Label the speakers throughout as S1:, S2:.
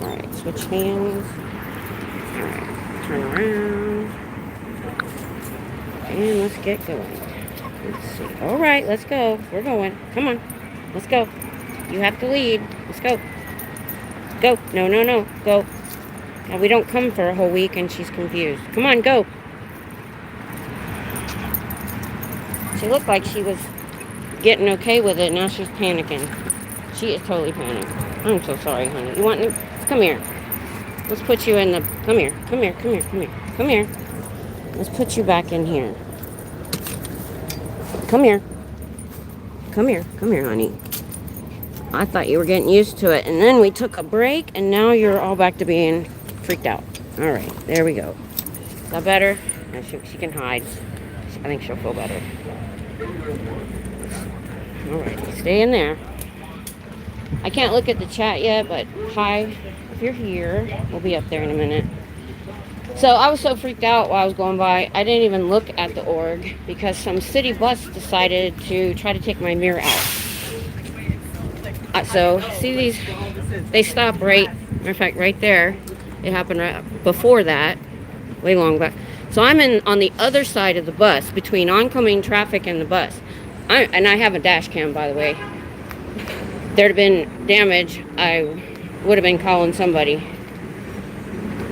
S1: Alright, switch hands. Alright, turn around. And let's get going. Let's see. Alright, let's go. We're going. Come on. Let's go. You have to lead. Let's go. Go. No, no, no. Go. Now, we don't come for a whole week and she's confused. Come on, go. She looked like she was getting okay with it. Now she's panicking. She is totally panicking. I'm so sorry, honey. You want to? Come here. Let's put you in the... Come here. Come here. Come here. Come here. Come here. Let's put you back in here. Come here. Come here. Come here, honey. I thought you were getting used to it. And then we took a break, and now you're all back to being freaked out. All right. There we go. Is that better? No, she can hide. I think she'll feel better. All right. Stay in there. I can't look at the chat yet, but hi. If you're here, we'll be up there in a minute. So I was so freaked out while I was going by, I didn't even look at the org because some city bus decided to try to take my mirror out. So see these, they stop right, matter of fact, right there. It happened right before that, way long back. So I'm on the other side of the bus, between oncoming traffic and the bus. And I have a dash cam, by the way. If there'd have been damage, I would have been calling somebody.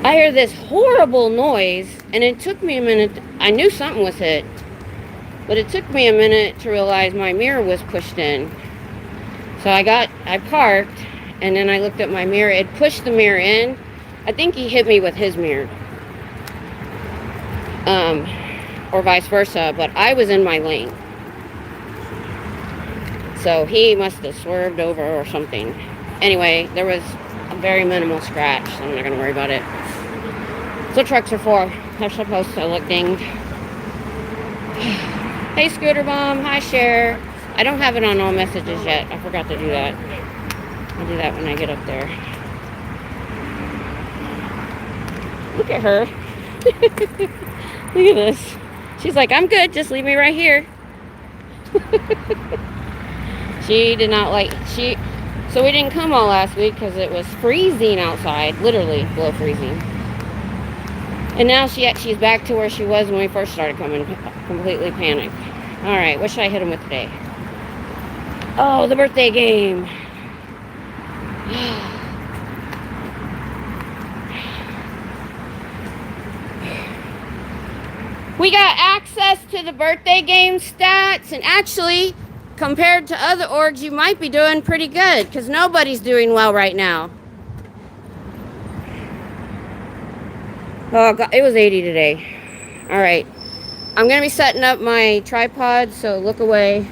S1: I hear this horrible noise, and it took me a minute. I knew something was hit, but it took me a minute to realize my mirror was pushed in. So I parked, and then I looked at my mirror. It pushed the mirror in. I think he hit me with his mirror. Or vice versa, but I was in my lane. So he must have swerved over or something. Anyway, there was a very minimal scratch, so I'm not going to worry about it. That's what trucks are for. They're supposed to look dinged. Hey, Scooter Bomb. Hi, Cher. I don't have it on all messages yet. I forgot to do that. I'll do that when I get up there. Look at her. Look at this. She's like, I'm good. Just leave me right here. She did not like... So we didn't come all last week because it was freezing outside. Literally below freezing. And now she's back to where she was when we first started coming. Completely panicked. Alright, what should I hit him with today? Oh, the birthday game. We got access to the birthday game stats, and actually, compared to other orgs, you might be doing pretty good, because nobody's doing well right now. Oh, God, it was 80 today. All right. I'm going to be setting up my tripod, so look away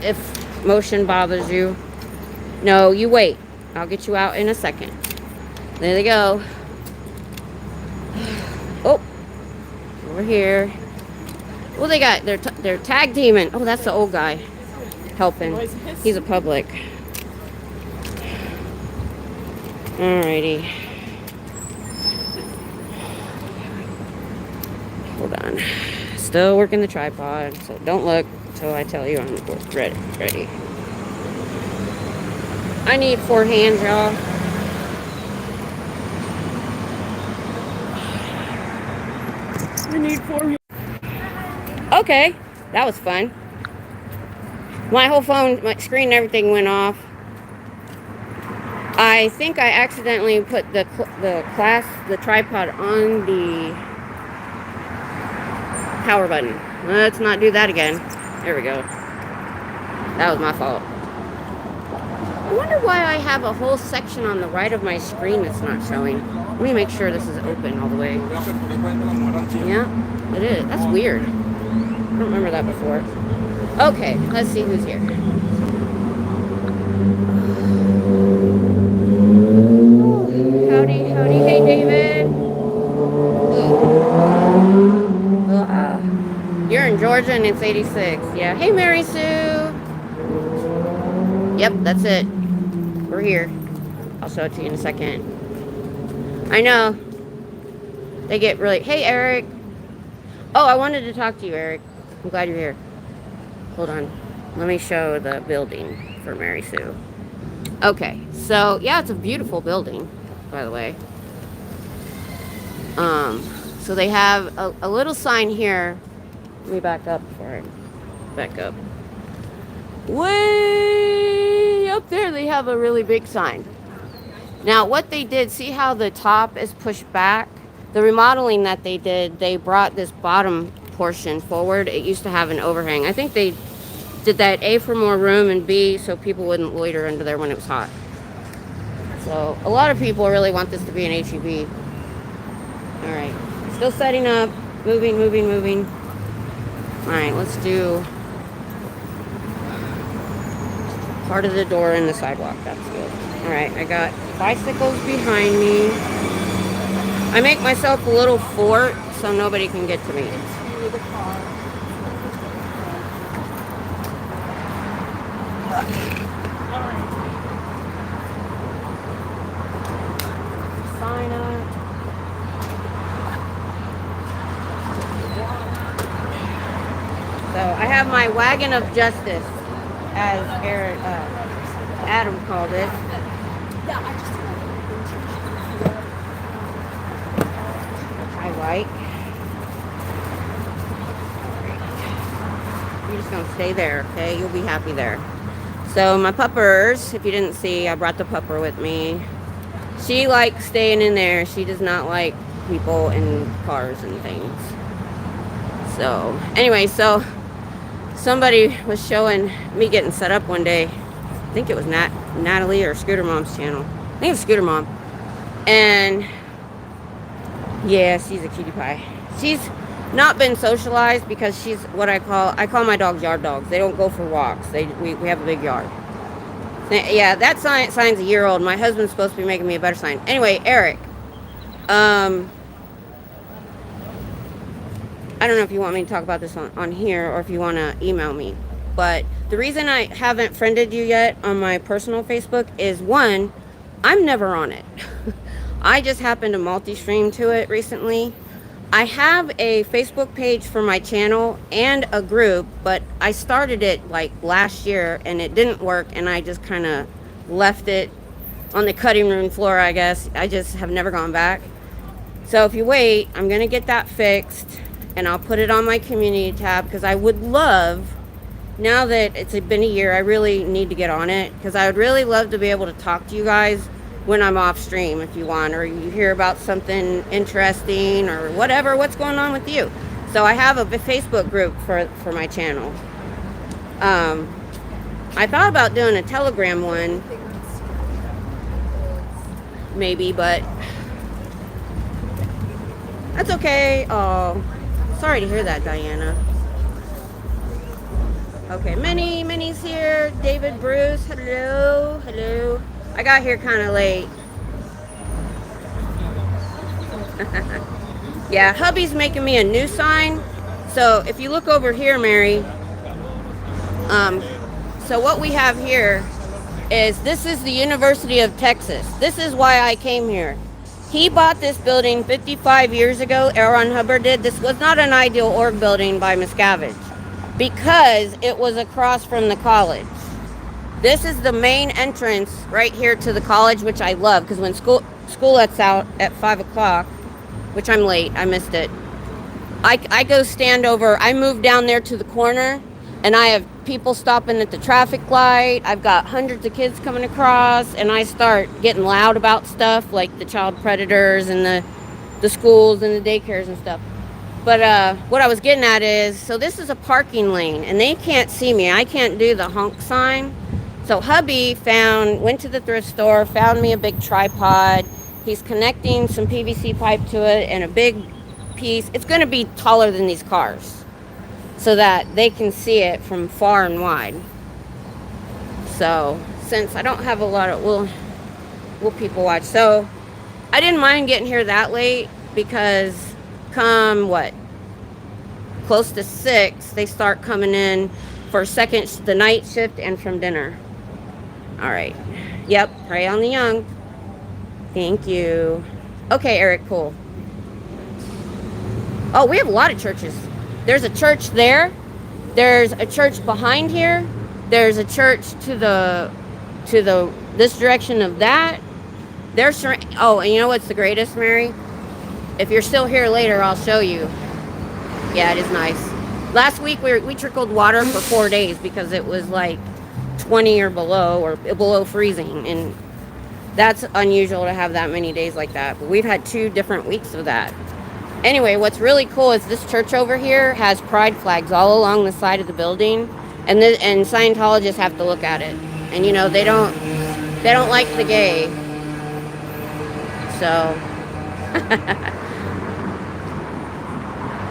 S1: if motion bothers you. No, you wait. I'll get you out in a second. There they go. Oh, over here. Well, they got their tag teaming. Oh, that's the old guy helping. He's a public. Alrighty. Hold on. Still working the tripod, so don't look until I tell you I'm ready. I need 4 hands, y'all. I need 4 hands. Okay, that was fun. My whole phone, my screen, everything went off. I think I accidentally put the tripod on the power button. Let's not do that again. There we go. That was my fault. I wonder why I have a whole section on the right of my screen that's not showing. Let me make sure this is open all the way. Yeah, it is. That's weird. I don't remember that before. Okay, let's see who's here. Howdy, howdy. Hey, David. You're in Georgia and it's 86. Yeah. Hey, Mary Sue. Yep, that's it. We're here. I'll show it to you in a second. I know. They get really... Hey, Eric. Oh, I wanted to talk to you, Eric. I'm glad you're here. Hold on. Let me show the building for Mary Sue. Okay, so yeah, it's a beautiful building, by the way. So they have a little sign here. Let me back up for it. Back up. Way up there, they have a really big sign. Now, what they did, see how the top is pushed back? The remodeling that they did, they brought this bottom portion forward. It used to have an overhang. I think they did that A for more room and B so people wouldn't loiter under there when it was hot. So a lot of people really want this to be an HEB. All right, still setting up, moving. All right, let's do part of the door in the sidewalk. That's good. All right, I got bicycles behind me. I make myself a little fort so nobody can get to me. Sign up. So I have my wagon of justice, as Adam called it. I like. You're just gonna stay there, okay? You'll be happy there. So my puppers, if you didn't see, I brought the pupper with me. She likes staying in there. She does not like people in cars and things. So anyway, so somebody was showing me getting set up one day. I think it was Natalie or Scooter Mom's channel. I think it was Scooter Mom. And yeah, she's a cutie pie. She's not been socialized because she's what I call my dogs yard dogs. They don't go for walks. We have a big yard. Yeah, that sign's a year old. My husband's supposed to be making me a better sign. Anyway, Eric. I don't know if you want me to talk about this on here or if you want to email me. But the reason I haven't friended you yet on my personal Facebook is, one, I'm never on it. I just happened to multi-stream to it recently. I have a Facebook page for my channel and a group, but I started it like last year and it didn't work, and I just kind of left it on the cutting room floor, I guess. I just have never gone back. So if you wait, I'm going to get that fixed and I'll put it on my community tab, because I would love, now that it's been a year, I really need to get on it, because I would really love to be able to talk to you guys when I'm off stream, if you want, or you hear about something interesting or whatever, what's going on with you. So I have a Facebook group for my channel. I thought about doing a Telegram one, maybe, but that's okay. Oh, sorry to hear that, Diana. Okay, Minnie's here. David Bruce, hello. I got here kind of late. Yeah, hubby's making me a new sign. So if you look over here, Mary, so what we have here is, this is the University of Texas. This is why I came here. He bought this building 55 years ago, Aaron Hubbard did. This was not an ideal org building by Miscavige, because it was across from the college. This is the main entrance right here to the college, which I love, because when school lets out at 5 o'clock, which I'm late, I missed it, I go stand over, I move down there to the corner, and I have people stopping at the traffic light. I've got hundreds of kids coming across, and I start getting loud about stuff like the child predators and the schools and the daycares and stuff. But what I was getting at is, so this is a parking lane, and they can't see me. I can't do the honk sign. So hubby went to the thrift store, found me a big tripod. He's connecting some PVC pipe to it and a big piece. It's going to be taller than these cars, so that they can see it from far and wide. So since I don't have a lot of, will people watch? So I didn't mind getting here that late, because come close to 6, they start coming in for the night shift and from dinner. All right. Yep. Pray on the young. Thank you. Okay, Eric, cool. Oh, we have a lot of churches. There's a church there. There's a church behind here. There's a church to the to this direction of that, there's, oh, and you know what's the greatest, Mary? If you're still here later, I'll show you. Yeah, it is nice. Last week we trickled water for 4 days because it was like 20 or below freezing, and that's unusual to have that many days like that. But we've had 2 different weeks of that. Anyway, what's really cool is this church over here has pride flags all along the side of the building, and Scientologists have to look at it. And you know, they don't like the gay. So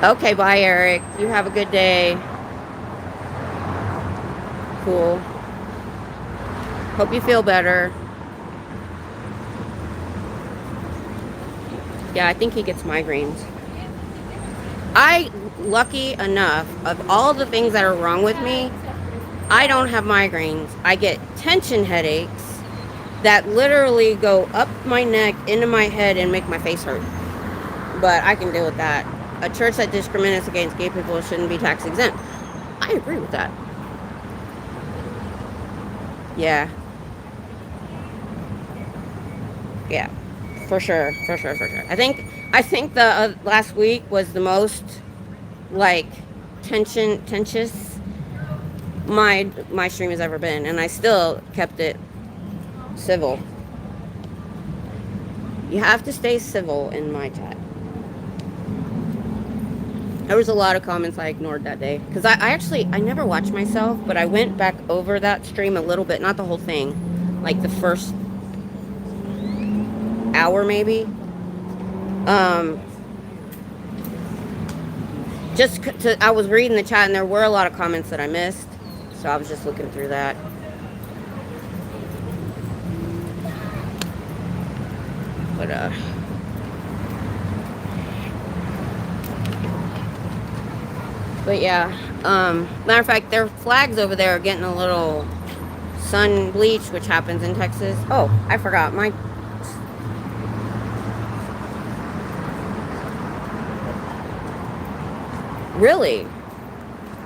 S1: okay, bye Eric. You have a good day. Cool. Hope you feel better. Yeah, I think he gets migraines. Lucky enough, of all the things that are wrong with me, I don't have migraines. I get tension headaches that literally go up my neck, into my head, and make my face hurt. But I can deal with that. A church that discriminates against gay people shouldn't be tax exempt. I agree with that. Yeah. Yeah. For sure. I think the last week was the most like tensious my stream has ever been, and I still kept it civil. You have to stay civil in my chat. There was a lot of comments I ignored that day because I never watched myself, but I went back over that stream a little bit, not the whole thing, like the first hour maybe. I was reading the chat and there were a lot of comments that I missed, so I was just looking through that. But yeah, matter of fact, their flags over there are getting a little sun bleach, which happens in Texas. Oh, I forgot my. Really?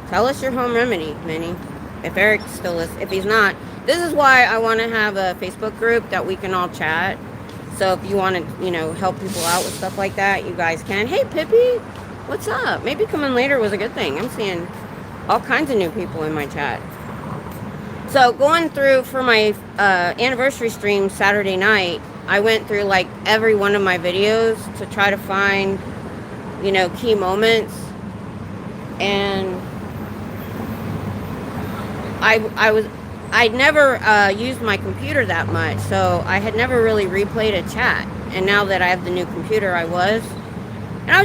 S1: Tell us your home remedy, Minnie. If Eric's still is, if he's not, this is why I want to have a Facebook group that we can all chat. So if you want to, you know, help people out with stuff like that, you guys can. Hey, Pippi, what's up? Maybe coming later was a good thing. I'm seeing all kinds of new people in my chat. So going through for my anniversary stream Saturday night, I went through like every one of my videos to try to find, you know, key moments. And I'd never used my computer that much, so I had never really replayed a chat. And now that I have the new computer, I was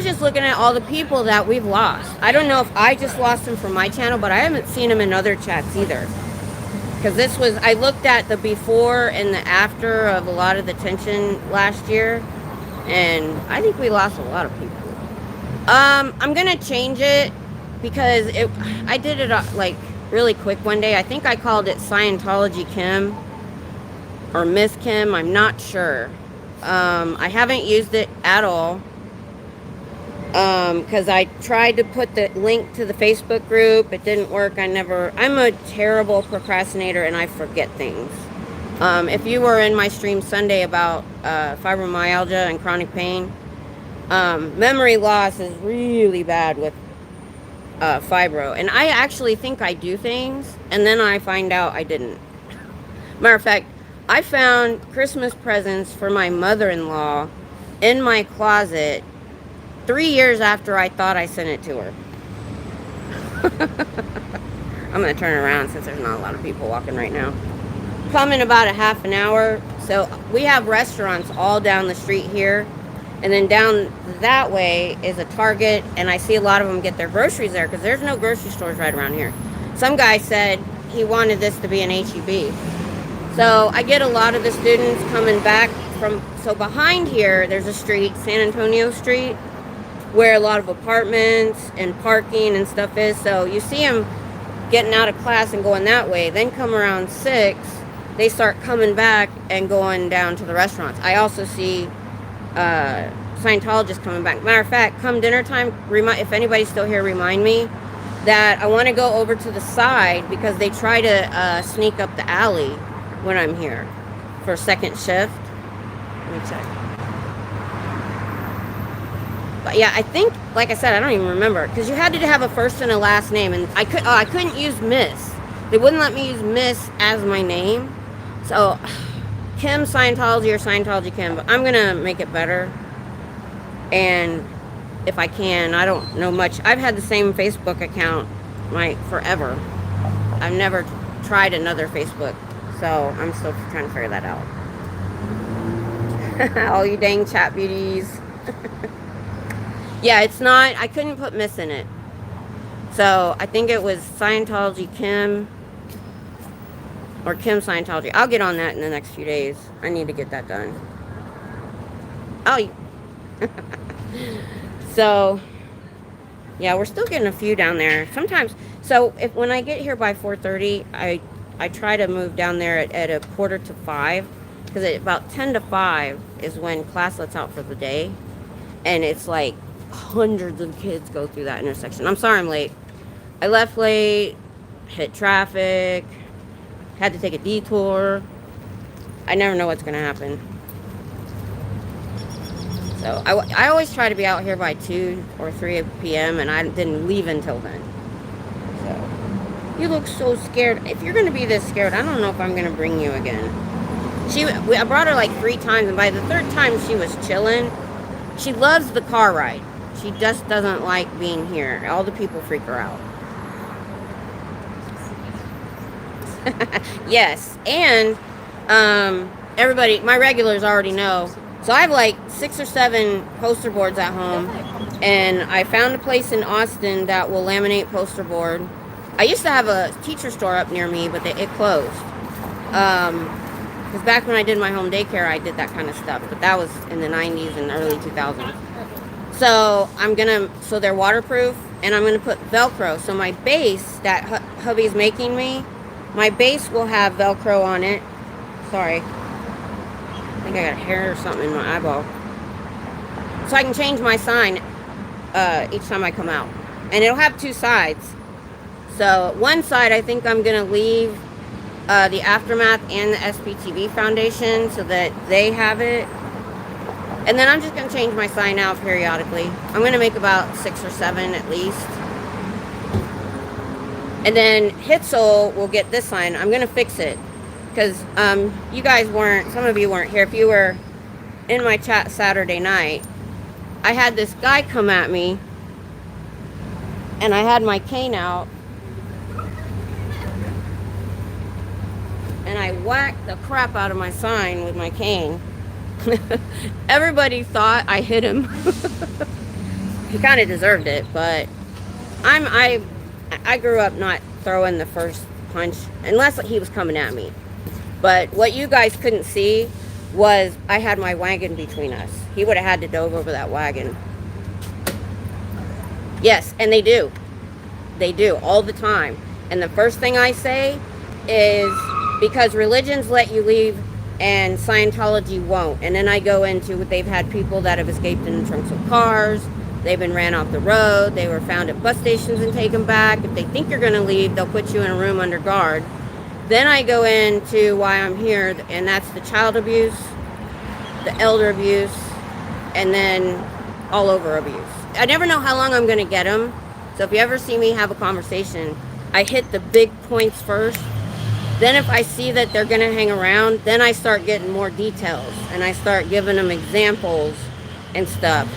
S1: just looking at all the people that we've lost. I don't know if I just lost them from my channel, but I haven't seen them in other chats either. Because I looked at the before and the after of a lot of the tension last year, and I think we lost a lot of people. I'm gonna change it because I did it like really quick one day. I think I called it Scientology Kim or Miss Kim. I'm not sure. I haven't used it at all because I tried to put the link to the Facebook group. It didn't work. I'm a terrible procrastinator and I forget things. If you were in my stream Sunday about fibromyalgia and chronic pain, memory loss is really bad with fibro, and I actually think I do things and then I find out I didn't. Matter of fact, I found Christmas presents for my mother-in-law in my closet 3 years after I thought I sent it to her. I'm gonna turn around since there's not a lot of people walking right now. Come in about a half an hour. So we have restaurants all down the street here, and then down that way is a Target, and I see a lot of them get their groceries there because there's no grocery stores right around here. Some guy said he wanted this to be an HEB. So I get a lot of the students coming back so behind here, there's a street, San Antonio Street, where a lot of apartments and parking and stuff is. So you see them getting out of class and going that way. Then come around 6, they start coming back and going down to the restaurants. I also see Scientologists coming back. Matter of fact, come dinner time, if anybody's still here, remind me that I want to go over to the side because they try to sneak up the alley when I'm here for second shift. Let me check. But yeah, I think, like I said, I don't even remember, because you had to have a first and a last name, and I couldn't use Miss. They wouldn't let me use Miss as my name. So Kim Scientology or Scientology Kim, but I'm gonna make it better. And if I can, I don't know much. I've had the same Facebook account forever. I've never tried another Facebook, so I'm still trying to figure that out. All you dang chat beauties. Yeah, it's not, I couldn't put Miss in it. So I think it was Scientology Kim or Kim Scientology. I'll get on that in the next few days. I need to get that done. Oh, so yeah, we're still getting a few down there. Sometimes, so when I get here by 4:30, I try to move down there at a 4:45, because at about 10 to 5 is when class lets out for the day, and it's like hundreds of kids go through that intersection. I'm sorry I'm late. I left late, hit traffic, had to take a detour. I never know what's gonna happen. So I always try to be out here by 2 or 3 p.m. and I didn't leave until then. So you look so scared. If you're gonna be this scared, I don't know if I'm gonna bring you again. I brought her like 3 times, and by the 3rd time she was chilling. She loves the car ride. She just doesn't like being here. All the people freak her out. Yes, and everybody, my regulars already know. So I have like 6 or 7 poster boards at home, and I found a place in Austin that will laminate poster board. I used to have a teacher store up near me, but it closed. Because back when I did my home daycare, I did that kind of stuff, but that was in the 90s and early 2000s. So so they're waterproof, and I'm gonna put Velcro. So my base that hubby's making me, my base will have Velcro on it. Sorry, I think I got hair or something in my eyeball. So I can change my sign each time I come out, and it'll have 2 sides. So one side, I think I'm gonna leave the Aftermath and the SPTV Foundation so that they have it. And then I'm just going to change my sign out periodically. I'm going to make about 6 or 7 at least. And then Hitzel will get this sign. I'm going to fix it. Because you guys some of you weren't here. If you were in my chat Saturday night, I had this guy come at me. And I had my cane out. And I whacked the crap out of my sign with my cane. Everybody thought I hit him. He kind of deserved it, but I grew up not throwing the first punch unless he was coming at me. But what you guys couldn't see was I had my wagon between us. He would have had to dove over that wagon. Yes, and they do. They do all the time. And the first thing I say is, because religions let you leave and Scientology won't. And then I go into what they've had people that have escaped in the trunks of cars. They've been ran off the road. They were found at bus stations and taken back. If they think you're going to leave, they'll put you in a room under guard. Then I go into why I'm here, and that's the child abuse, the elder abuse, and then all over abuse. I never know how long I'm going to get them. So if you ever see me have a conversation, I hit the big points first. Then if I see that they're going to hang around, then I start getting more details, and I start giving them examples and stuff.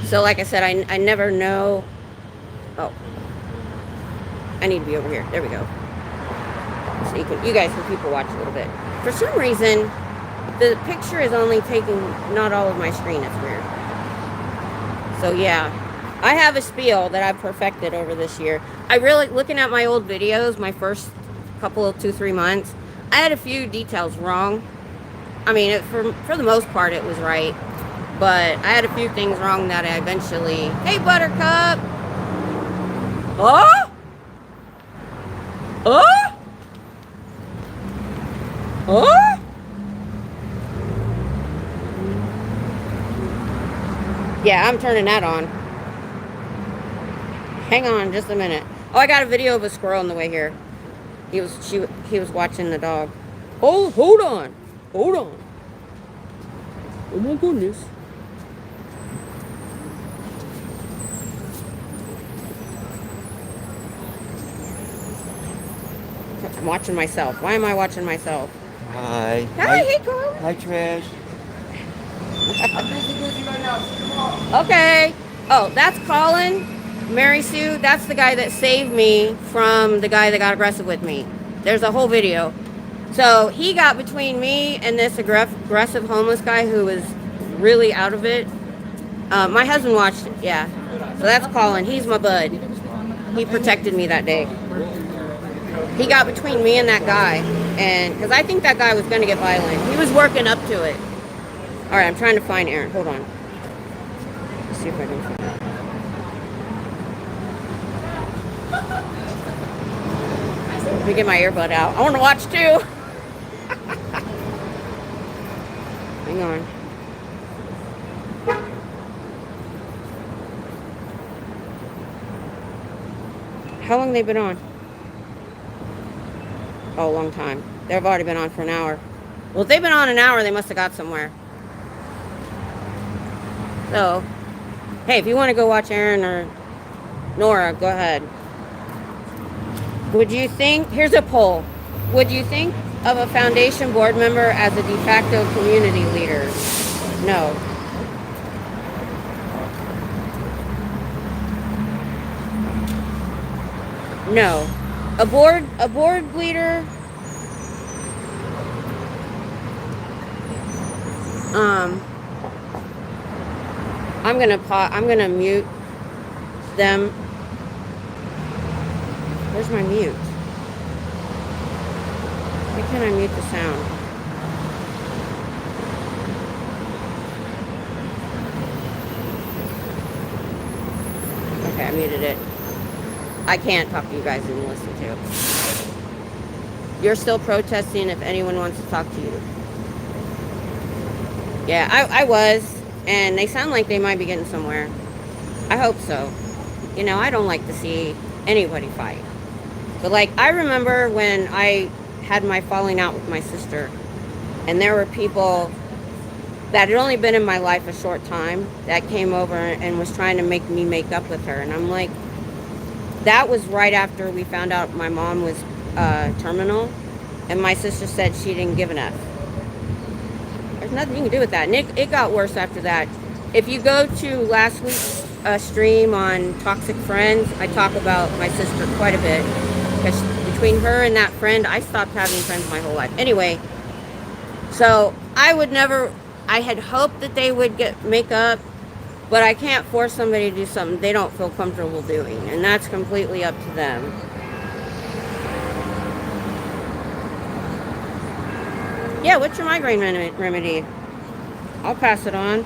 S1: So like I said, I never know. Oh, I need to be over here. There we go. So you guys can people watch a little bit. For some reason, the picture is only taking not all of my screen. It's weird. So yeah, I have a spiel that I've perfected over this year. I really, looking at my old videos, my first couple of 2-3 months, I had a few details wrong. I mean, for the most part, it was right. But I had a few things wrong that I eventually... Hey, Buttercup! Oh? Oh? Oh? Yeah, I'm turning that on. Hang on just a minute. Oh, I got a video of a squirrel on the way here. He was watching the dog. Hold on. Hold on. Oh my goodness. I'm watching myself. Why am I watching myself?
S2: Hi.
S1: Hi, hey, Carl.
S2: Hi, Trash. I'm busy right now.
S1: Okay. Oh, that's Colin. Mary Sue, that's the guy that saved me from the guy that got aggressive with me. There's a whole video. So he got between me and this aggressive homeless guy who was really out of it. My husband watched it, yeah. So that's Colin. He's my bud. He protected me that day. He got between me and that guy, and because I think that guy was going to get violent. He was working up to it. All right, I'm trying to find Aaron. Hold on. Let's see if I can find him. Let me get my earbud out. I want to watch too. Hang on. How long have they been on? Oh, a long time. They've already been on for an hour. Well, if they've been on an hour, they must have got somewhere. So, hey, if you want to go watch Aaron or Nora, go ahead. Would you think, here's a poll. Would you think of a foundation board member as a de facto community leader? No. No. A board leader, I'm gonna mute them. Where's my mute? Why can't I mute the sound? Okay, I muted it. I can't talk to you guys and listen to. You're still protesting if anyone wants to talk to you. Yeah, I was, and they sound like they might be getting somewhere. I hope so. You know, I don't like to see anybody fight. But like, I remember when I had my falling out with my sister, and there were people that had only been in my life a short time that came over and was trying to make me make up with her. And I'm like, that was right after we found out my mom was terminal, and my sister said she didn't give enough. There's nothing you can do with that. And it got worse after that. If you go to last week's stream on Toxic Friends, I talk about my sister quite a bit. Because between her and that friend, I stopped having friends my whole life. Anyway, so I had hoped that they would make up, but I can't force somebody to do something they don't feel comfortable doing. And that's completely up to them. Yeah, what's your migraine remedy? I'll pass it on.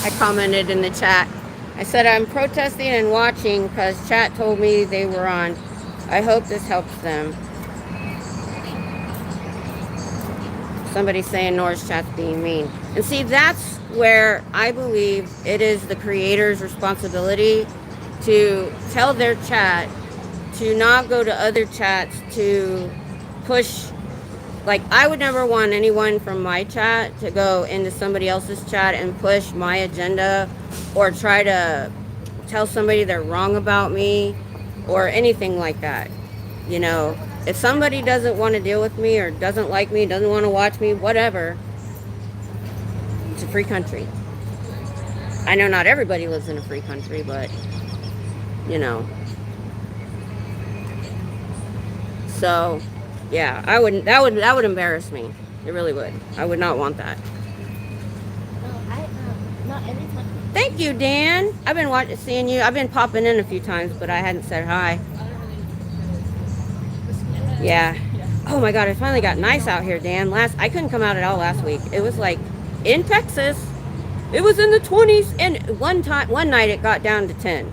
S1: I commented in the chat. I said, I'm protesting and watching because chat told me they were on. I hope this helps them. Somebody's saying Nora's chat's being mean. And see, that's where I believe it is the creator's responsibility to tell their chat to not go to other chats to push. Like, I would never want anyone from my chat to go into somebody else's chat and push my agenda or try to tell somebody they're wrong about me or anything like that. You know, if somebody doesn't want to deal with me or doesn't like me, doesn't want to watch me, whatever, it's a free country. I know not everybody lives in a free country, but, you know. So... yeah, I wouldn't. That would embarrass me. It really would. I would not want that.
S3: Not every time.
S1: Thank you, Dan. I've been seeing you. I've been popping in a few times, but I hadn't said hi. Yeah. Oh my God, it finally got nice out here, Dan. I couldn't come out at all last week. It was like in Texas, it was in the 20s, and one night it got down to 10.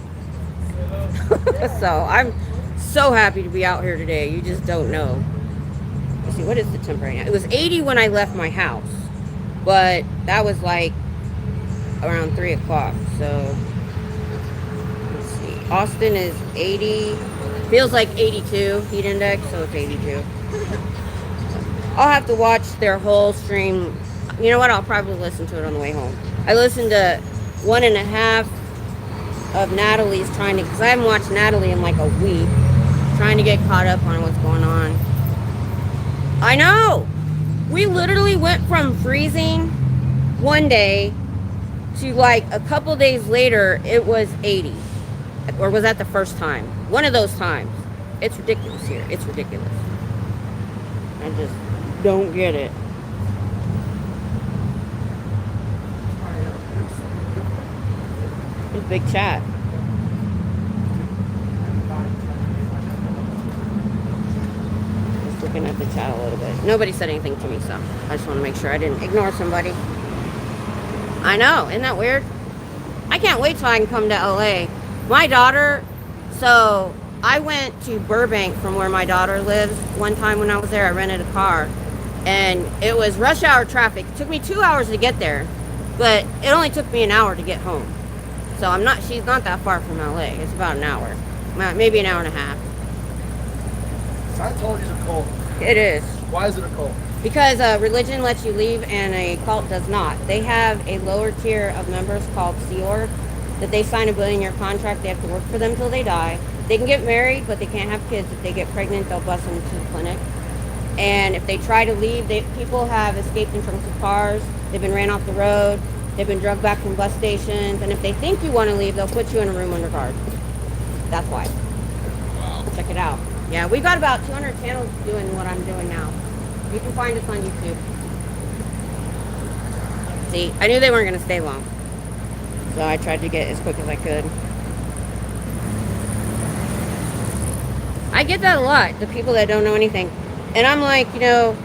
S1: So I'm so happy to be out here today. You just don't know. Let's see, what is the temp right now? It was 80 when I left my house, but that was like around 3 o'clock. So let's see. Austin is 80. Feels like 82 heat index, so it's 82. I'll have to watch their whole stream. You know what? I'll probably listen to it on the way home. I listened to 1.5 of Natalie's because I haven't watched Natalie in like a week, trying to get caught up on what's going on. I know! We literally went from freezing one day to like a couple days later, it was 80. Or was that the first time? One of those times. It's ridiculous here. It's ridiculous. I just don't get it. It's a big chat. Just looking at the chat a little bit. Nobody said anything to me, so I just want to make sure I didn't ignore somebody. I know, isn't that weird? I can't wait till I can come to LA. My daughter, so I went to Burbank from where my daughter lives. One time when I was there, I rented a car, and it was rush hour traffic. It took me 2 hours to get there, but it only took me an hour to get home. So she's not that far from LA. It's about an hour, maybe an hour and a half.
S3: Scientology's a cult.
S1: It is.
S3: Why is it a cult?
S1: Because religion lets you leave and a cult does not. They have a lower tier of members called Sea Org that they sign a billion-year contract. They have to work for them till they die. They can get married, but they can't have kids. If they get pregnant, they'll bus them to the clinic. And if they try to leave, people have escaped in trunks of cars. They've been ran off the road. They've been drugged back from bus stations. And if they think you want to leave, they'll put you in a room under guard. That's why.
S3: Wow.
S1: Check it out. Yeah, we've got about 200 channels doing what I'm doing now. You can find us on YouTube. See, I knew they weren't going to stay long. So I tried to get as quick as I could. I get that a lot, the people that don't know anything. And I'm like, alright,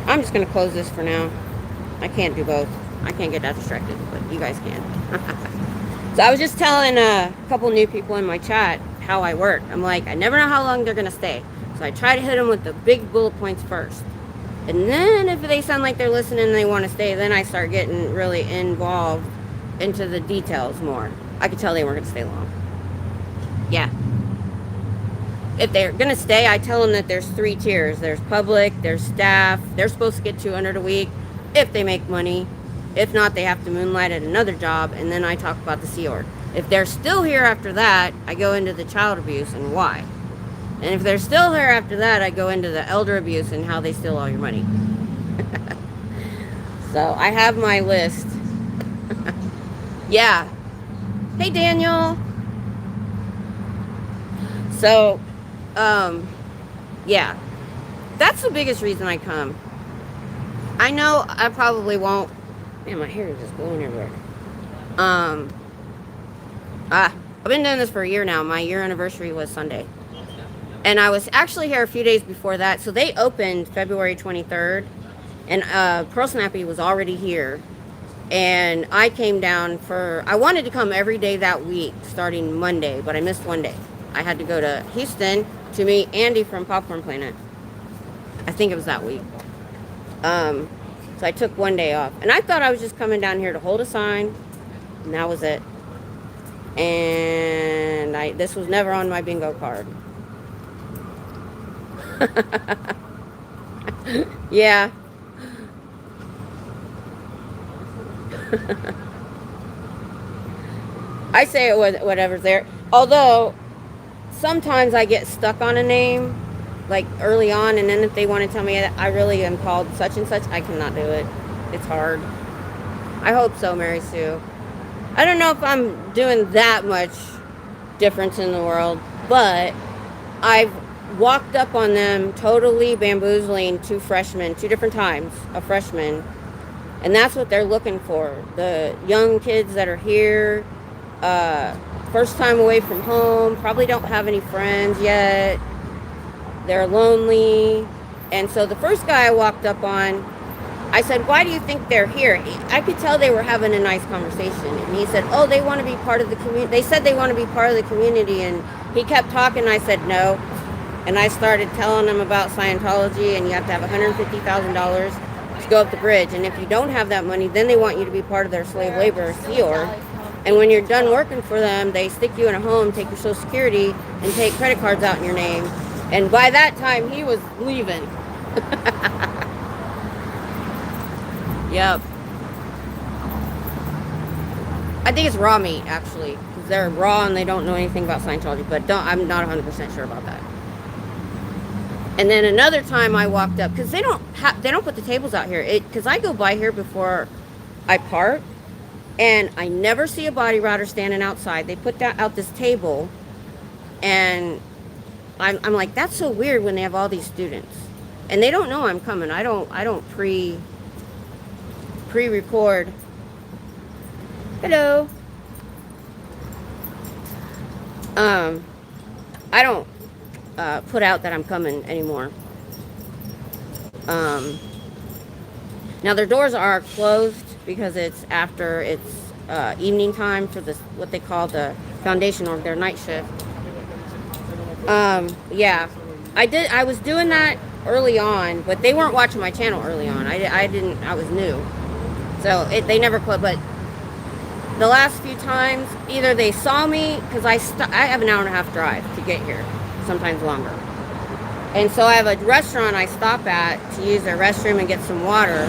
S1: I'm just going to close this for now. I can't do both. I can't get that distracted, but you guys can. So I was just telling a couple new people in my chat how I work. I'm like, I never know how long they're going to stay. So I try to hit them with the big bullet points first. And then if they sound like they're listening and they want to stay, then I start getting really involved into the details more. I could tell they weren't going to stay long. Yeah. If they're going to stay, I tell them that there's 3 tiers. There's public, there's staff. They're supposed to get 200 a week if they make money. If not, they have to moonlight at another job. And then I talk about the Sea Org. If they're still here after that, I go into the child abuse and why. And if they're still here after that, I go into the elder abuse and how they steal all your money. So I have my list. Yeah. Hey, Daniel. So, yeah. That's the biggest reason I come. I know I probably won't. Man, my hair is just blowing everywhere. I've been doing this for a year now. My year anniversary was Sunday. And I was actually here a few days before that. So they opened February 23rd. And Pearl Snappy was already here. And I came down I wanted to come every day that week, starting Monday. But I missed one day. I had to go to Houston to meet Andy from Popcorn Planet. I think it was that week. So I took one day off. And I thought I was just coming down here to hold a sign. And that was it. And this was never on my bingo card. Yeah. I say it was whatever's there. Although, sometimes I get stuck on a name, like early on, and then if they want to tell me that I really am called such and such, I cannot do it. It's hard. I hope so, Mary Sue. I don't know if I'm doing that much difference in the world, but I've walked up on them totally bamboozling 2 freshmen, 2 different times, a freshman. And that's what they're looking for. The young kids that are here, first time away from home, probably don't have any friends yet. They're lonely. And so the first guy I walked up on, I said, why do you think they're here? I could tell they were having a nice conversation. And he said, oh, they want to be part of the community. They said they want to be part of the community. And he kept talking. And I said, no. And I started telling him about Scientology, and you have to have $150,000 to go up the bridge. And if you don't have that money, then they want you to be part of their slave labor sea org. And when you're done working for them, they stick you in a home, take your Social Security, and take credit cards out in your name. And by that time, he was leaving. Yep. I think it's raw meat, actually, because they're raw and they don't know anything about Scientology. But I'm not 100% sure about that. And then another time I walked up, because they don't put the tables out here. Because I go by here before I park, and I never see a body router standing outside. They put out this table, and I'm like, that's so weird when they have all these students, and they don't know I'm coming. I don't pre-record. Hello. I don't put out that I'm coming anymore. Now their doors are closed because it's after evening time for this, what they call the foundation org, their night shift. Yeah, I was doing that early on, but they weren't watching my channel early on. I was new, so they never quit. But the last few times, either they saw me, because I have an hour and a half drive to get here, sometimes longer. And so I have a restaurant I stop at to use their restroom and get some water.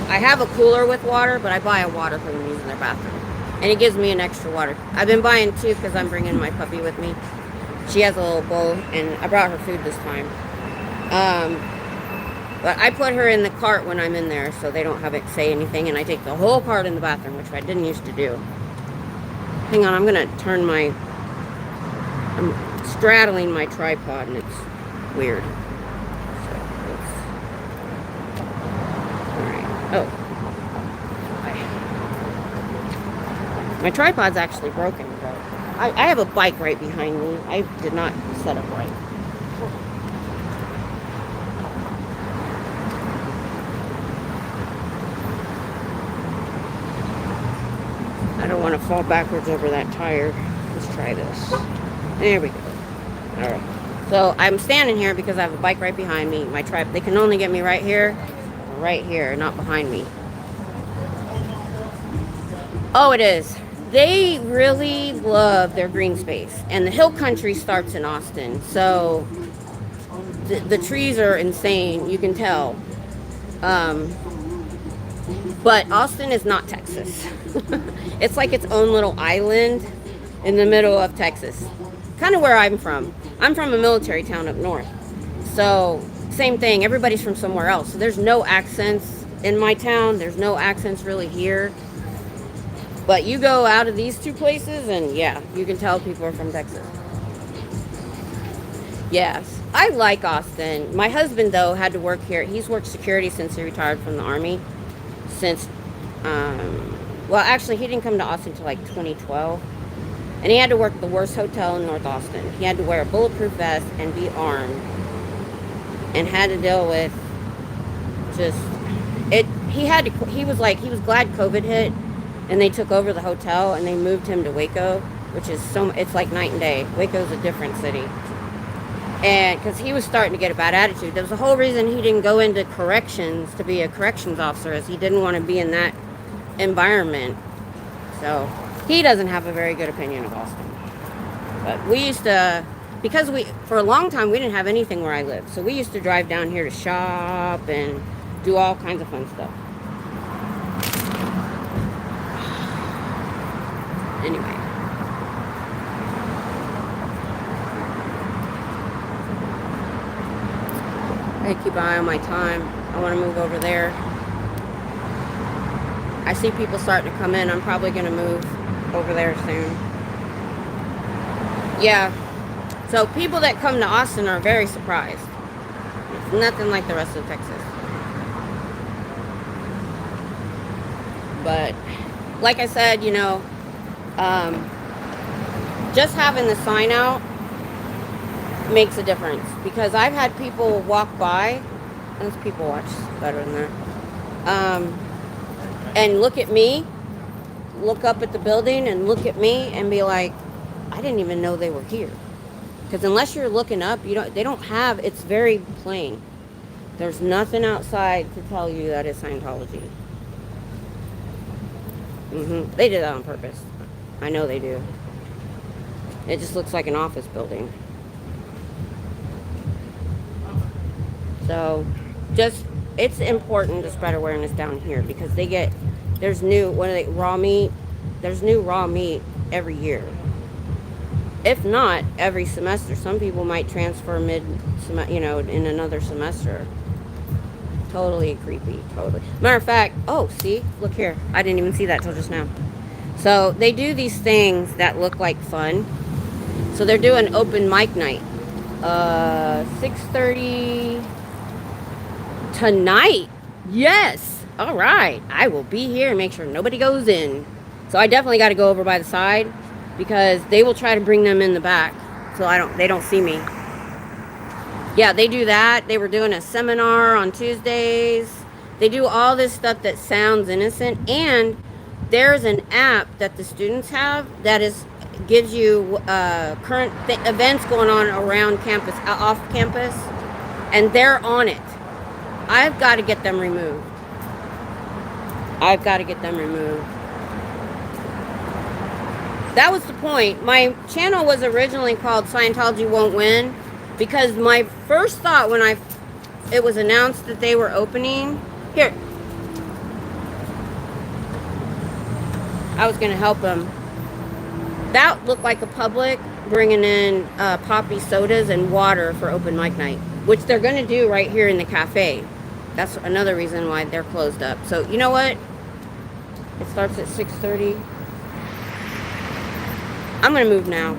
S1: I have a cooler with water, but I buy a water for them using their bathroom. And it gives me an extra water. I've been buying two because I'm bringing my puppy with me. She has a little bowl, and I brought her food this time. But I put her in the cart when I'm in there so they don't have it say anything, and I take the whole cart in the bathroom, which I didn't used to do. Hang on, I'm going to turn I'm straddling my tripod, and it's weird. So alright. Oh. My tripod's actually broken, but I have a bike right behind me. I did not set up right. I don't want to fall backwards over that tire. Let's try this. There we go. Alright. So I'm standing here because I have a bike right behind me. My tripod, they can only get me right here, not behind me. Oh, it is. They really love their green space. And the hill country starts in Austin. So the trees are insane. You can tell. But Austin is not Texas. It's like its own little island in the middle of Texas. Kind of where I'm from. I'm from a military town up north. So same thing. Everybody's from somewhere else. So there's no accents in my town. There's no accents really here. But you go out of these two places and yeah, you can tell people are from Texas. Yes, I like Austin. My husband, though, had to work here. He's worked security since he retired from the Army. Well, actually, he didn't come to Austin until like 2012. And he had to work at the worst hotel in North Austin. He had to wear a bulletproof vest and be armed. And had to deal with he was glad COVID hit. And they took over the hotel and they moved him to Waco, which is it's like night and day. Waco's a different city. And because he was starting to get a bad attitude. That was the whole reason he didn't go into corrections to be a corrections officer, is he didn't want to be in that environment. So he doesn't have a very good opinion of Austin. But we used to, because for a long time, we didn't have anything where I lived. So we used to drive down here to shop and do all kinds of fun stuff. Anyway. I keep an eye on my time. I want to move over there. I see people starting to come in. I'm probably going to move over there soon. Yeah. So people that come to Austin are very surprised. It's nothing like the rest of Texas. But like I said, just having the sign out makes a difference, because I've had people walk by, and it's people watch better than that, and look at me, look up at the building and look at me and be like, I didn't even know they were here. Because unless you're looking up, they don't have, it's very plain. There's nothing outside to tell you that it's Scientology. They did that on purpose. I know they do. It just looks like an office building. So, it's important to spread awareness down here, because there's new, raw meat? There's new raw meat every year. If not, every semester. Some people might transfer in another semester. Totally creepy, totally. Matter of fact, see, look here. I didn't even see that till just now. So they do these things that look like fun. So they're doing open mic night. 6:30 tonight. Yes. All right. I will be here and make sure nobody goes in. So I definitely got to go over by the side, because they will try to bring them in the back so they don't see me. Yeah, they do that. They were doing a seminar on Tuesdays. They do all this stuff that sounds innocent, and there's an app that the students have that gives you current events going on around campus, off campus, and they're on it. I've got to get them removed. That was the point. My channel was originally called Scientology Won't Win, because my first thought when it was announced that they were opening, here, I was going to help them. That looked like a public bringing in poppy sodas and water for open mic night, which they're going to do right here in the cafe. That's another reason why they're closed up. So, you know what? It starts at 6:30. I'm going to move now.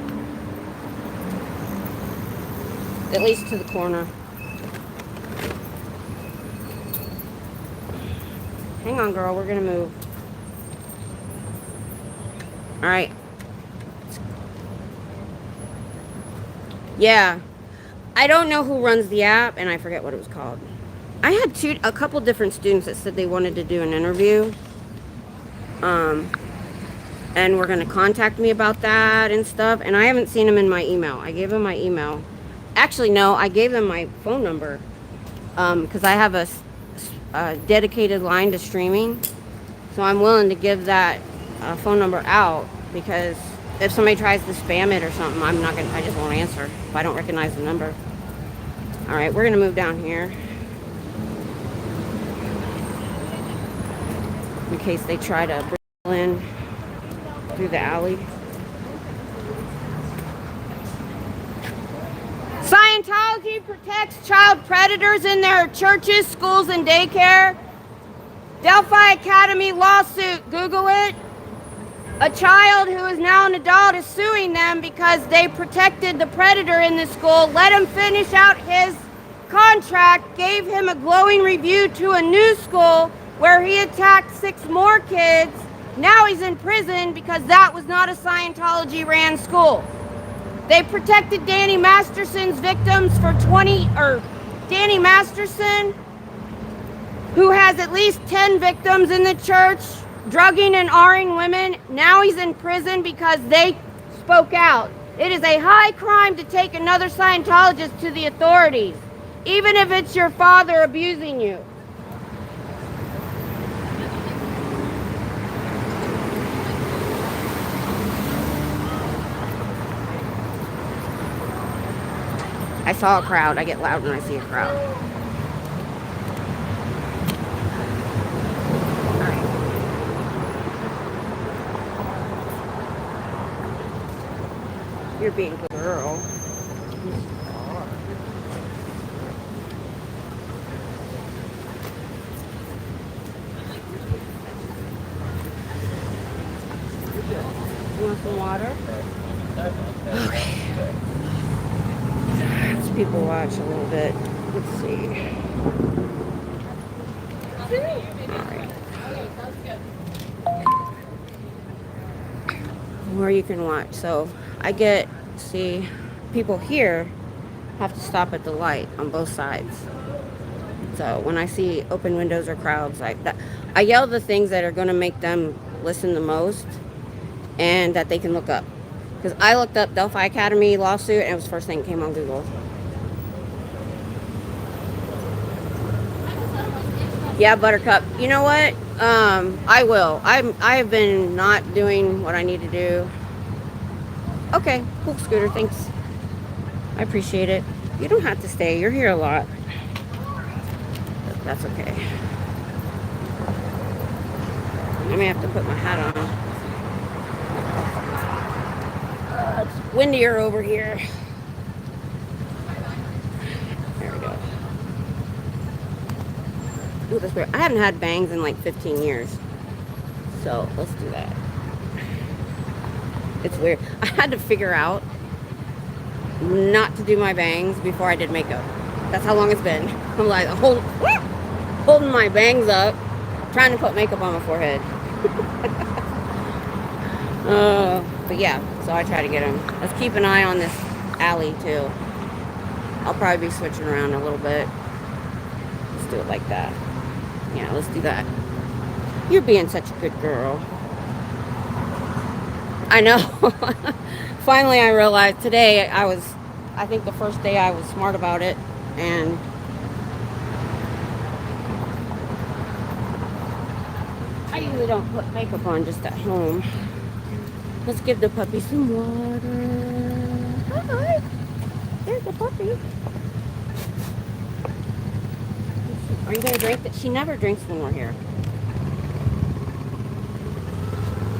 S1: At least to the corner. Hang on, girl. We're going to move. All right. Yeah. I don't know who runs the app, and I forget what it was called. I had a couple different students that said they wanted to do an interview. And were going to contact me about that and stuff. And I haven't seen them in my email. I gave them my email. Actually, no, I gave them my phone number. Because I have a dedicated line to streaming. So I'm willing to give that phone number out. Because if somebody tries to spam it or something, I just won't answer if I don't recognize the number. All right, we're going to move down here. In case they try to bring in through the alley. Scientology protects child predators in their churches, schools, and daycare. Delphi Academy lawsuit. Google it. A child who is now an adult is suing them because they protected the predator in the school, let him finish out his contract, gave him a glowing review to a new school where he attacked 6 more kids. Now he's in prison because that was not a Scientology-ran school. They protected Danny Masterson's victims for Danny Masterson, who has at least 10 victims in the church, drugging and R-ing women. Now he's in prison because they spoke out. It is a high crime to take another Scientologist to the authorities, even if it's your father abusing you. I saw a crowd. I get loud when I see a crowd. All right. You're being a good girl. You want some water? Okay. Let's people watch a little bit. Let's see. Alright. Or you can watch. So see, people here have to stop at the light on both sides. So when I see open windows or crowds like that, I yell the things that are going to make them listen the most and that they can look up. Because I looked up Delphi Academy lawsuit and it was the first thing that came on Google. Yeah, Buttercup. You know what? I will. I have been not doing what I need to do. Okay, cool, Scooter. Thanks. I appreciate it. You don't have to stay. You're here a lot. But that's okay. I may have to put my hat on. It's windier over here. There we go. Ooh, that's weird. I haven't had bangs in like 15 years. So let's do that. It's weird. I had to figure out not to do my bangs before I did makeup. That's how long it's been. I'm like holding my bangs up, trying to put makeup on my forehead. But yeah, so I try to get them. Let's keep an eye on this alley too. I'll probably be switching around a little bit. Let's do it like that. Yeah, let's do that. You're being such a good girl. I know. Finally, I realized today I think the first day I was smart about it, and I usually don't put makeup on just at home. Let's give the puppy some water. Hi. There's the puppy. Are you going to drink that? She never drinks when we're here.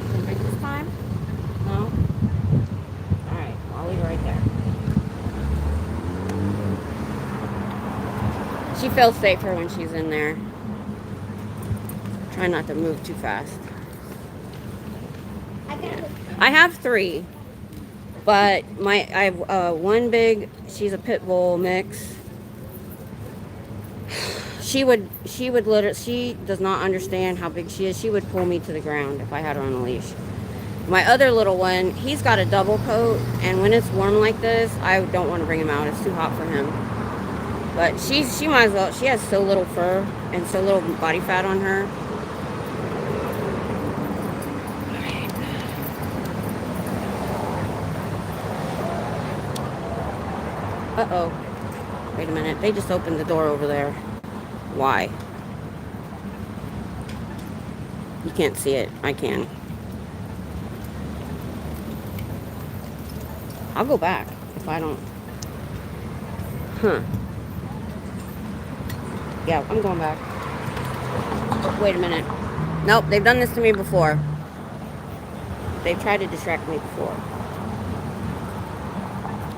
S1: Can you drink this time? No? Alright, I'll leave her right there. She feels safer when she's in there. Try not to move too fast. I have 3. But I have one big, she's a pit bull mix. She does not understand how big she is. She would pull me to the ground if I had her on a leash. My other little one, he's got a double coat, and when it's warm like this, I don't want to bring him out. It's too hot for him. But she might as well. She has so little fur and so little body fat on her. Uh-oh. Wait a minute. They just opened the door over there. Why? You can't see it. I can. I'll go back if I don't. Huh. Yeah, I'm going back. Wait a minute. Nope, they've done this to me before. They've tried to distract me before.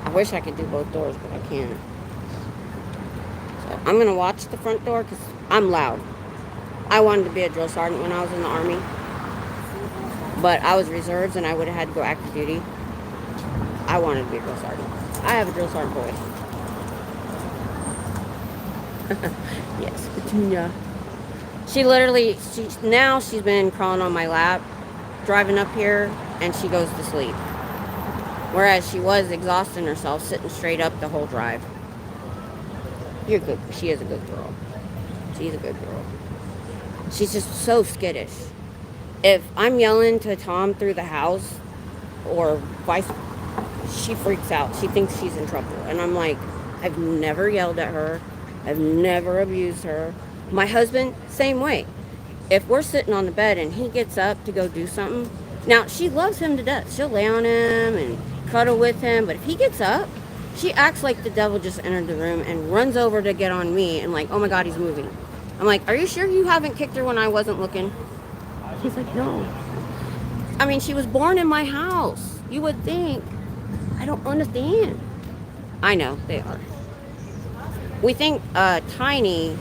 S1: I wish I could do both doors, but I can't. So I'm going to watch the front door because I'm loud. I wanted to be a drill sergeant when I was in the Army. But I was reserves and I would have had to go active duty. I wanted to be a drill sergeant. I have a drill sergeant voice. Yes, Petunia. Now she's been crawling on my lap, driving up here, and she goes to sleep. Whereas she was exhausting herself, sitting straight up the whole drive. You're good. She is a good girl. She's a good girl. She's just so skittish. If I'm yelling to Tom through the house, or she freaks out. She thinks she's in trouble. And I'm like, I've never yelled at her. I've never abused her. My husband, same way. If we're sitting on the bed and he gets up to go do something, now she loves him to death. She'll lay on him and cuddle with him. But if he gets up, she acts like the devil just entered the room and runs over to get on me and like, oh my God, he's moving. I'm like, are you sure you haven't kicked her when I wasn't looking? He's like, no. I mean, she was born in my house. You would think. I don't understand. I know, they are. We think Tiny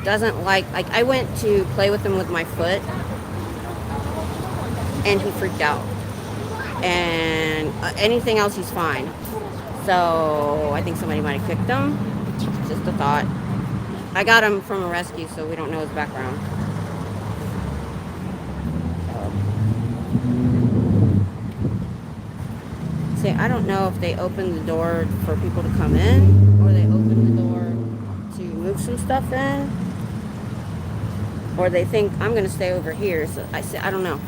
S1: doesn't like I went to play with him with my foot and he freaked out. And anything else, he's fine. So I think somebody might have kicked him. Just a thought. I got him from a rescue, so we don't know his background. See, I don't know if they opened the door for people to come in, or they opened the door to move some stuff in, or they think I'm going to stay over here. So I don't know.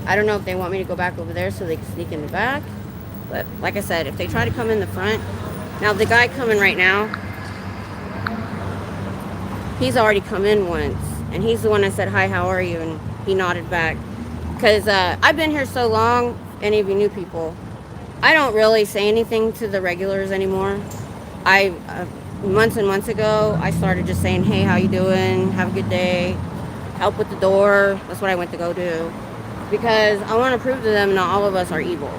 S1: I don't know if they want me to go back over there so they can sneak in the back. But like I said, if they try to come in the front, now the guy coming right now, he's already come in once, and he's the one I said, "Hi, how are you?" And he nodded back. Because I've been here so long, any of you new people, I don't really say anything to the regulars anymore. Months and months ago, I started just saying, "Hey, how you doing? Have a good day. Help with the door." That's what I went to go do. Because I want to prove to them not all of us are evil.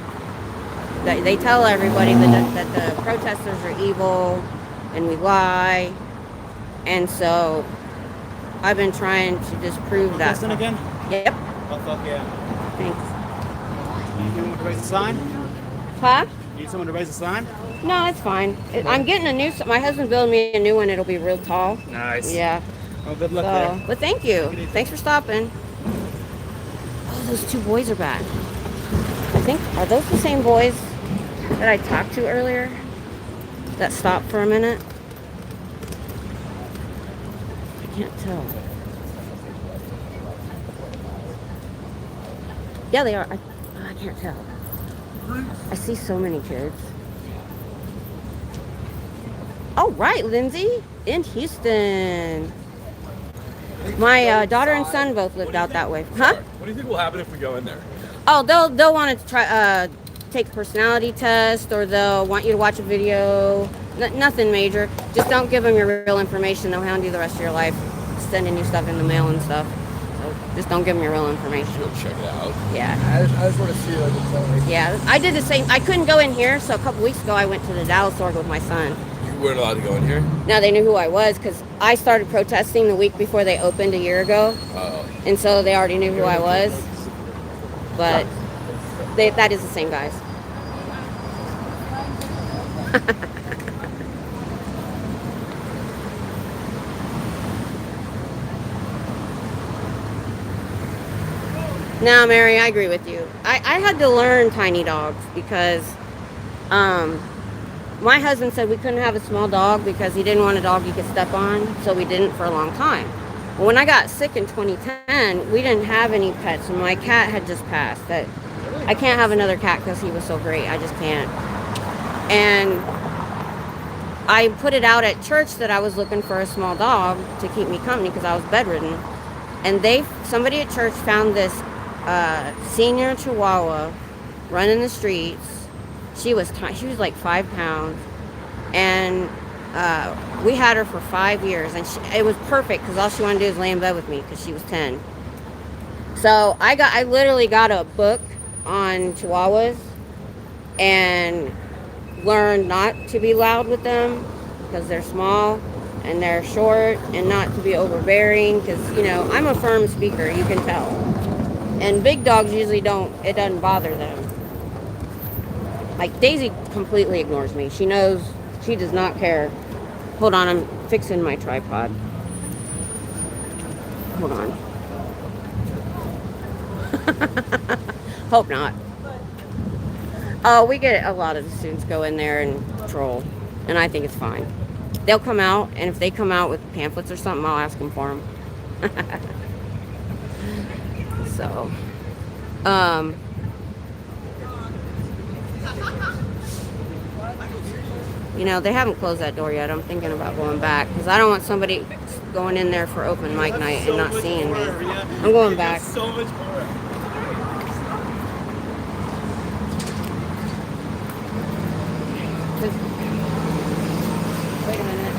S1: They tell everybody that the protesters are evil and we lie. And so I've been trying to disprove that.
S3: Listen again?
S1: Yep.
S3: Oh, fuck yeah.
S1: Thanks.
S3: You need someone to raise a sign?
S1: Huh?
S3: You need someone to raise a sign?
S1: No, it's fine. I'm getting a new. My husband's building me a new one. It'll be real tall.
S3: Nice.
S1: Yeah.
S3: Well, good luck
S1: So,
S3: there.
S1: but thank you. Thanks for stopping. Oh, those two boys are back. I think, are those the same boys that I talked to earlier? That stopped for a minute? I can't tell. Yeah, they are. I can't tell. I see so many kids. All right, Lindsay, in Houston. My daughter and son both lived out that way. Huh?
S4: What do you think will happen if we go in there?
S1: Oh, they'll want to try take a personality test, or they'll want you to watch a video. Nothing major. Just don't give them your real information. They'll hound you the rest of your life, sending you stuff in the mail and stuff. So just don't give them your real information.
S4: We'll check it out.
S1: Yeah.
S3: I just want to see like it's
S1: Yeah, I did the same. I couldn't go in here, so a couple weeks ago I went to the Dallas store with my son.
S4: You weren't allowed to go in here?
S1: Now they knew who I was because I started protesting the week before they opened a year ago.
S4: Oh.
S1: And so they already knew who I was. But that is the same guys. No, Mary, I agree with you. I had to learn tiny dogs because my husband said we couldn't have a small dog because he didn't want a dog he could step on, so we didn't for a long time. Well, when I got sick in 2010, we didn't have any pets, and my cat had just passed. I can't have another cat because he was so great. I just can't. And I put it out at church that I was looking for a small dog to keep me company because I was bedridden. And somebody at church found this senior Chihuahua running the streets. She was like 5 pounds, and we had her for 5 years, and it was perfect because all she wanted to do is lay in bed with me because she was 10. So I literally got a book on Chihuahuas and learned not to be loud with them because they're small and they're short, and not to be overbearing because, you know, I'm a firm speaker, you can tell. And big dogs usually it doesn't bother them. Like Daisy completely ignores me. She knows, she does not care. Hold on, I'm fixing my tripod. Hold on. Hope not. Oh, we get a lot of the students go in there and troll, and I think it's fine. They'll come out, and if they come out with pamphlets or something, I'll ask them for them. So, you know, they haven't closed that door yet. I'm thinking about going back because I don't want somebody going in there for open mic night and not seeing me. I'm going back.
S3: so much more.
S1: Wait a minute.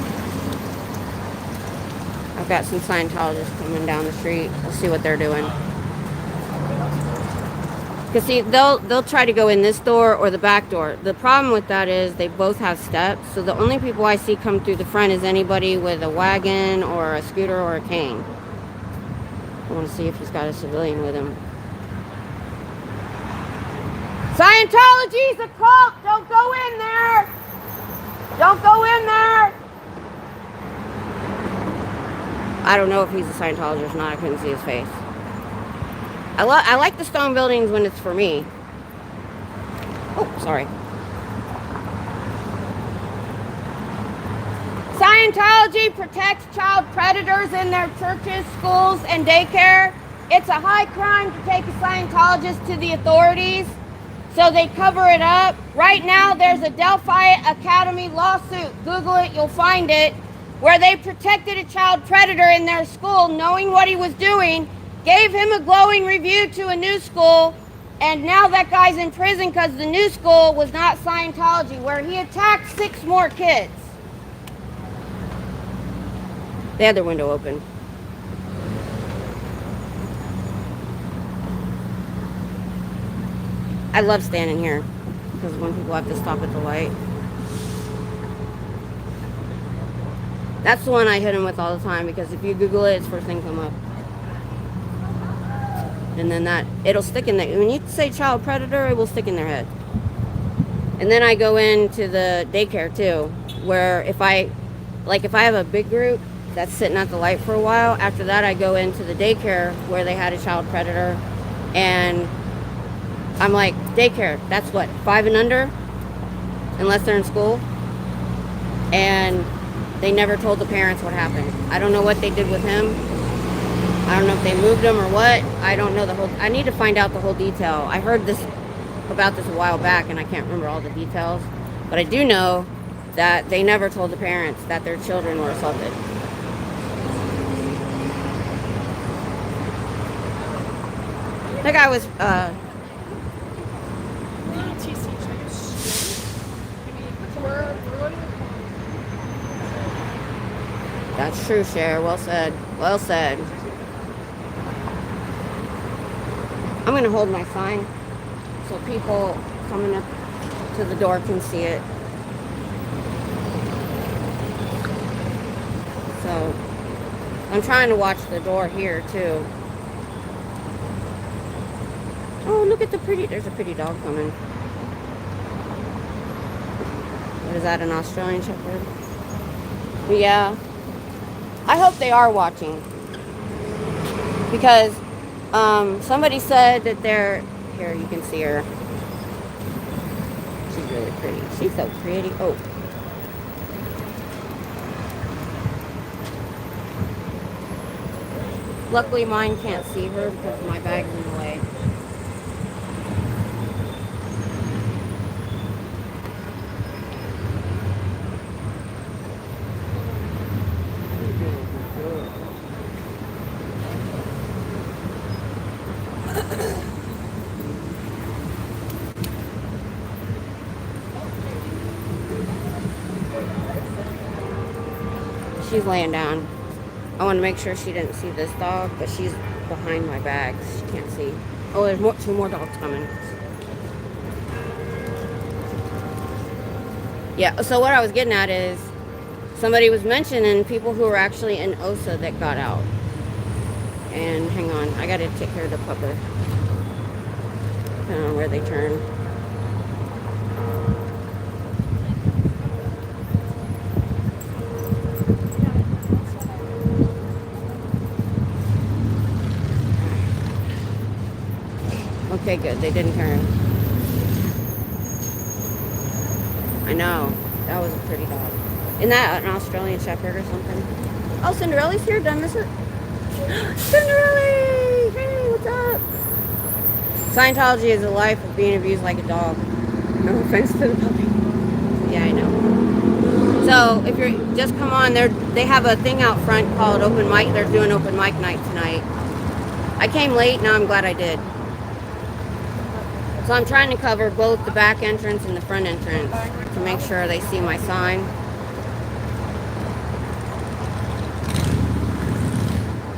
S1: I've got some Scientologists coming down the street. We'll see what they're doing. Because see, they'll try to go in this door or the back door. The problem with that is they both have steps. So the only people I see come through the front is anybody with a wagon or a scooter or a cane. I want to see if he's got a civilian with him. Scientology's a cult! Don't go in there! Don't go in there! I don't know if he's a Scientologist or not. I couldn't see his face. I like the stone buildings when it's for me. Oh, sorry. Scientology protects child predators in their churches, schools, and daycare. It's a high crime to take a Scientologist to the authorities, so they cover it up. Right now, there's a Delphi Academy lawsuit. Google it, you'll find it, where they protected a child predator in their school, knowing what he was doing, gave him a glowing review to a new school, and now that guy's in prison because the new school was not Scientology, where he attacked 6 more kids. They had their window open. I love standing here because when people have to stop at the light. That's the one I hit them with all the time, because if you Google it, it's first thing come up. And then it'll stick in there. When you say child predator, it will stick in their head. And then I go into the daycare too, where if I have a big group that's sitting at the light for a while, after that I go into the daycare where they had a child predator, and I'm like, daycare, that's what, 5 and under? Unless they're in school? And they never told the parents what happened. I don't know what they did with him. I don't know if they moved him or what. I don't know I need to find out the whole detail. I heard about this a while back, and I can't remember all the details. But I do know that they never told the parents that their children were assaulted. That guy was, that's true, Cher. Well said. Well said. I'm going to hold my sign so people coming up to the door can see it. So, I'm trying to watch the door here, too. Oh, look at there's a pretty dog coming. What is that, an Australian Shepherd? Yeah. I hope they are watching. Because somebody said that here, you can see her. She's really pretty. She's so pretty. Oh. Luckily mine can't see her because my bag's in the way. She's laying down. I want to make sure she didn't see this dog, but she's behind my bags. She can't see. Oh, there's 2 more dogs coming. Yeah, so what I was getting at is somebody was mentioning people who were actually in OSA that got out. And hang on, I got to take care of the pupper. Depending on where they turn. Okay, good. They didn't turn. I know. That was a pretty dog. Isn't that an Australian Shepherd or something? Oh, Cinderella's here. Did I miss her? Cinderella! Hey, what's up? Scientology is a life of being abused like a dog. No offense to the puppy. Yeah, I know. So, if you're just come on, they have a thing out front called open mic. They're doing open mic night tonight. I came late. Now I'm glad I did. So I'm trying to cover both the back entrance and the front entrance to make sure they see my sign.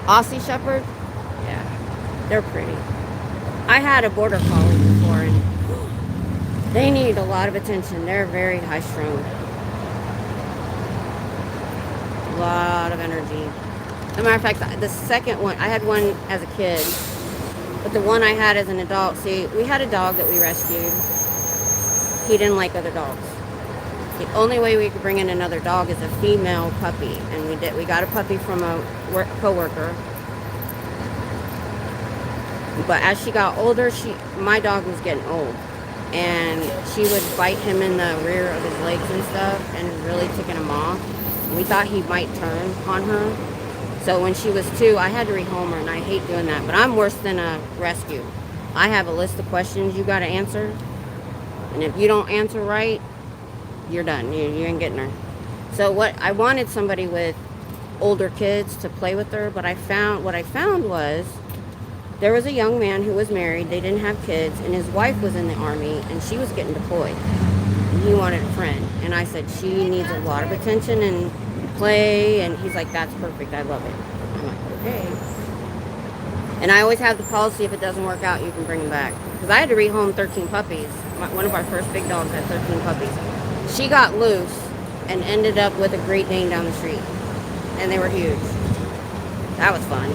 S1: Aussie Shepherd? Yeah, they're pretty. I had a border collie before, and they need a lot of attention. They're very high strung. A lot of energy. As a matter of fact, the second one, I had one as a kid. But the one I had as an adult, see, we had a dog that we rescued. He didn't like other dogs. The only way we could bring in another dog is a female puppy. And we did. We got a puppy from a co-worker. But as she got older, my dog was getting old. And she would bite him in the rear of his legs and stuff, and really ticking him off. We thought he might turn on her. So when she was 2, I had to rehome her, and I hate doing that. But I'm worse than a rescue. I have a list of questions you got to answer. And if you don't answer right, you're done. You ain't getting her. So I wanted somebody with older kids to play with her, but what I found was there was a young man who was married. They didn't have kids, and his wife was in the Army, and she was getting deployed. And he wanted a friend. And I said, she needs a lot of attention and play. And he's like, that's perfect. I love it. I'm like, okay. And I always have the policy, if it doesn't work out, you can bring them back. Because I had to rehome 13 puppies. One of our first big dogs had 13 puppies. She got loose and ended up with a Great Dane down the street. And they were huge. That was fun.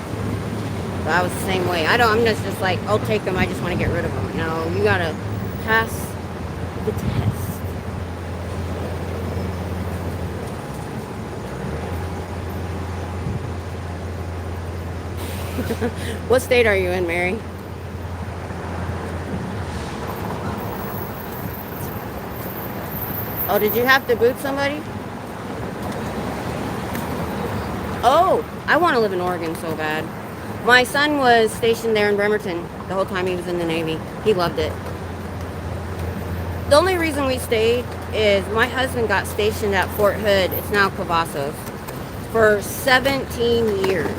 S1: But I was the same way. I'm just like, I'll take them. I just want to get rid of them. No, you got to pass the test. What state are you in, Mary? Oh, did you have to boot somebody? Oh, I want to live in Oregon so bad. My son was stationed there in Bremerton the whole time he was in the Navy. He loved it. The only reason we stayed is my husband got stationed at Fort Hood, it's now Cavazos, for 17 years.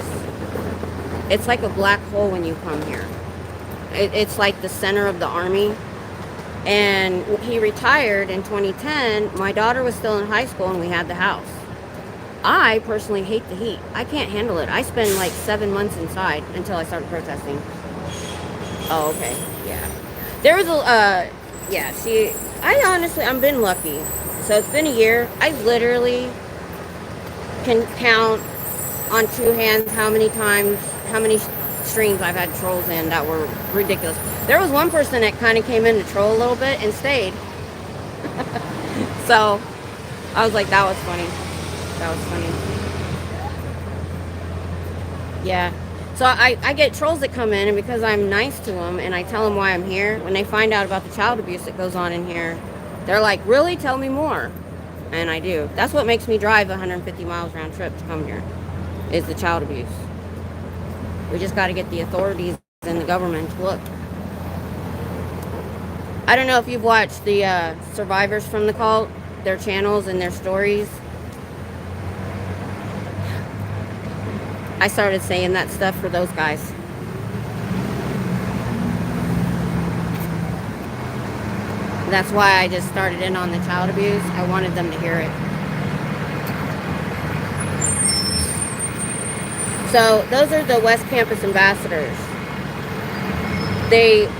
S1: It's like a black hole when you come here. It's like the center of the Army. And he retired in 2010. My daughter was still in high school and we had the house. I personally hate the heat. I can't handle it. I spend like 7 months inside until I started protesting. Oh, okay. Yeah. There was I've been lucky. So it's been a year. I literally can count on 2 hands how many streams I've had trolls in that were ridiculous. There was one person that kind of came in to troll a little bit and stayed. So I was like, that was funny. That was funny. Yeah. So I get trolls that come in, and because I'm nice to them and I tell them why I'm here, when they find out about the child abuse that goes on in here, they're like, really? Tell me more. And I do. That's what makes me drive 150 miles round trip to come here, is the child abuse. We just got to get the authorities and the government to look. I don't know if you've watched the survivors from the cult, their channels and their stories. I started saying that stuff for those guys. That's why I just started in on the child abuse. I wanted them to hear it. So those are the West Campus ambassadors.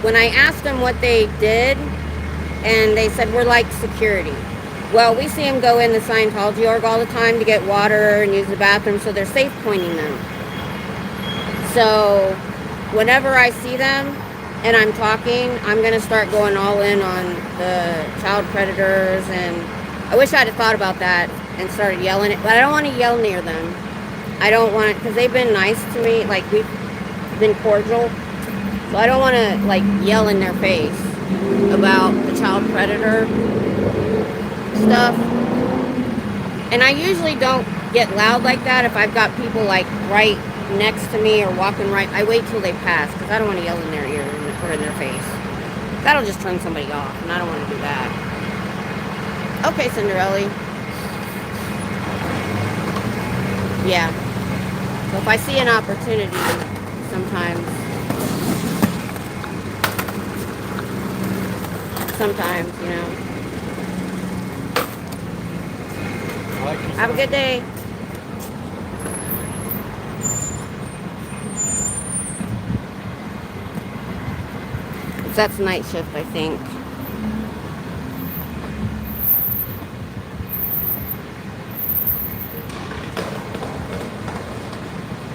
S1: When I asked them what they did, and they said, we're like security. Well, we see them go in the Scientology org all the time to get water and use the bathroom, so they're safe pointing them. So whenever I see them and I'm talking, I'm going to start going all in on the child predators, and I wish I'd have thought about that and started yelling it, but I don't want to yell near them. I don't want it, because they've been nice to me, like we've been cordial, so I don't want to like yell in their face about the child predator stuff. And I usually don't get loud like that if I've got people like right next to me or walking right. I wait till they pass, because I don't want to yell in their ear or in their face. That'll just turn somebody off, and I don't want to do that. Okay, Cinderella. Yeah. So if I see an opportunity, sometimes, you know. Have a good day. That's night shift, I think.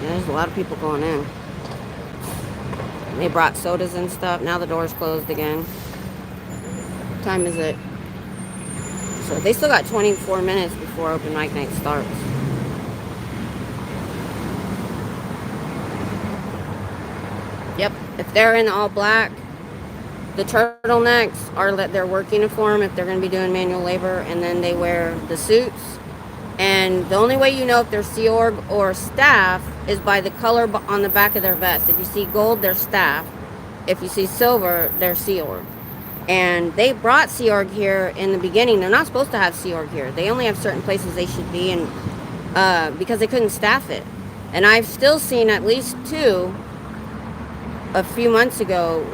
S1: Yeah, there's a lot of people going in. They brought sodas and stuff. Now the door's closed again. What time is it? So they still got 24 minutes before open mic night starts. Yep, if they're in all black, the turtlenecks are their work uniform if they're going to be doing manual labor, and then they wear the suits And the only way you know if they're Sea Org or staff is by the color on the back of their vest. If you see gold, they're staff. If you see silver, they're Sea Org. And they brought Sea Org here in the beginning. They're not supposed to have Sea Org here. They only have certain places they should be in because they couldn't staff it. And I've still seen at least 2 a few months ago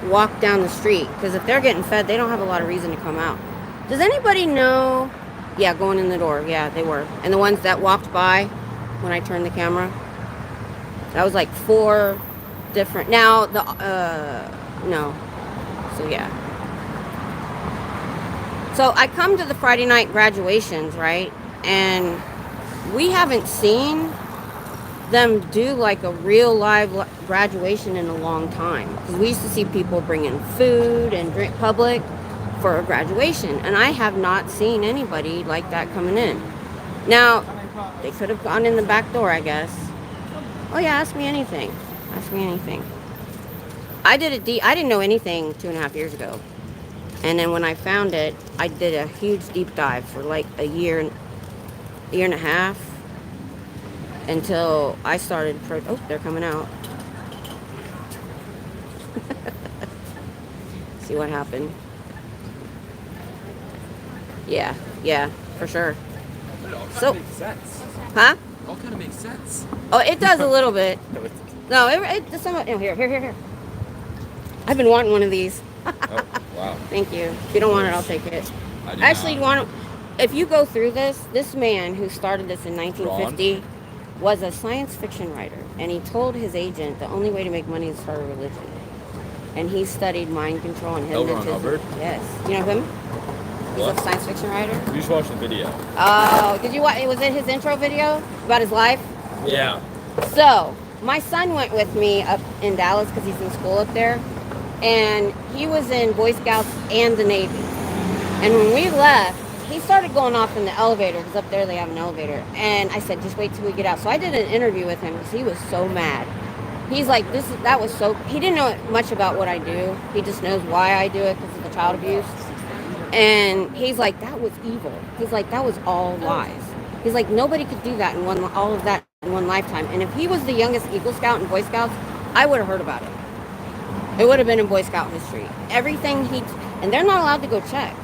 S1: walk down the street. Because if they're getting fed, they don't have a lot of reason to come out. Does anybody know? Yeah, going in the door. Yeah, they were. And the ones that walked by when I turned the camera, that was like 4 different. Now, no. So, yeah. So, I come to the Friday night graduations, right? And we haven't seen them do like a real live graduation in a long time. Because we used to see people bring in food and drink public for a graduation. And I have not seen anybody like that coming in. Now, they could have gone in the back door, I guess. Oh, yeah, ask me anything. Ask me anything. I didn't know anything 2.5 years ago. And then when I found it, I did a huge deep dive for like a year and a half until I started. Oh, they're coming out. See what happened. Yeah, for sure.
S4: It all
S1: So,
S4: makes sense.
S1: huh?
S4: It all kind of makes sense.
S1: Oh, it does a little bit. No, here. I've been wanting one of these.
S4: Oh, wow.
S1: Thank you. If you don't want it, I'll take it.
S4: I do
S1: Actually,
S4: not.
S1: if you go through this man who started this in 1950 was a science fiction writer, and he told his agent the only way to make money is start a religion. And he studied mind control and
S4: L. Ron
S1: hypnotism.
S4: Hubbard?
S1: Yes. You know him? He's
S4: What?
S1: a science fiction writer.
S4: We just watched the video.
S1: Oh, did you watch? Was it his intro video about his life?
S4: Yeah.
S1: So, my son went with me up in Dallas because he's in school up there. And he was in Boy Scouts and the Navy. And when we left, he started going off in the elevator because up there they have an elevator. And I said, just wait till we get out. So I did an interview with him because he was so mad. He's like, he didn't know much about what I do. He just knows why I do it because of the child abuse. And he's like, that was evil. He's like, that was all lies. He's like, nobody could do that all of that in one lifetime. And if he was the youngest Eagle Scout in Boy Scouts, I would have heard about it. It would have been in Boy Scout history. Everything and they're not allowed to go check.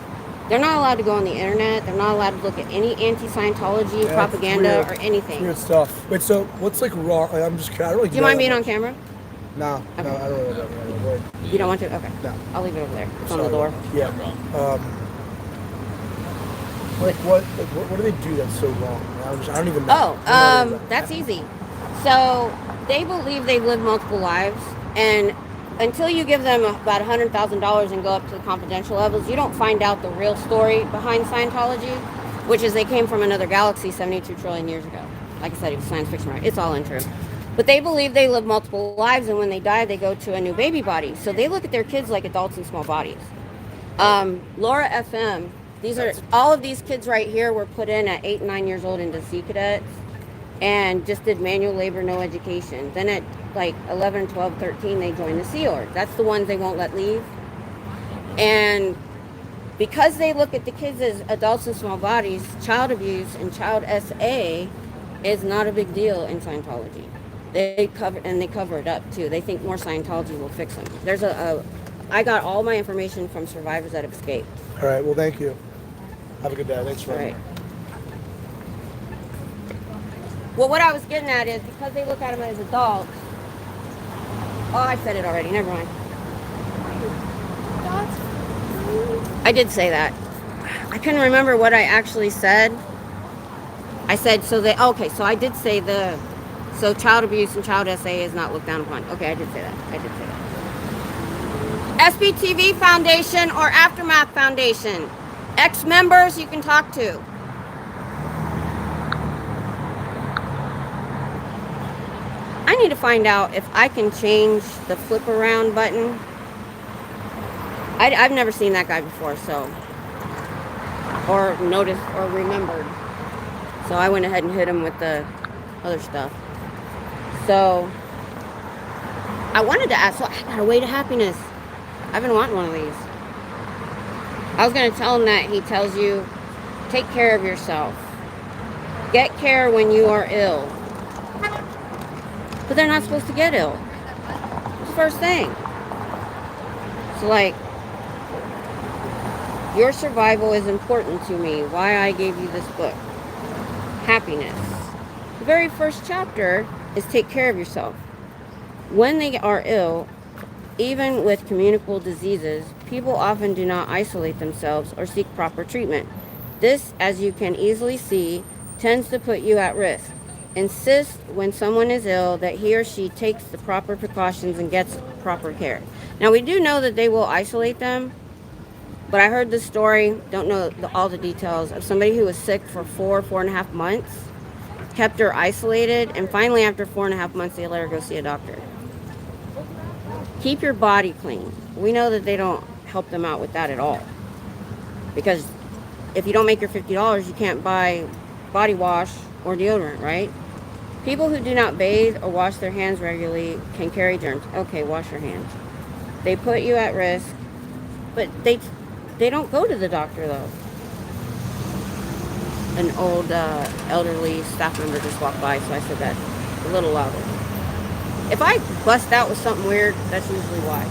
S1: They're not allowed to go on the internet. They're not allowed to look at any anti-Scientology propaganda or anything.
S3: Weird stuff. Wait, so what's like wrong? I'm just curious. I don't really
S1: Do you mind being on camera?
S3: No,
S1: Okay.
S3: no, I don't really know.
S1: You don't want to? Okay.
S3: No.
S1: I'll leave it over there. It's on
S3: Sorry.
S1: the door.
S3: Yeah. What do they do that's so wrong? I don't even know.
S1: That's easy. So they believe they've lived multiple lives, and until you give them about $100,000 and go up to the confidential levels, you don't find out the real story behind Scientology, which is they came from another galaxy 72 trillion years ago. Like I said, it was science fiction, right? It's all untrue. But they believe they live multiple lives, and when they die, they go to a new baby body. So they look at their kids like adults in small bodies. Laura FM, all of these kids right here were put in at 8 and 9 years old into Sea Cadets and just did manual labor, no education. Then at like 11, 12, 13, they joined the Sea Org. That's the ones they won't let leave. And because they look at the kids as adults in small bodies, child abuse and child SA is not a big deal in Scientology. They cover it up too. They think more Scientology will fix them. I got all my information from survivors that have escaped.
S3: All right, well, thank you. Have a good day. Thanks for
S1: All right. Well, what I was getting at is because they look at them as adults. Oh, I said it already. Never mind. I did say that. I couldn't remember what I actually said. I said so I did say so child abuse and child SA is not looked down upon. Okay, I did say that. SPTV Foundation or Aftermath Foundation. Ex-members you can talk to. I need to find out if I can change the flip around button. I've never seen that guy before, or noticed or remembered. So I went ahead and hit him with the other stuff. So I wanted to ask, I got a way to happiness. I've been wanting one of these. I was going to tell him that he tells you, take care of yourself. Get care when you are ill. But they're not supposed to get ill. It's the first thing. So like, your survival is important to me. Why I gave you this book. Happiness. The very first chapter is take care of yourself. When they are ill, even with communicable diseases, people often do not isolate themselves or seek proper treatment. This, as you can easily see, tends to put you at risk. Insist when someone is ill that he or she takes the proper precautions and gets proper care. Now, we do know that they will isolate them, but I heard this story, don't know all the details, of somebody who was sick for 4.5 months, kept her isolated, and finally after 4.5 months they let her go see a doctor. Keep your body clean. We know that they don't help them out with that at all, because if you don't make your $50, you can't buy body wash or deodorant, right? People who do not bathe or wash their hands regularly can carry germs. Okay, wash your hands. They put you at risk, but they don't go to the doctor though. An old elderly staff member just walked by, so I said that a little louder. If I bust out with something weird, that's usually why.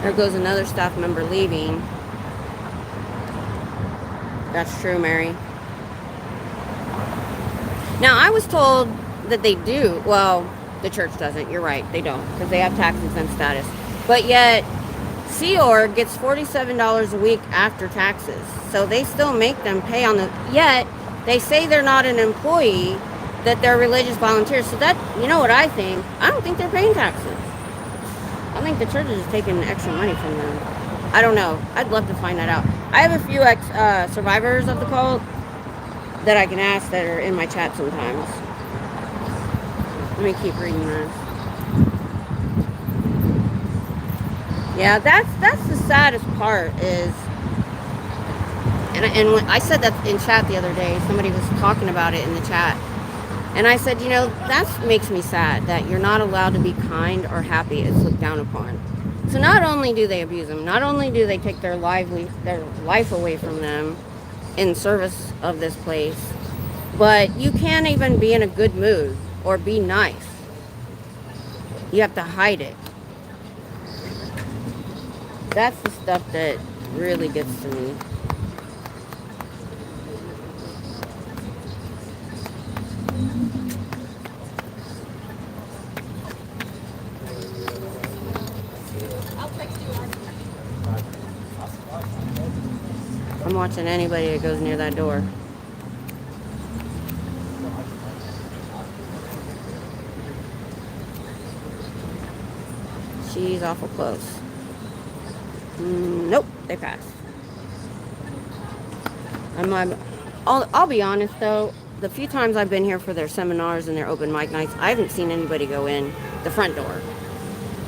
S1: There goes another staff member leaving. That's true, Mary. Now, I was told that they do. Well, the church doesn't. You're right. They don't, because they have tax exempt status. But yet, Sea Org gets $47 a week after taxes. So they still make them pay on the... Yet, they say they're not an employee, that they're religious volunteers. So that, you know what I think? I don't think they're paying taxes. I think the church is just taking extra money from them. I don't know. I'd love to find that out. I have a few survivors of the cult that I can ask that are in my chat sometimes. Let me keep reading this. Yeah, that's the saddest part is, and when I said that in chat the other day, somebody was talking about it in the chat, and I said, you know, that makes me sad that you're not allowed to be kind or happy. It's looked down upon. So not only do they abuse them, not only do they take their life away from them in service of this place, but you can't even be in a good mood or be nice. You have to hide it. That's the stuff that really gets to me. I'm watching anybody that goes near that door. She's awful close. Nope, they passed. I'll be honest though, the few times I've been here for their seminars and their open mic nights, I haven't seen anybody go in the front door.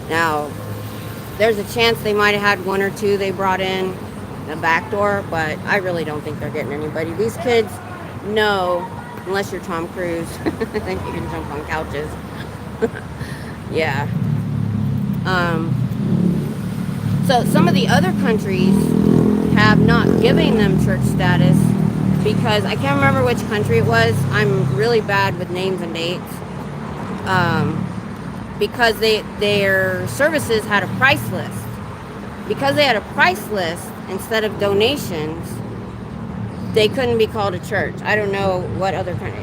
S1: Now, there's a chance they might have had one or two they brought in the back door, but I really don't think they're getting anybody. These kids know, unless you're Tom Cruise, I think you can jump on couches. Yeah. So some of the other countries have not given them church status because I can't remember which country it was. I'm really bad with names and dates. Because their services had a price list. Because they had a price list instead of donations, they couldn't be called a church. I don't know what other country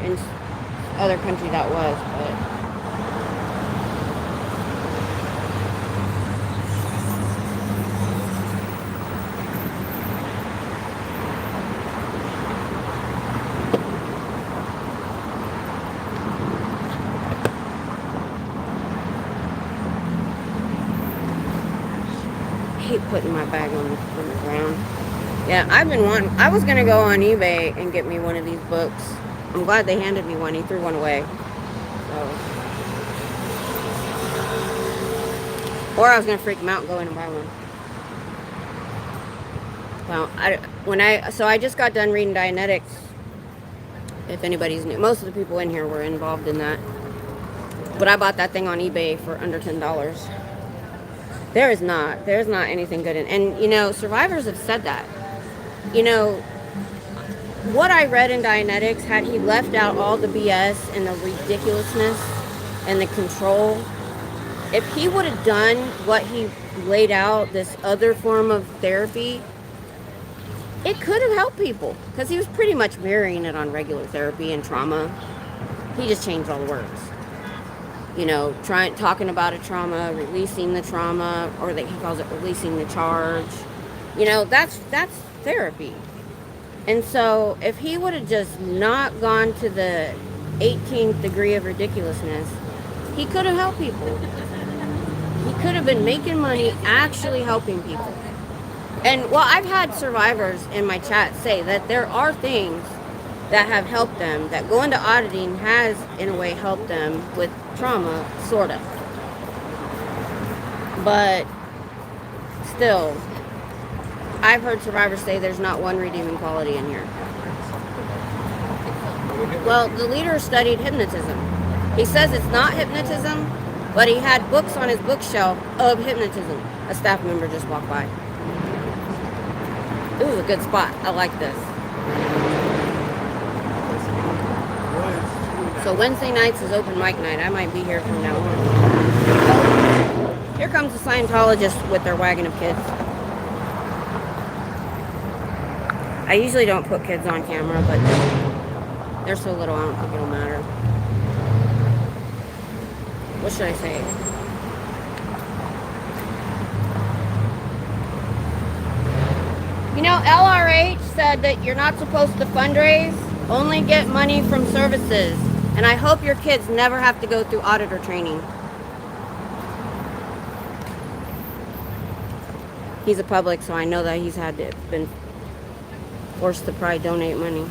S1: that was, but I hate putting my bag on the ground. Yeah, I was gonna go on eBay and get me one of these books. I'm glad they handed me one. He threw one away. Or I was gonna freak him out and go in and buy one. Well, so I just got done reading Dianetics. If anybody's new, most of the people in here were involved in that. But I bought that thing on eBay for under $10. There's not anything good in, and you know, survivors have said that. you know, what I read in Dianetics, had he left out all the BS and the ridiculousness and the control, if he would have done what he laid out, this other form of therapy, it could have helped people, because he was pretty much mirroring it on regular therapy and trauma. He just changed all the words. You know, talking about a trauma, releasing the trauma, or that he calls it releasing the charge. You know, that's therapy. And so if he would have just not gone to the 18th degree of ridiculousness, he could have helped people. He could have been making money actually helping people. And, well, I've had survivors in my chat say that there are things that have helped them, that going to auditing has, in a way, helped them with trauma, sort of. But still, I've heard survivors say there's not one redeeming quality in here. Well, the leader studied hypnotism. He says it's not hypnotism, but he had books on his bookshelf of hypnotism. A staff member just walked by. It was a good spot. I like this. So Wednesday nights is open mic night. I might be here from now on. Here comes the Scientologists with their wagon of kids. I usually don't put kids on camera, but they're so little I don't think it'll matter. What should I say? You know, LRH said that you're not supposed to fundraise, only get money from services. And I hope your kids never have to go through auditor training. He's a public, so I know that he's been forced to probably donate money.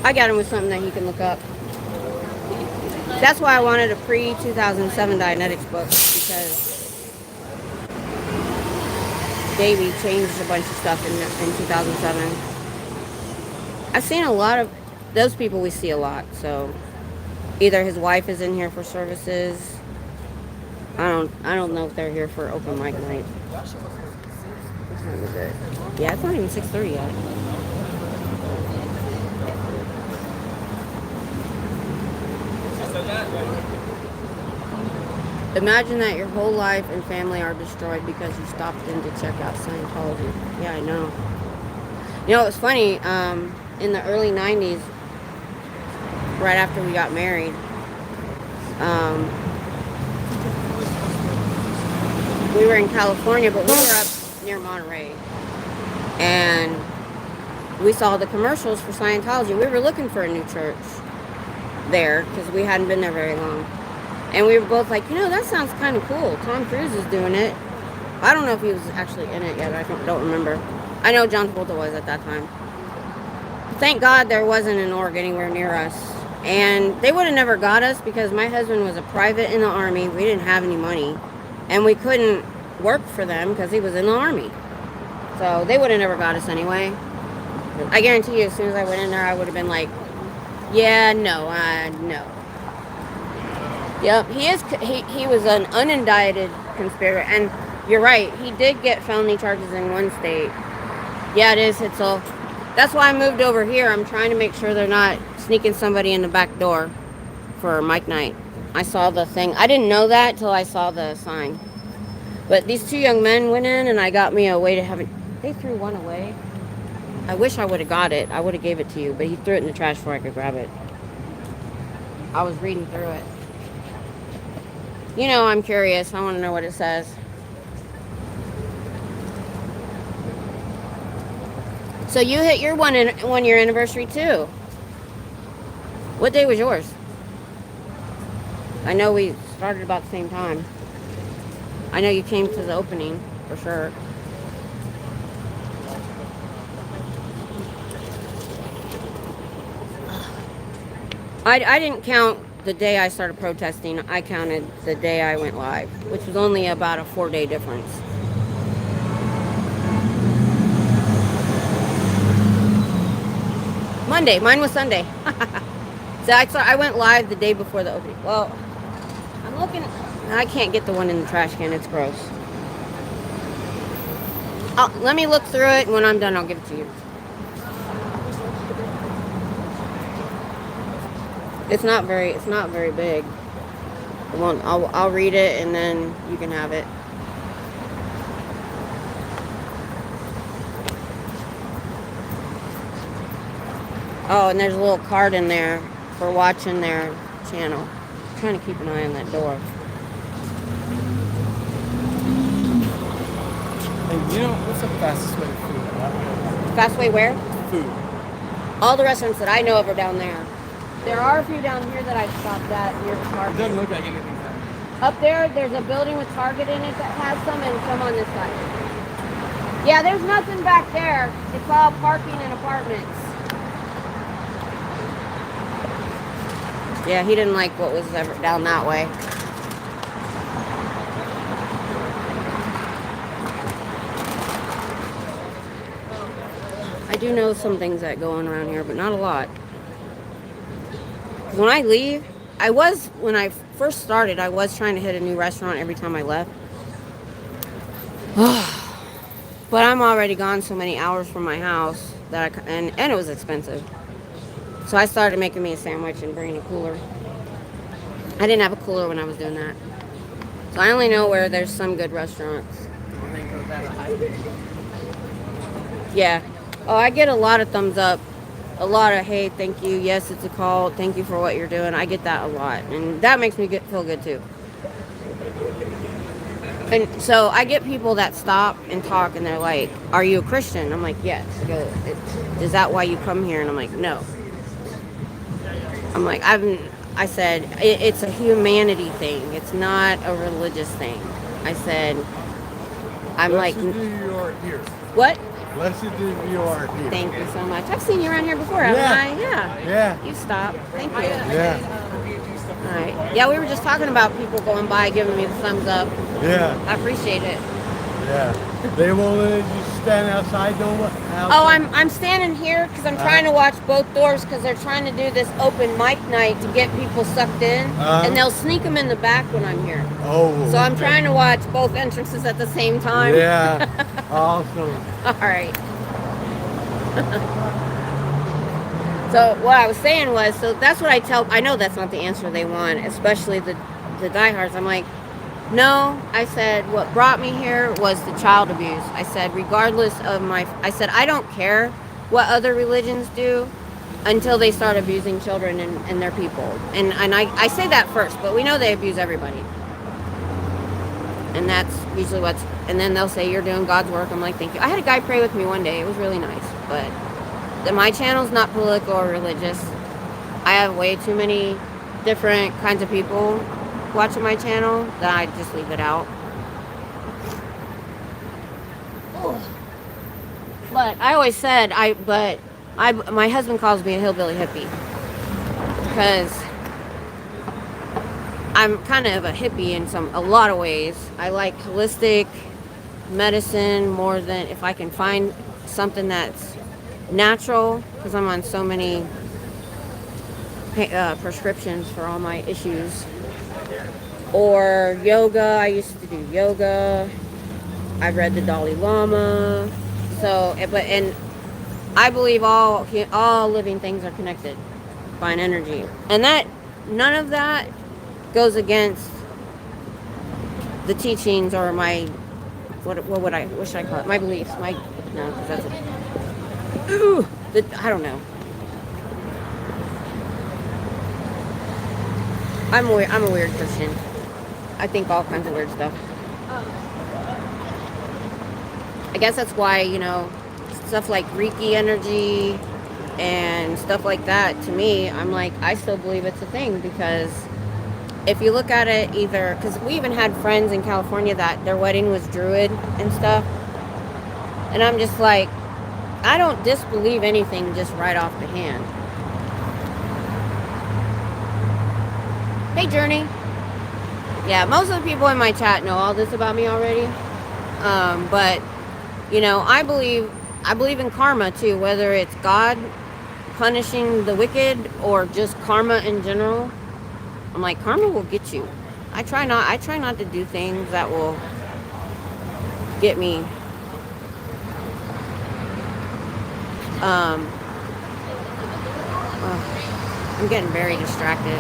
S1: I got him with something that he can look up. That's why I wanted a pre-2007 Dianetics book, because Davey changed a bunch of stuff in 2007. I've seen a lot of those people. We see a lot. So either his wife is in here for services. I don't know if they're here for open mic night. What time is it? Yeah, it's not even 6:30 yet. Imagine that your whole life and family are destroyed because you stopped in to check out Scientology. Yeah, I know. You know, it was funny, in the early 90s, right after we got married, we were in California, but we were up near Monterey. And we saw the commercials for Scientology. We were looking for a new church there because we hadn't been there very long. And we were both like, you know, that sounds kind of cool. Tom Cruise is doing it. I don't know if he was actually in it yet. I don't remember. I know John Travolta was at that time. Thank God there wasn't an org anywhere near us. And they would have never got us because my husband was a private in the Army. We didn't have any money. And we couldn't work for them because he was in the Army. So they would have never got us anyway. I guarantee you, as soon as I went in there, I would have been like, yeah, no. Yep, he was an unindicted conspirator, and you're right, he did get felony charges in one state. Yeah, it is, Hitzel. That's why I moved over here. I'm trying to make sure they're not sneaking somebody in the back door for Mike Night. I saw the thing. I didn't know that till I saw the sign. But these two young men went in, and I got me a way to have it. They threw one away. I wish I would have got it. I would have gave it to you, but he threw it in the trash before I could grab it. I was reading through it. You know, I'm curious. I want to know what it says. So you hit your one year anniversary too. What day was yours? I know we started about the same time. I know you came to the opening for sure. I didn't count the day I started protesting. I counted the day I went live, which was only about a 4-day difference. Monday. Mine was Sunday. So I went live the day before the opening. Well, I'm looking. I can't get the one in the trash can. It's gross. Let me look through it, and when I'm done, I'll give it to you. It's not very big. I'll read it, and then you can have it. Oh, and there's a little card in there for watching their channel. I'm trying to keep an eye on that door.
S3: And you know, what's the fastest way to food?
S1: Fast way where?
S3: Food.
S1: All the restaurants that I know of are down there. There are a few down here that I've stopped at near the
S3: It
S1: Target.
S3: doesn't look like anything.
S1: Up there's a building with Target in it that has some, and some on this side. Yeah, there's nothing back there. It's all parking and apartments. Yeah, he didn't like what was ever down that way. I do know some things that go on around here, but not a lot. When I leave, when I first started, I was trying to hit a new restaurant every time I left. But I'm already gone so many hours from my house that and it was expensive. So I started making me a sandwich and bringing a cooler. I didn't have a cooler when I was doing that. So I only know where there's some good restaurants. Yeah. Oh, I get a lot of thumbs up. A lot of, hey, thank you. Yes, it's a call. Thank you for what you're doing. I get that a lot. And that makes me feel good too. And so I get people that stop and talk and they're like, are you a Christian? I'm like, yes. They go, is that why you come here? And I'm like, no. I'm like, I said, it's a humanity thing. It's not a religious thing. I said, I'm like,
S3: you are here.
S1: what?
S3: Blessed if you are here.
S1: Thank you so much. I've seen you around here before, haven't I? Yeah.
S3: Yeah.
S1: You stop. Thank you.
S3: Yeah.
S1: All right. Yeah, we were just talking about people going by giving me the thumbs up.
S3: Yeah.
S1: I appreciate it.
S3: Yeah. They won't let you stand outside, don't let.
S1: Oh, I'm standing here because I'm trying to watch both doors because they're trying to do this open mic night to get people sucked in, and they'll sneak them in the back when I'm here.
S3: Oh.
S1: So I'm trying to watch both entrances at the same time.
S3: Yeah. Awesome.
S1: All right. So what I was saying was, so that's what I know that's not the answer they want, especially the diehards. I'm like, no, I said, what brought me here was the child abuse. I said, regardless of I said, I don't care what other religions do until they start abusing children and their people. And I say that first, but we know they abuse everybody. And that's usually and then they'll say, you're doing God's work. I'm like, thank you. I had a guy pray with me one day. It was really nice. But my channel's not political or religious. I have way too many different kinds of people watching my channel that I just leave it out. But I always said, my husband calls me a hillbilly hippie. Because I'm kind of a hippie in a lot of ways. I like holistic medicine more than if I can find something that's natural, because I'm on so many prescriptions for all my issues. Or yoga. I used to do yoga. I read the Dalai Lama. So, and I believe all living things are connected by an energy, and that none of that goes against the teachings or my what should I call it? My beliefs. No, because that's I don't know. I'm a weird Christian. I think all kinds of weird stuff. I guess that's why, stuff like Reiki energy and stuff like that, to me, I'm like, I still believe it's a thing, because if you look at it because we even had friends in California that their wedding was Druid and stuff. And I'm just like, I don't disbelieve anything just right off the hand. Hey, Journey. Yeah, most of the people in my chat know all this about me already. But, I believe in karma too, whether it's God punishing the wicked or just karma in general. I'm like, karma will get you. I try not to do things that will get me. I'm getting very distracted.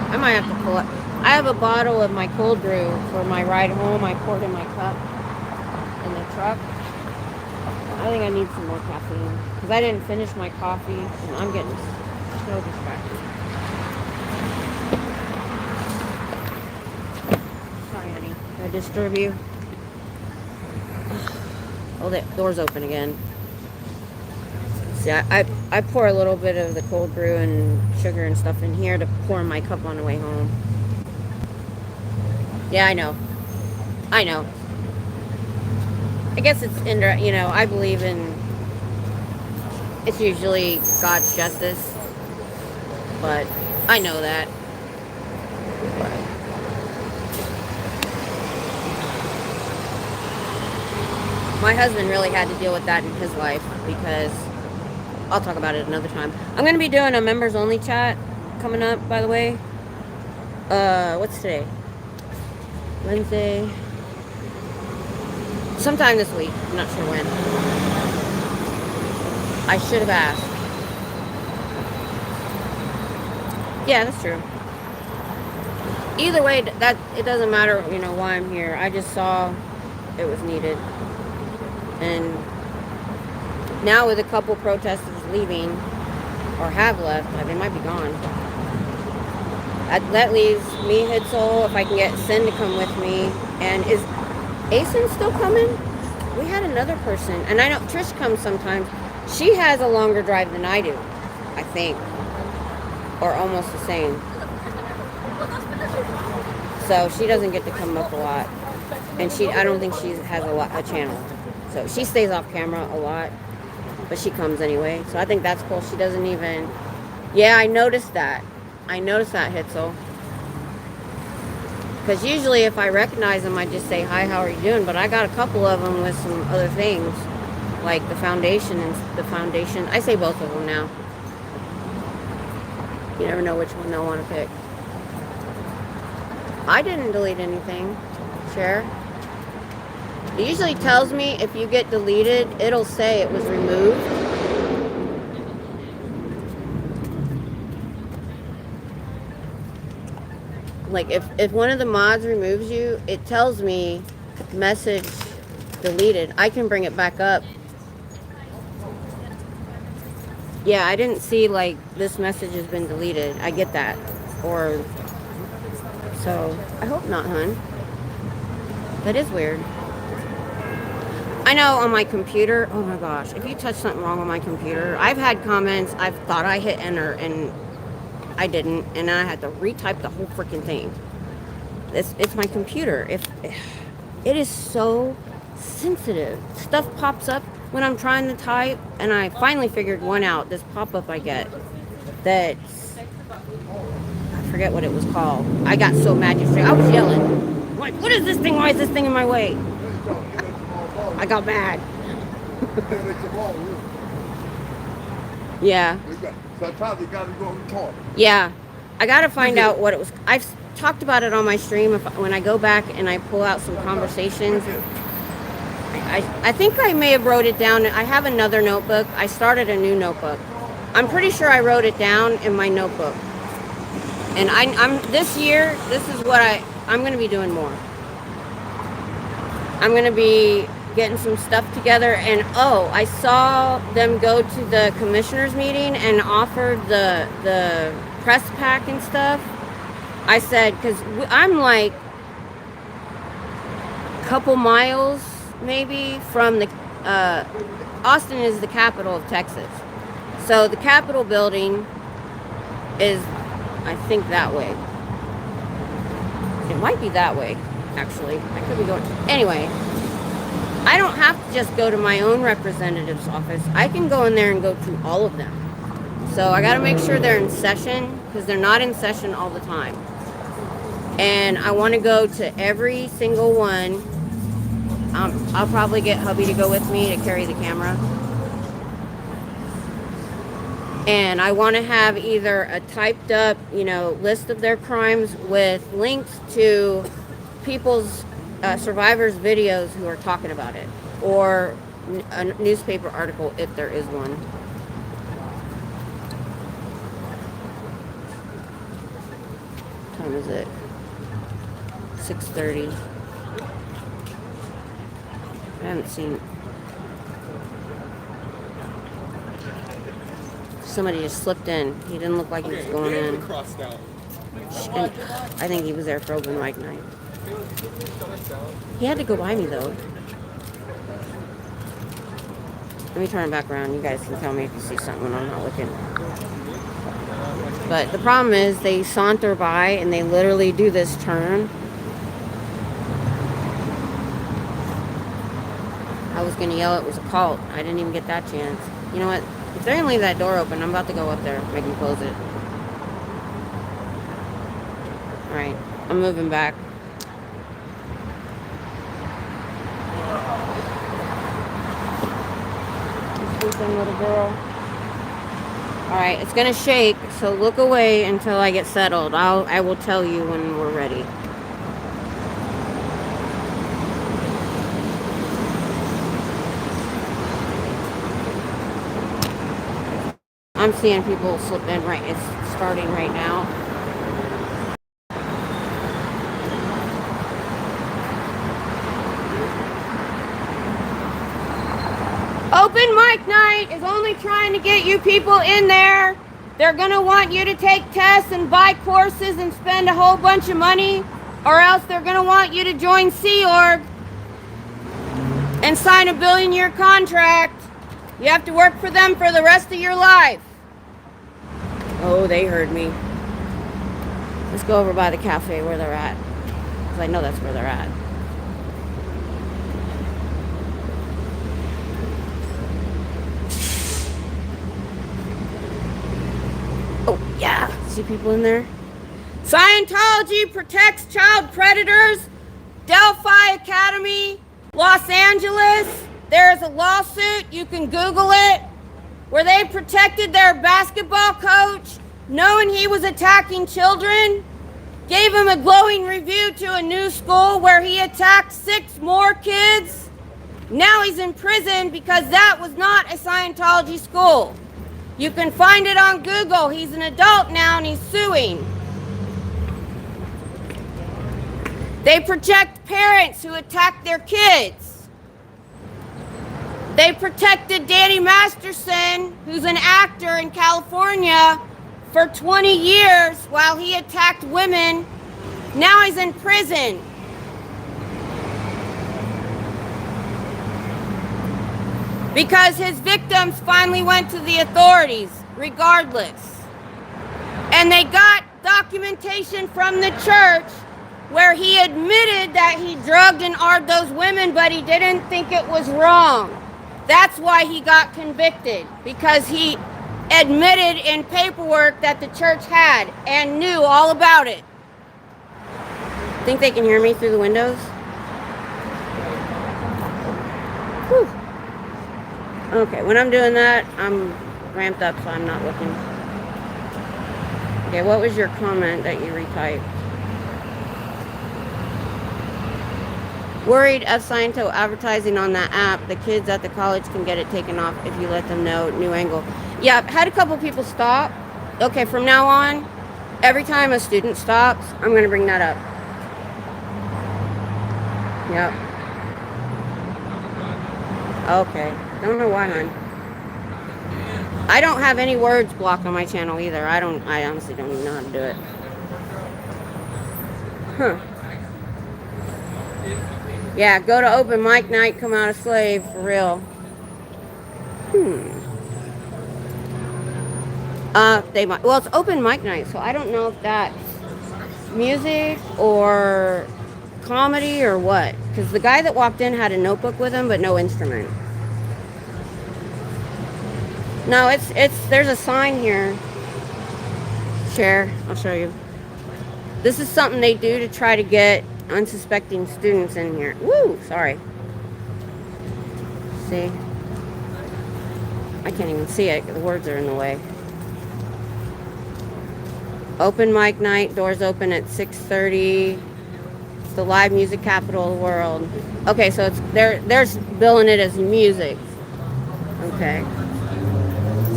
S1: I might have to pull up. I have a bottle of my cold brew for my ride home. I poured in my cup in the truck. I think I need some more caffeine because I didn't finish my coffee and I'm getting so distracted. Sorry, honey. Did I disturb you? Oh, the door's open again. See, I pour a little bit of the cold brew and sugar and stuff in here to pour in my cup on the way home. Yeah, I know. I know. I guess it's I believe in, it's usually God's justice, but I know that. My husband really had to deal with that in his life because, I'll talk about it another time. I'm going to be doing a members only chat coming up, by the way. What's today? Wednesday. Sometime this week. I'm not sure when. I should have asked. Yeah, that's true. Either way, that it doesn't matter, why I'm here. I just saw it was needed. And now with a couple protesters leaving, or have left, they might be gone. That leaves me, Hidsole, if I can get Sin to come with me. And is Asen still coming? We had another person, and I know Trish comes sometimes. She has a longer drive than I do, I think, or almost the same. So she doesn't get to come up a lot, and I don't think she has a channel. So she stays off camera a lot, but she comes anyway. So I think that's cool. She doesn't even. Yeah, I noticed that. Hitzel. Because usually if I recognize them, I just say, hi, how are you doing? But I got a couple of them with some other things, like the foundation and the foundation. I say both of them now. You never know which one they'll want to pick. I didn't delete anything. Share. It usually tells me if you get deleted, it'll say it was removed. Like if one of the mods removes you, it tells me message deleted. I can bring it back up. Yeah, I didn't see like this message has been deleted. I get that. Or so I hope not, hun. That is weird. I know on my computer, oh my gosh, if you touch something wrong on my computer, I've had comments, I've thought I hit enter and I didn't, and I had to retype the whole freaking thing. It's my computer. If it is so sensitive. Stuff pops up when I'm trying to type, and I finally figured one out, this pop-up I get, that, I forget what it was called. I got so mad yesterday. I was yelling. I'm like, what is this thing? Why is this thing in my way? I got mad. Yeah. Yeah. I got to find out what it was. I've talked about it on my stream. When I go back and I pull out some conversations, I think I may have wrote it down. I have another notebook. I started a new notebook. I'm pretty sure I wrote it down in my notebook. And I'm this year, this is what I'm going to be doing more. I'm going to be getting some stuff together. And I saw them go to the commissioners meeting and offered the press pack and stuff. I said, because I'm like a couple miles maybe from the Austin is the capital of Texas. So the Capitol building is, I think, that way. It might be that way, actually. I could be going. Anyway, I don't have to just go to my own representative's office. I can go in there and go to all of them. So I got to make sure they're in session, because they're not in session all the time. And I want to go to every single one. I'll probably get hubby to go with me to carry the camera. And I want to have either a typed up, list of their crimes with links to people's survivors' videos who are talking about it, or a newspaper article if there is one. What time is it? 6:30. I haven't seen. Somebody just slipped in. He didn't look like he was going in. And I think he was there for open mic night. He had to go by me though. Let me turn it back around. You guys can tell me if you see something when I'm not looking. But the problem is they saunter by and they literally do this turn. I was going to yell it was a cult. I didn't even get that chance. You know what? If they're going to leave that door open, I'm about to go up there. Make them close it. Alright. I'm moving back. Sleeping little girl. Alright, it's going to shake, so look away until I get settled. I will tell you when we're ready. I'm seeing people slip in right. It's starting right now. Open mic night is only trying to get you people in there. They're going to want you to take tests and buy courses and spend a whole bunch of money, or else they're going to want you to join Sea Org and sign a billion-year contract. You have to work for them for the rest of your life. Oh, they heard me. Let's go over by the cafe where they're at, because I know that's where they're at. Oh, yeah. See people in there? Scientology protects child predators. Delphi Academy, Los Angeles. There's a lawsuit. You can Google it. Where they protected their basketball coach, knowing he was attacking children, gave him a glowing review to a new school where he attacked 6 more kids. Now he's in prison because that was not a Scientology school. You can find it on Google. He's an adult now and he's suing. They protect parents who attack their kids. They protected Danny Masterson, who's an actor in California, for 20 years while he attacked women. Now he's in prison. Because his victims finally went to the authorities, regardless. And they got documentation from the church where he admitted that he drugged and AR'd those women, but he didn't think it was wrong. That's why he got convicted, because he admitted in paperwork that the church had and knew all about it. Think they can hear me through the windows? Whew. Okay, when I'm doing that, I'm ramped up, so I'm not looking. Okay, what was your comment that you retyped? Worried of Sciento advertising on that app. The kids at the college can get it taken off if you let them know. New angle. Yeah, I've had a couple people stop. Okay, from now on, every time a student stops, I'm going to bring that up. Yep. Okay. Don't know why, hon. I don't have any words blocked on my channel either. I honestly don't even know how to do it. Huh. Yeah, go to open mic night, come out a slave, for real. They might. Well, it's open mic night, so I don't know if that's music or comedy or what. Because the guy that walked in had a notebook with him, but no instrument. No, there's a sign here. Share, I'll show you. This is something they do to try to get unsuspecting students in here. Woo, sorry. See? I can't even see it. The words are in the way. Open mic night. Doors open at 6:30. It's the live music capital of the world. Okay, so it's they're billing it as music. Okay.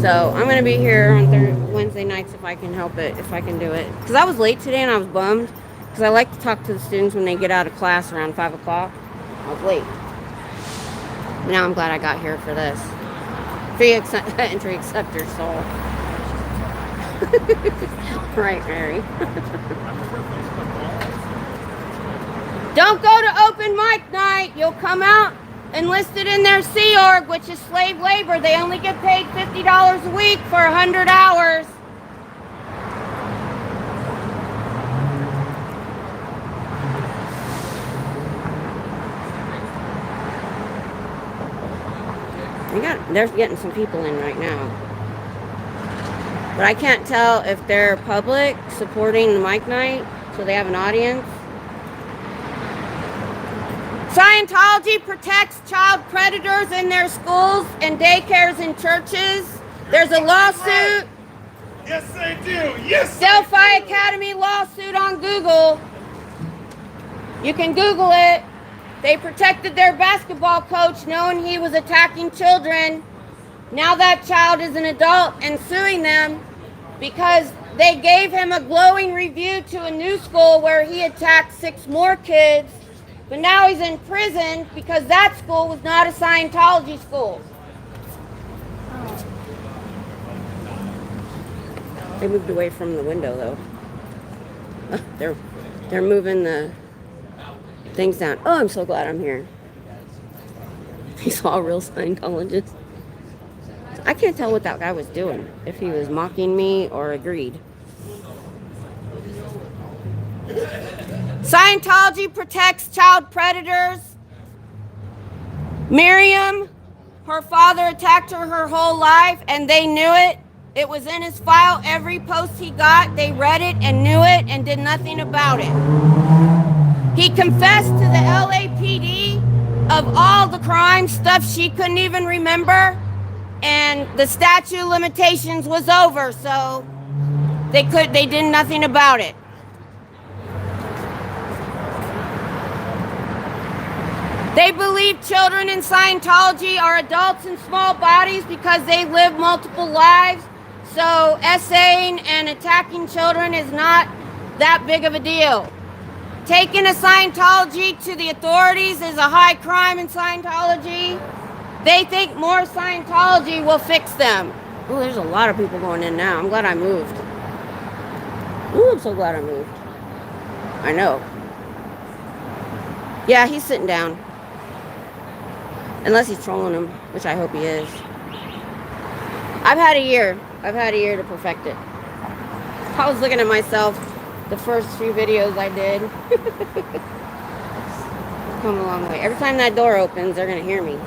S1: So I'm gonna be here on Wednesday nights if I can help it, if I can do it. Because I was late today and I was bummed. Because I like to talk to the students when they get out of class around 5 o'clock. I was late. Now I'm glad I got here for this. Free entry acceptor, soul. Right, Mary. Don't go to open mic night. You'll come out enlisted in their Sea Org, which is slave labor. They only get paid $50 a week for 100 hours. They're getting some people in right now. But I can't tell if they're public supporting the mic night, so they have an audience. Scientology protects child predators in their schools and daycares and churches. There's a lawsuit.
S5: Yes, they do. Yes.
S1: Delphi Academy lawsuit on Google. You can Google it. They protected their basketball coach knowing he was attacking children. Now that child is an adult and suing them because they gave him a glowing review to a new school where he attacked 6 more kids. But now he's in prison because that school was not a Scientology school. They moved away from the window though. They're moving the things down. Oh, I'm so glad I'm here. He saw a real Scientologist. I can't tell what that guy was doing, if he was mocking me or agreed. Scientology protects child predators. Miriam, her father attacked her whole life, and they knew it. It was in his file. Every post he got, they read it and knew it and did nothing about it. He confessed to the LAPD of all the crimes, stuff she couldn't even remember, and the statute of limitations was over, so they did nothing about it. They believe children in Scientology are adults in small bodies because they live multiple lives. So essaying and attacking children is not that big of a deal. Taking a Scientology to the authorities is a high crime in Scientology. They think more Scientology will fix them. Oh, there's a lot of people going in now. I'm glad I moved. Ooh, I'm so glad I moved. I know. Yeah, he's sitting down. Unless he's trolling him, which I hope he is. I've had a year. I've had a year to perfect it. I was looking at myself the first few videos I did. Come a long way. Every time that door opens, they're going to hear me.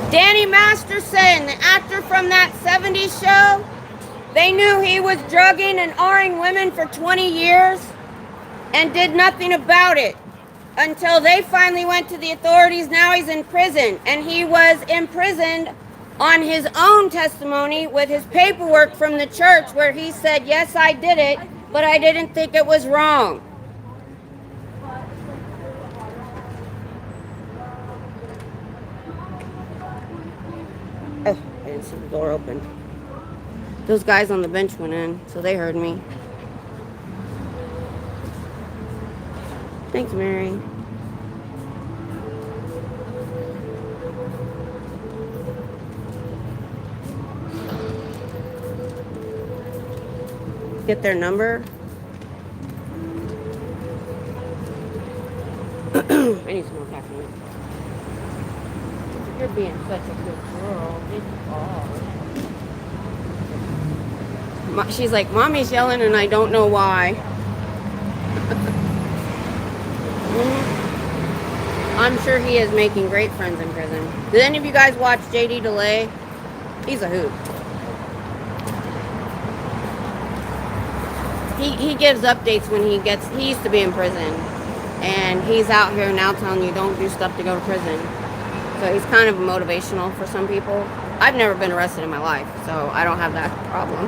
S1: Danny Masterson, the actor from that 70s show, they knew he was drugging and R-ing women for 20 years and did nothing about it. Until they finally went to the authorities. Now he's in prison. And he was imprisoned on his own testimony with his paperwork from the church where he said, yes, I did it, but I didn't think it was wrong. Oh, I didn't see the door open. Those guys on the bench went in, so they heard me. Thanks, Mary. Get their number. I need some more caffeine. You're being such a good girl. She's like, Mommy's yelling and I don't know why. I'm sure he is making great friends in prison. Did any of you guys watch JD DeLay? He's a hoot. He gives updates when he used to be in prison. And he's out here now telling you don't do stuff to go to prison. So he's kind of motivational for some people. I've never been arrested in my life, so I don't have that problem.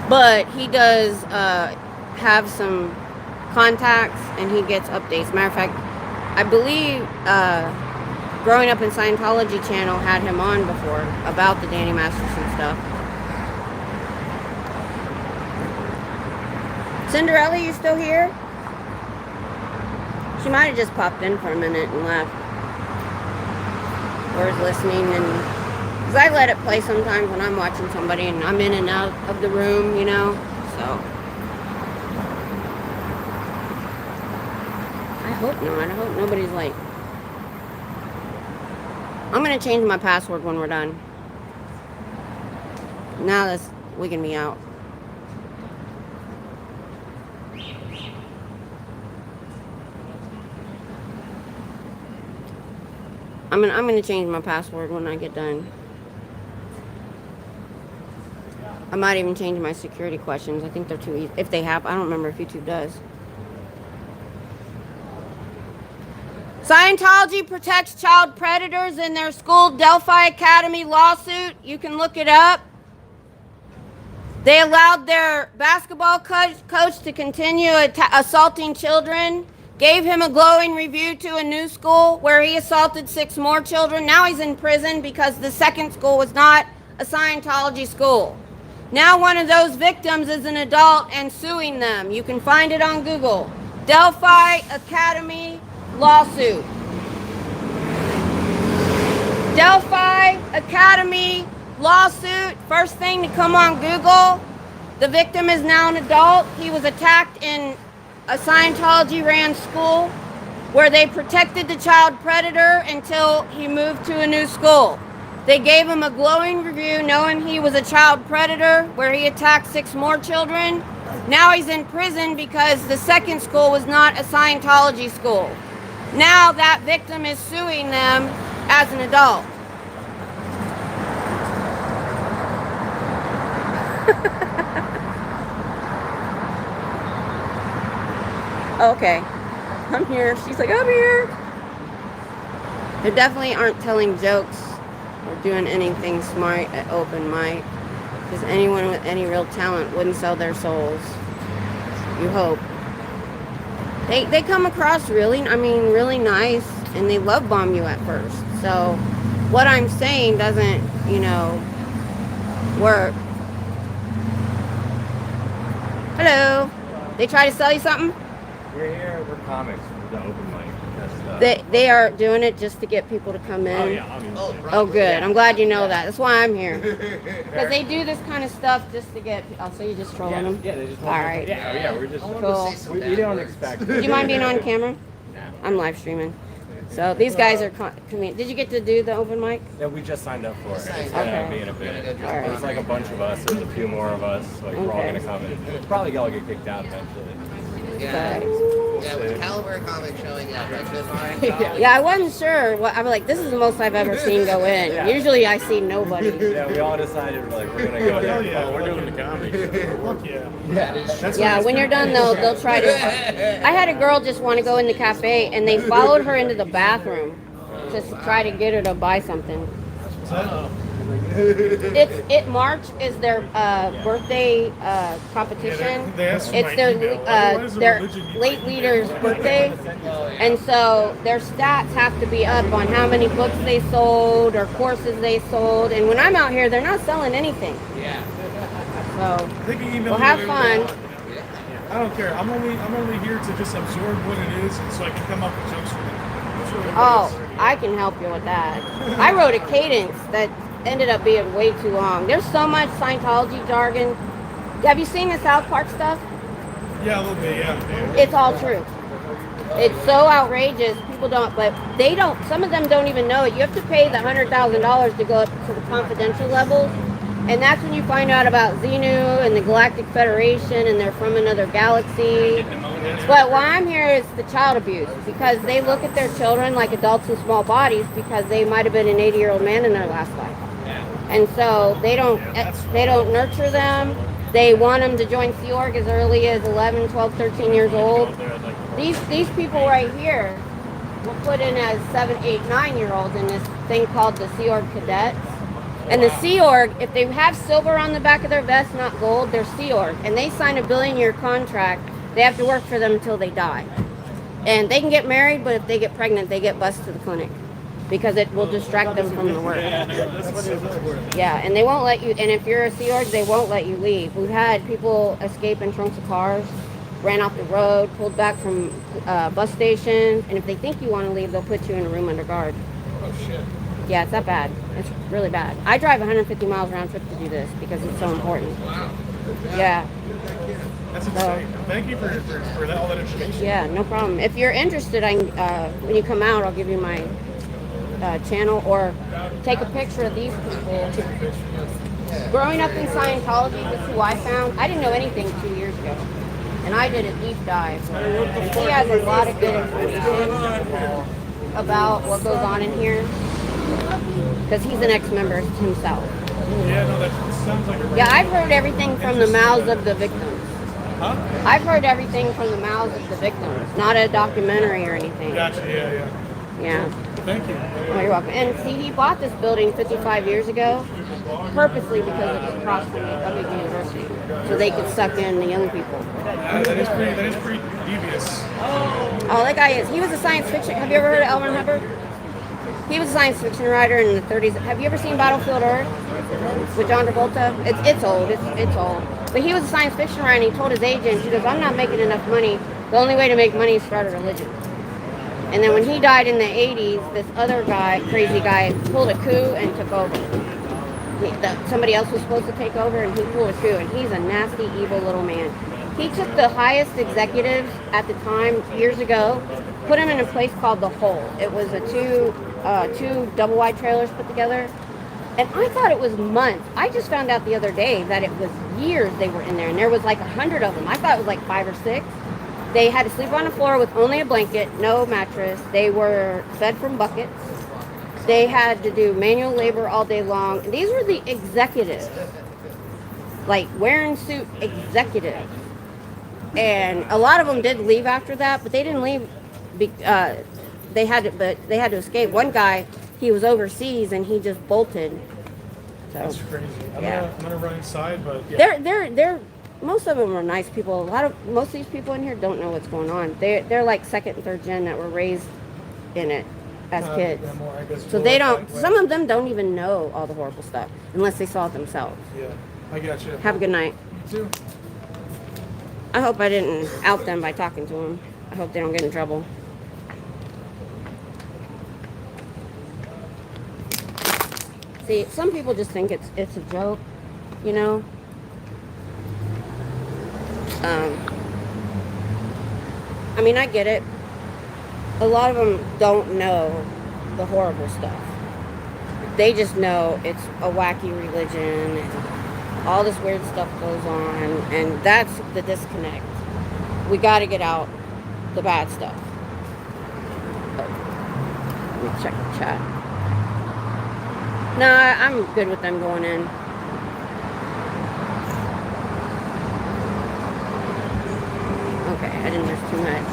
S1: But he does have some contacts, and he gets updates. Matter of fact, I believe growing up in Scientology channel had him on before about the Danny Masterson stuff. Cinderella, you still here? She might have just popped in for a minute and left. Or is listening, and because I let it play sometimes when I'm watching somebody and I'm in and out of the room, you know, so I hope not. I hope nobody's like, I'm gonna change my password when we're done. Now that's wigging me out. I'm gonna change my password when I get done. I might even change my security questions. I think they're too easy. If they have, I don't remember if YouTube does. Scientology protects child predators in their school Delphi Academy lawsuit. You can look it up. They allowed their basketball coach to continue assaulting children. Gave him a glowing review to a new school where he assaulted 6 more children. Now he's in prison because the second school was not a Scientology school. Now one of those victims is an adult and suing them. You can find it on Google. Delphi Academy lawsuit. Delphi Academy lawsuit. First thing to come on Google. The victim is now an adult. He was attacked in a Scientology ran school where they protected the child predator until he moved to a new school. They gave him a glowing review knowing he was a child predator where he attacked 6 more children. Now he's in prison because the second school was not a Scientology school. Now that victim is suing them as an adult. Okay, I'm here. She's like, I'm here. They definitely aren't telling jokes or doing anything smart at open mic, because anyone with any real talent wouldn't sell their souls. You hope. They come across really nice, and they love bomb you at first. So what I'm saying doesn't, work. Hello. They try to sell you something?
S4: We're here. We're comics. We're the open mic.
S1: They are doing it just to get people to come in.
S4: Oh yeah. I mean,
S1: Oh, good. I'm glad you know that. That's why I'm here. Because they do this kind of stuff just to get. Oh, so you just trolling them?
S4: Yeah, they just.
S1: All right.
S4: Yeah. We're just.
S1: Cool.
S4: We don't expect.
S1: Do you mind being on camera? I'm live streaming. So these guys are Did you get to do the open mic?
S4: Yeah, we just signed up for it. It's
S1: Okay.
S4: gonna be in a bit.
S1: All right.
S4: There's like a bunch of us. There's a few more of us. Like we're all gonna come in. Probably all get kicked out eventually.
S6: Yeah.
S1: Okay.
S6: Yeah, with Caliber comics showing up, that's just fine.
S1: Yeah, I wasn't sure. I'm like, this is the most I've ever seen go in.
S4: Yeah.
S1: Usually I see nobody.
S4: Yeah, we all decided we're gonna go there.
S5: yeah.
S4: We're doing the comedy.
S5: Fuck yeah.
S1: Yeah, when you're done though, they'll try to. I had a girl just want to go in the cafe, and they followed her into the bathroom just to try to get her to buy something. March is their birthday competition.
S5: They asked for
S1: It's
S5: my email. Otherwise, the
S1: their
S5: religion you
S1: late leader's birthday, and so their stats have to be up on how many books they sold or courses they sold. And when I'm out here, they're not selling anything.
S6: Yeah.
S1: So
S5: They can email
S1: we'll
S5: me
S1: have
S5: whatever they
S1: fun.
S5: want. I don't care. I'm only here to just absorb what it is, so I can come up with jokes from it. That's really what it is.
S1: I can help you with that. I wrote a cadence that ended up being way too long. There's so much Scientology jargon. Have you seen the South Park stuff?
S5: Yeah, a little bit. Yeah.
S1: It's all true. It's so outrageous. People don't, but they don't. Some of them don't even know it. You have to pay the $100,000 to go up to the confidential levels, and that's when you find out about Xenu and the Galactic Federation, and they're from another galaxy. But why I'm here is the child abuse, because they look at their children like adults in small bodies because they might have been an 80-year-old man in their last life. And so they don't nurture them. They want them to join Sea Org as early as 11, 12, 13 years old. These people right here were put in as 7, 8, 9-year-olds in this thing called the Sea Org cadets. And the Sea Org, if they have silver on the back of their vest, not gold, they're Sea Org. And they sign a billion-year contract. They have to work for them until they die. And they can get married, but if they get pregnant, they get bused to the clinic. Because it will distract them from the work. Yeah, and they won't let you, and if you're a Sea Org, they won't let you leave. We've had people escape in trunks of cars, ran off the road, pulled back from bus stations, and if they think you want to leave, they'll put you in a room under guard.
S5: Oh, shit.
S1: Yeah, it's that bad. It's really bad. I drive 150 miles round trip to do this because it's so important.
S5: Wow.
S1: Yeah.
S5: That's insane. Thank you for that, all that information.
S1: Yeah, no problem. If you're interested, when you come out, I'll give you my channel or take a picture of these people. Growing up in Scientology, this is who I found. I didn't know anything 2 years ago. And I did a deep dive. And he has a lot of good information about what goes on in here. Because he's an ex-member himself.
S5: Yeah, no, that sounds like a
S1: Yeah, I've heard everything from the mouths of the victims.
S5: Huh?
S1: I've heard everything from the mouths of the victims, not a documentary or anything.
S5: Gotcha, yeah.
S1: Yeah.
S5: Thank you.
S1: Oh, you're welcome. And see, he bought this building 55 years ago, purposely because it was across from a big university, so they could suck in the young people.
S5: That is pretty devious.
S1: Oh, that guy he was a science fiction. Have you ever heard of L. Ron Hubbard? He was a science fiction writer in the 30s. Have you ever seen Battlefield Earth with John Travolta? It's old. It's old. But he was a science fiction writer, and he told his agent, he goes, I'm not making enough money. The only way to make money is start a religion. And then when he died in the 80s, this other guy, crazy guy, pulled a coup and took over. Somebody else was supposed to take over, and he pulled a coup, and he's a nasty, evil little man. He took the highest executives at the time, years ago, put them in a place called The Hole. It was a two double-wide trailers put together. And I thought it was months. I just found out the other day that it was years they were in there, and there was like 100 of them. I thought it was like 5 or 6. They had to sleep on the floor with only a blanket, no mattress. They were fed from buckets. They had to do manual labor all day long. And these were the executives, like wearing suit executives. And a lot of them did leave after that, but they didn't leave. They had to escape. One guy, he was overseas and he just bolted. So,
S5: That's crazy. I'm gonna run inside, but yeah.
S1: They're most of them are nice people. Most of these people in here don't know what's going on. They're like second and third gen that were raised in it as kids. So they don't. Some of them don't even know all the horrible stuff unless they saw it themselves.
S5: Yeah, I got you.
S1: Have a good night.
S5: You too.
S1: I hope I didn't out them by talking to them. I hope they don't get in trouble. See, some people just think it's a joke, you know. I mean, I get it. A lot of them don't know the horrible stuff. They just know it's a wacky religion and all this weird stuff goes on, and that's the disconnect. We got to get out the bad stuff. Let me check the chat. No, I'm good with them going in. Okay, I didn't miss too much.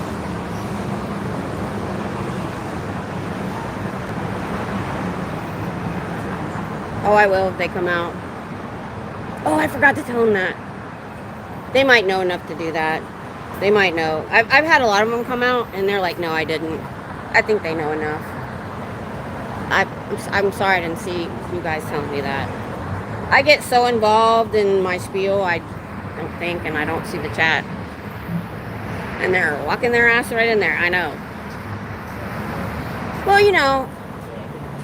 S1: Oh, I will if they come out. Oh, I forgot to tell them that. They might know enough to do that. They might know. I've had a lot of them come out, and they're like, no, I didn't. I think they know enough. I'm sorry I didn't see you guys telling me that. I get so involved in my spiel, I don't think, and I don't see the chat. And they're walking their ass right in there. I know. Well, you know,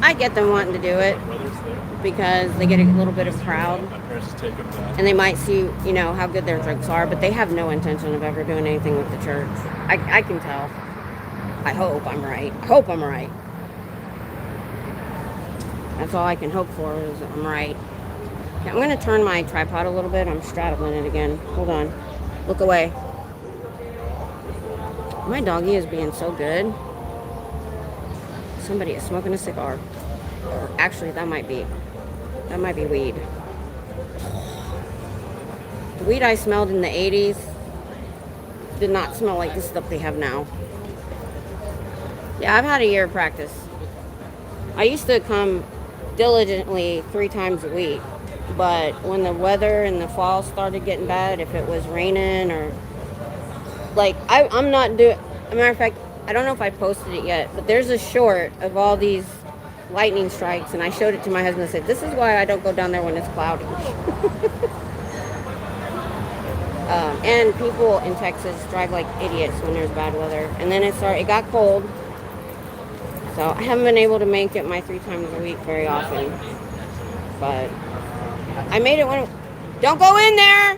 S1: I get them wanting to do it because they get a little bit of crowd. And they might see, you know, how good their jokes are, but they have no intention of ever doing anything with the church. I can tell. I hope I'm right. I hope I'm right. That's all I can hope for is I'm right. Okay, I'm going to turn my tripod a little bit. I'm straddling it again. Hold on. Look away. My doggy is being so good. Somebody is smoking a cigar. Or actually, that might be weed. The weed I smelled in the 80s did not smell like the stuff they have now. Yeah, I've had a year of practice. I used to come diligently 3 times a week. But when the weather in the fall started getting bad, if it was raining or like I'm not doing. As a matter of fact, I don't know if I posted it yet, but there's a short of all these lightning strikes, and I showed it to my husband and said, "This is why I don't go down there when it's cloudy." And people in Texas drive like idiots when there's bad weather. And then it got cold, so I haven't been able to make it my 3 times a week very often. But I made it when. Don't go in there.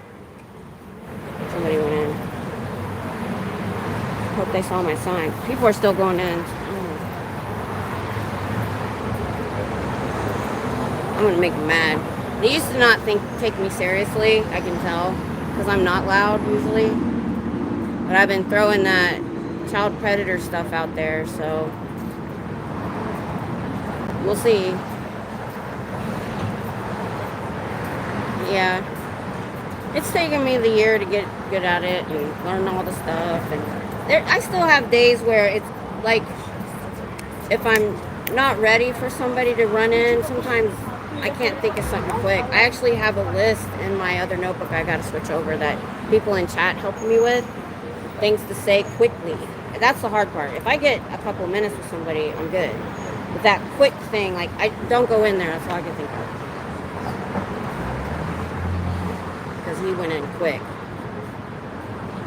S1: Somebody went in. Hope they saw my sign. People are still going in. I'm gonna make them mad. They used to not take me seriously. I can tell because I'm not loud usually. But I've been throwing that child predator stuff out there, so we'll see. Yeah, it's taken me the year to get good at it and learn all the stuff. And I still have days where it's like if I'm not ready for somebody to run in, sometimes I can't think of something quick. I actually have a list in my other notebook I got to switch over that people in chat help me with, things to say quickly. That's the hard part. If I get a couple of minutes with somebody, I'm good. But that quick thing, like, I don't go in there. That's all I can think of. Because he went in quick.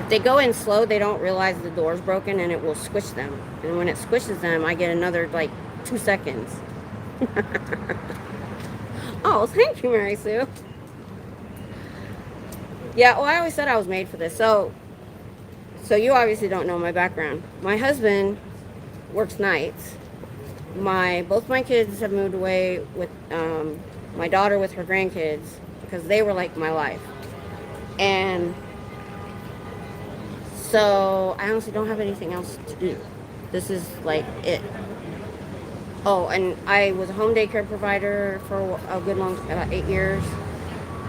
S1: If they go in slow, they don't realize the door's broken and it will squish them. And when it squishes them, I get another, like, 2 seconds. Oh, thank you, Mary Sue. Yeah, well, I always said I was made for this. So you obviously don't know my background. My husband works nights. Both my kids have moved away with my daughter with her grandkids because they were like my life. And so I honestly don't have anything else to do. This is like it. Oh, and I was a home daycare provider for a good long, about 8 years.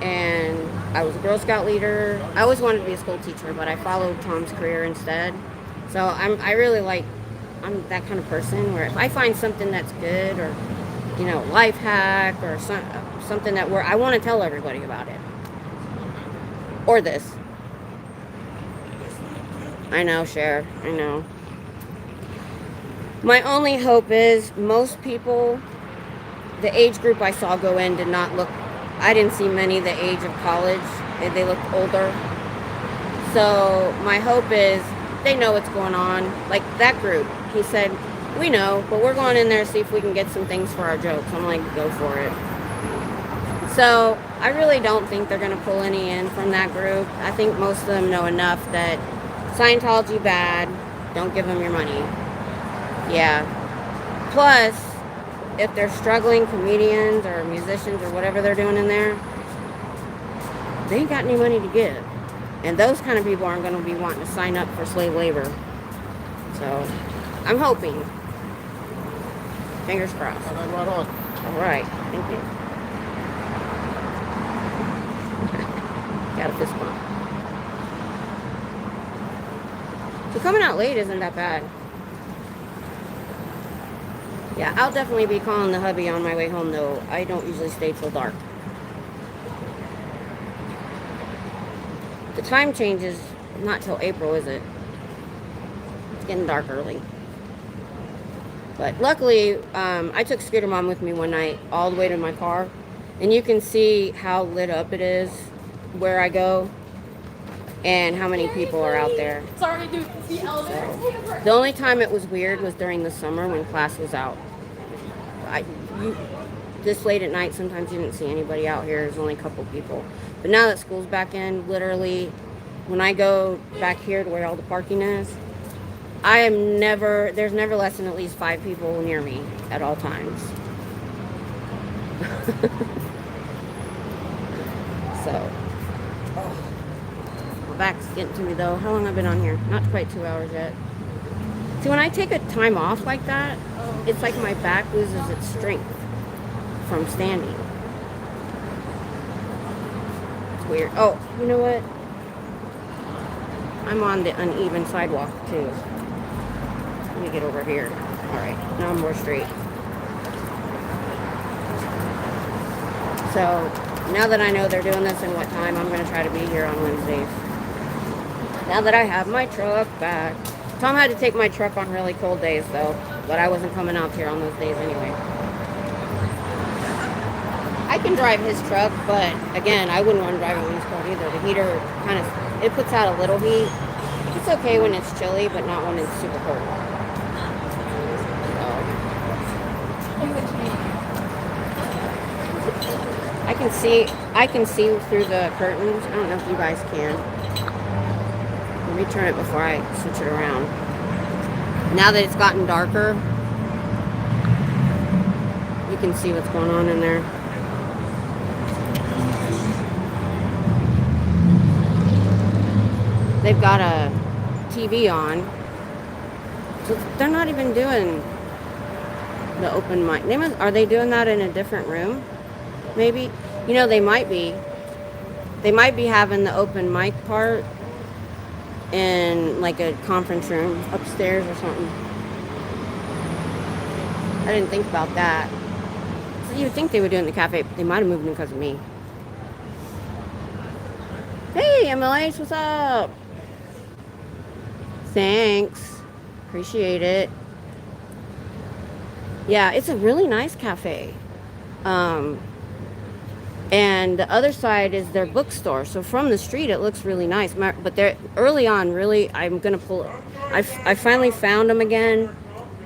S1: And I was a Girl Scout leader. I always wanted to be a school teacher, but I followed Tom's career instead. So I'm that kind of person where if I find something that's good or, life hack or something that I want to tell everybody about it. Or this. I know, Cher. I know. My only hope is most people, the age group I saw go in did not look, I didn't see many the age of college. They looked older. So my hope is they know what's going on. Like that group, he said, we know, but we're going in there to see if we can get some things for our jokes. I'm like, go for it. So I really don't think they're going to pull any in from that group. I think most of them know enough that Scientology bad, don't give them your money. Yeah. Plus, if they're struggling comedians or musicians or whatever they're doing in there, they ain't got any money to give. And those kind of people aren't going to be wanting to sign up for slave labor. So, I'm hoping. Fingers crossed.
S3: Right on.
S1: All right. Thank you. Got a fist bump. So coming out late isn't that bad. Yeah, I'll definitely be calling the hubby on my way home, though. I don't usually stay till dark. The time changes not till April, is it? It's getting dark early. But luckily, I took Scooter Mom with me one night all the way to my car. And you can see how lit up it is where I go and how many people are out there.
S7: Sorry, dude. The elevator.
S1: So, the only time it was weird was during the summer when class was out. This late at night, sometimes you didn't see anybody out here. There's only a couple people. But now that school's back in, literally, when I go back here to where all the parking is, there's never less than at least 5 people near me at all times. So, my back's getting to me though. How long have I been on here? Not quite 2 hours yet. See, when I take a time off like that, it's like my back loses its strength from standing. It's weird. Oh, you know what? I'm on the uneven sidewalk too. Let me get over here. All right, now I'm more straight. So now that I know they're doing this and what time, I'm going to try to be here on Wednesdays. Now that I have my truck back. Tom had to take my truck on really cold days though, but I wasn't coming out here on those days anyway. I can drive his truck, but again, I wouldn't want to drive it when it's cold either. The heater kind of, it puts out a little heat. It's okay when it's chilly, but not when it's super cold. So. I can see through the curtains. I don't know if you guys can. Let me turn it before I switch it around. Now that it's gotten darker, you can see what's going on in there. They've got a TV on. So they're not even doing the open mic. Are they doing that in a different room? Maybe. You know, they might be. They might be having the open mic part in like a conference room upstairs or something. I didn't think about that. So you'd think they would do it in the cafe, but they might have moved in because of me. Hey, MLS, what's up? Thanks. Appreciate it. Yeah, it's a really nice cafe. And the other side is their bookstore. So from the street, it looks really nice. But they're early on, really, I'm going to pull. I finally found them again.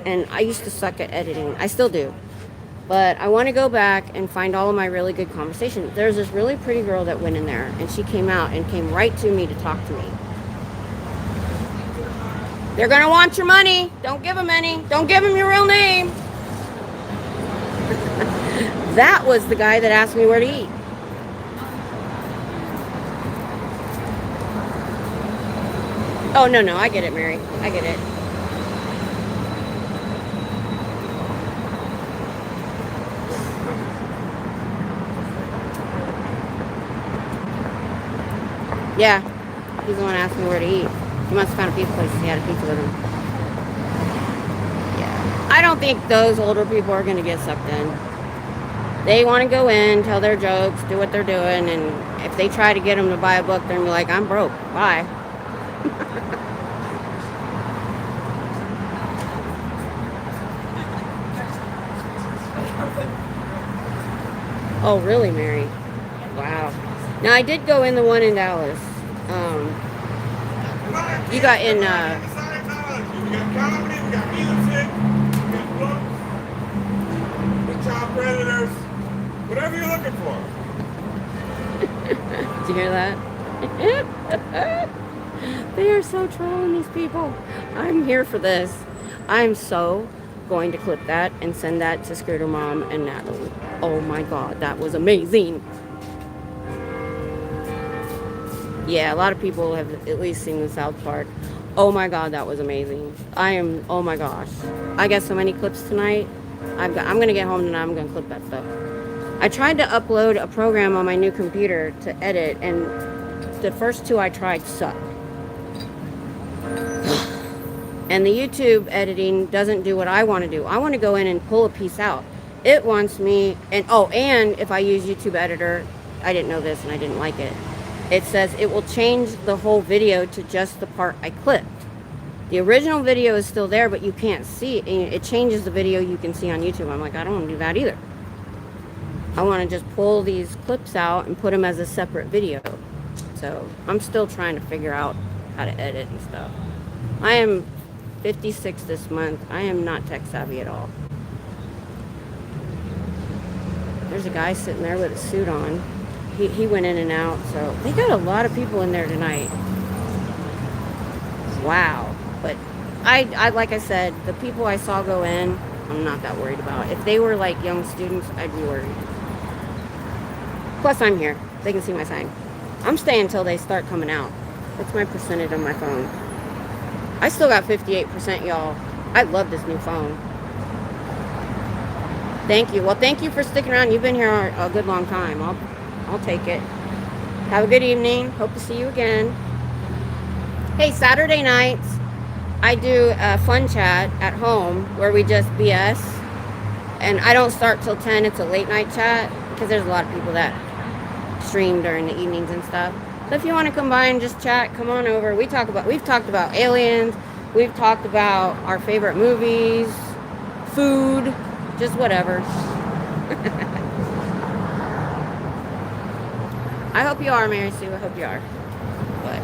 S1: And I used to suck at editing. I still do. But I want to go back and find all of my really good conversations. There's this really pretty girl that went in there. And she came out and came right to me to talk to me. They're going to want your money. Don't give them any. Don't give them your real name. That was the guy that asked me where to eat. Oh, no, I get it, Mary. I get it. Yeah, he's the one asking me where to eat. He must have found a pizza place. He had a pizza with him. Yeah. I don't think those older people are going to get sucked in. They want to go in, tell their jokes, do what they're doing, and if they try to get them to buy a book, they're going to be like, I'm broke. Bye. Oh, really, Mary? Wow. Now, I did go in the one in Dallas. You got in,
S8: We got comedy, we got music, we got books, we child predators, whatever you're looking for.
S1: Did you hear that? They are so trolling, these people. I'm here for this. I'm so going to clip that and send that to Scooter Mom and Natalie. Oh my God, that was amazing. Yeah, a lot of people have at least seen the South Park. Oh my God, that was amazing. Oh my gosh. I got so many clips tonight. I'm going to get home tonight. I'm going to clip that stuff. I tried to upload a program on my new computer to edit, and the first two I tried sucked. And the YouTube editing doesn't do what I want to do. I want to go in and pull a piece out. It wants me, and if I use YouTube editor, I didn't know this and I didn't like it. It says it will change the whole video to just the part I clipped. The original video is still there, but you can't see it. It changes the video you can see on YouTube. I'm like, I don't want to do that either. I want to just pull these clips out and put them as a separate video. So I'm still trying to figure out how to edit and stuff. I am 56 this month. I am not tech savvy at all. There's a guy sitting there with a suit on. He went in and out, so they got a lot of people in there tonight. Wow. But I like I said, the people I saw go in, I'm not that worried about. If they were like young students, I'd be worried. Plus I'm here. They can see my sign. I'm staying until they start coming out. That's my percentage on my phone. I still got 58%, y'all. I love this new phone. Thank you. Well, thank you for sticking around. You've been here a good long time. I'll take it. Have a good evening. Hope to see you again. Hey, Saturday nights, I do a fun chat at home where we just BS. And I don't start till 10. It's a late night chat. because there's a lot of people that stream during the evenings and stuff. So if you want to come by and just chat, come on over. We've talked about aliens. We've talked about our favorite movies, food, just whatever. I hope you are, Mary Sue. I hope you are. But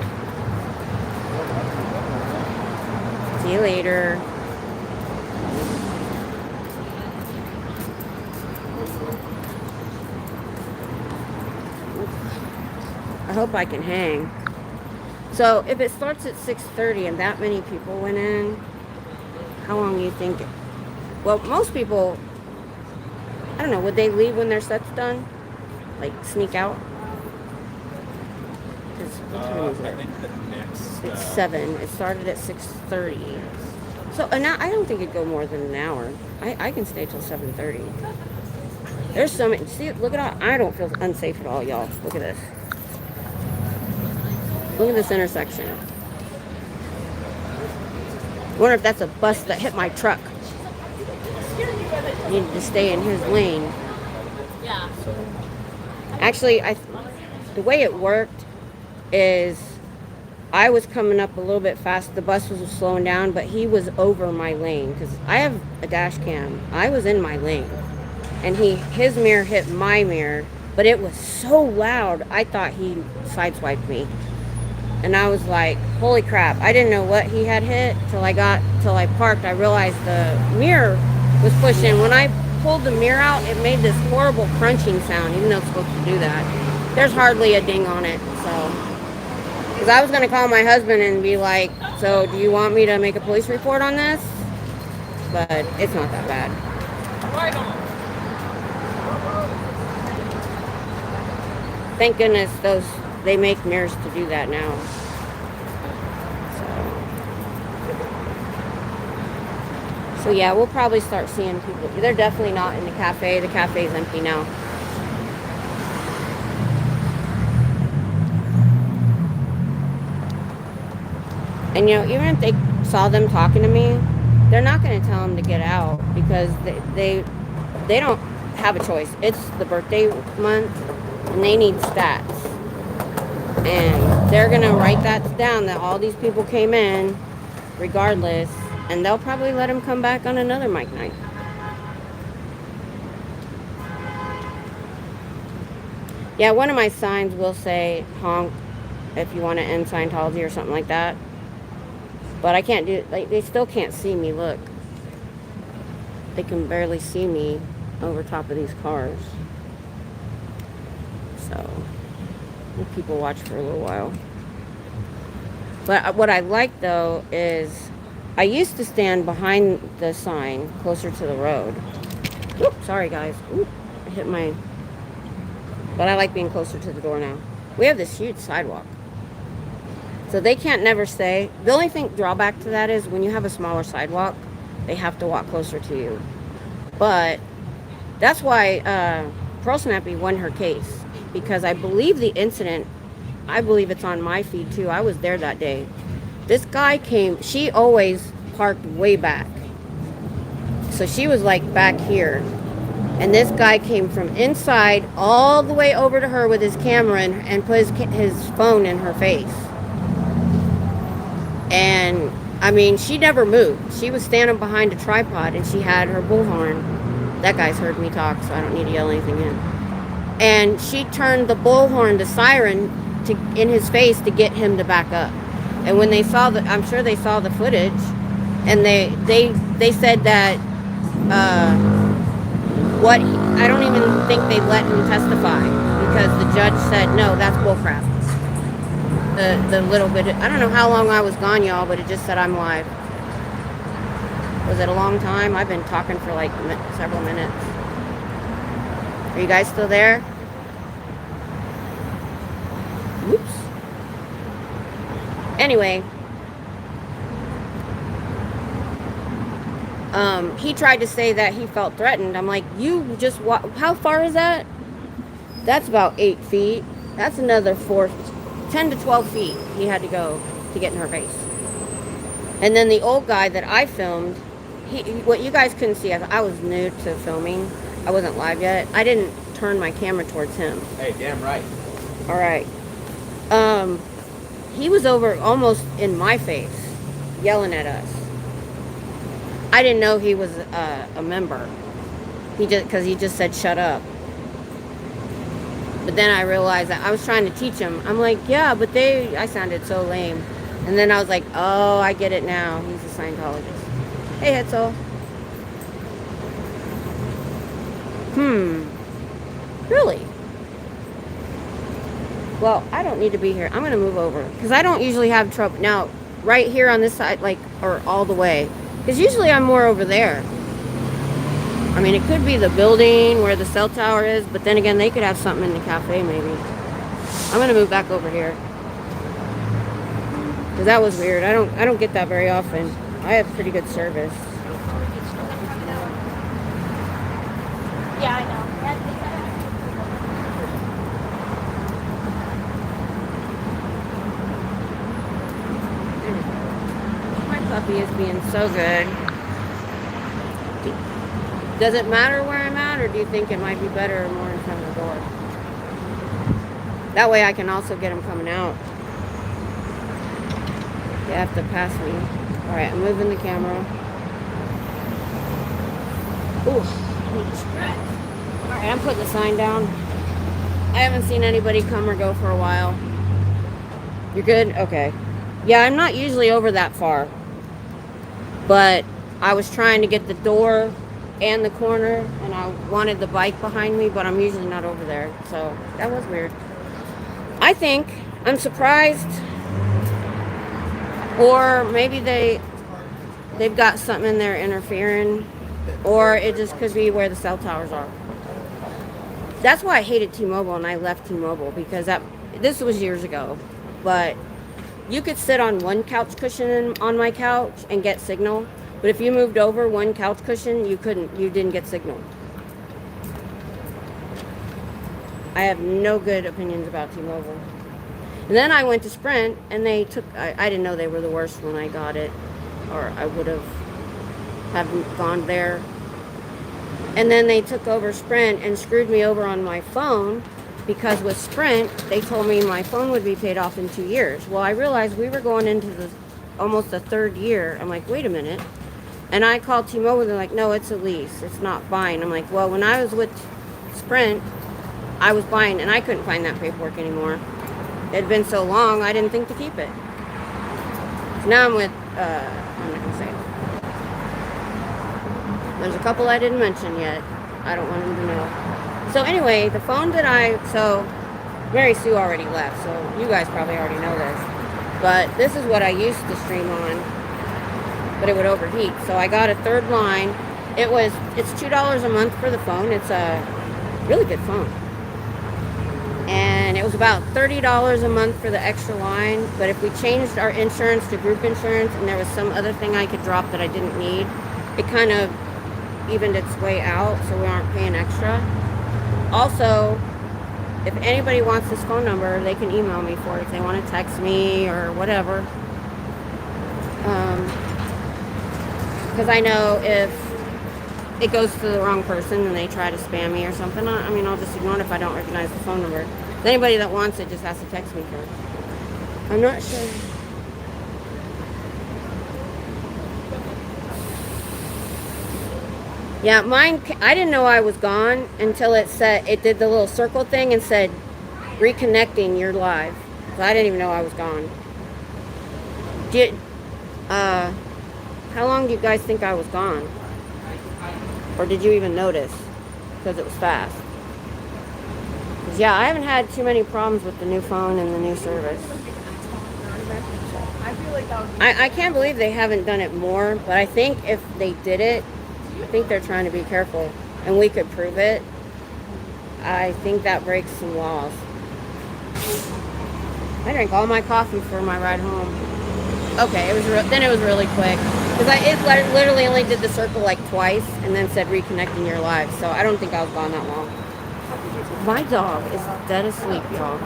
S1: see you later. I hope I can hang. So if it starts at 6:30 and that many people went in, how long do you think it? Well, most people, I don't know, would they leave when their set's done? Like sneak out? What time is
S4: I
S1: it?
S4: think the next.
S1: It's 7. It started at 6:30. So I don't think it'd go more than an hour. I can stay till 7:30. There's so many. See, look at all. I don't feel unsafe at all, y'all. Look at this. Look at this intersection. I wonder if that's a bus that hit my truck. Needed to stay in his lane.
S7: Yeah.
S1: Actually, the way it worked is I was coming up a little bit fast. The bus was slowing down, but he was over my lane because I have a dash cam. I was in my lane, and his mirror hit my mirror, but it was so loud. I thought he sideswiped me, and I was like, "Holy crap!" I didn't know what he had hit till I parked. I realized the mirror was pushing. When I pulled the mirror out, it made this horrible crunching sound, even though it's supposed to do that. There's hardly a ding on it, so. Because I was going to call my husband and be like, so do you want me to make a police report on this? But it's not that bad. Thank goodness they make mirrors to do that now. So yeah, we'll probably start seeing people. They're definitely not in the cafe. The cafe's empty now. And you know, even if they saw them talking to me, they're not going to tell them to get out because they don't have a choice. It's the birthday month and they need stats. And they're going to write that down that all these people came in regardless, and they'll probably let them come back on another mic night. Yeah, one of my signs will say honk if you want to end Scientology or something like that. But I can't do it. Like, they still can't see me. Look. They can barely see me over top of these cars. So, we'll people watch for a little while. But what I like, though, is I used to stand behind the sign closer to the road. Oop, sorry, guys. Oop, I hit my... But I like being closer to the door now. We have this huge sidewalk. So they can't never say, the only drawback to that is when you have a smaller sidewalk, they have to walk closer to you. But that's why Pearl Snappy won her case. Because I believe the incident, I believe it's on my feed too. I was there that day. This guy came, she always parked way back. So she was like back here. And this guy came from inside all the way over to her with his camera and put his phone in her face. And, I mean, she never moved. She was standing behind a tripod, and she had her bullhorn. That guy's heard me talk, so I don't need to yell anything in. And she turned the bullhorn to siren in his face to get him to back up. And when they saw I'm sure they saw the footage, and they said that, I don't even think they let him testify, because the judge said, no, that's bullcrap. The little bit, I don't know how long I was gone, y'all, but it just said I'm live. Was it a long time? I've been talking for like several minutes. Are you guys still there? Oops. Anyway, he tried to say that he felt threatened. I'm like, you just how far is that? That's about 8 feet. That's another 10 to 12 feet he had to go to get in her face. And then the old guy that I filmed, what you guys couldn't see, I was new to filming. I wasn't live yet. I didn't turn my camera towards him.
S2: Hey, damn right.
S1: All right. He was over almost in my face, yelling at us. I didn't know he was a member. Because he just said, shut up. But then I realized that I was trying to teach him. I'm like, yeah, but I sounded so lame. And then I was like, oh, I get it now. He's a Scientologist. Hey, Hetzel. Really? Well, I don't need to be here. I'm going to move over. Because I don't usually have trouble. Now, right here on this side, like, or all the way. Because usually I'm more over there. I mean, it could be the building where the cell tower is, but then again, they could have something in the cafe, maybe. I'm gonna move back over here. Because that was weird. I don't get that very often. I have pretty good service.
S7: Yeah, I know.
S1: My puppy is being so good. Does it matter where I'm at, or do you think it might be better more in front of the door? That way I can also get him coming out. You have to pass me. Alright, I'm moving the camera. Ooh. Alright, I'm putting the sign down. I haven't seen anybody come or go for a while. You're good? Okay. Yeah, I'm not usually over that far. But I was trying to get the door and the corner, and I wanted the bike behind me, but I'm usually not over there. So that was weird. I think I'm surprised, or maybe they've got something in there interfering, or it just could be where the cell towers are. That's why I hated T-Mobile and I left T-Mobile, because this was years ago, but you could sit on one couch cushion on my couch and get signal. But if you moved over one couch cushion, you didn't get signal. I have no good opinions about T-Mobile. And then I went to Sprint, and I didn't know they were the worst when I got it, or I would have gone there. And then they took over Sprint and screwed me over on my phone, because with Sprint, they told me my phone would be paid off in 2 years. Well, I realized we were going into almost the third year. I'm like, wait a minute. And I called T-Mobile, they're like, no, it's a lease. It's not buying. I'm like, well, when I was with Sprint, I was buying, and I couldn't find that paperwork anymore. It had been so long, I didn't think to keep it. So now I'm with, I'm not going to say it. There's a couple I didn't mention yet. I don't want them to know. So anyway, the phone so Mary Sue already left, so you guys probably already know this. But this is what I used to stream on. But it would overheat. So I got a third line. It's $2 a month for the phone. It's a really good phone. And it was about $30 a month for the extra line. But if we changed our insurance to group insurance and there was some other thing I could drop that I didn't need, it kind of evened its way out, so we aren't paying extra. Also, if anybody wants this phone number, they can email me for it if they want to text me or whatever. Because I know if it goes to the wrong person and they try to spam me or something, I'll just ignore it if I don't recognize the phone number. Anybody that wants it just has to text me first. I'm not sure. Yeah, mine, I didn't know I was gone until it did the little circle thing and said, reconnecting, you're live. So I didn't even know I was gone. How long do you guys think I was gone? Or did you even notice? Because it was fast. 'Cause yeah, I haven't had too many problems with the new phone and the new service. I can't believe they haven't done it more, but I think if they did it, I think they're trying to be careful, and we could prove it. I think that breaks some laws. I drank all my coffee for my ride home. Okay, then it was really quick. Because it literally only did the circle like twice and then said reconnecting your live. So I don't think I was gone that long. My dog is dead asleep, y'all.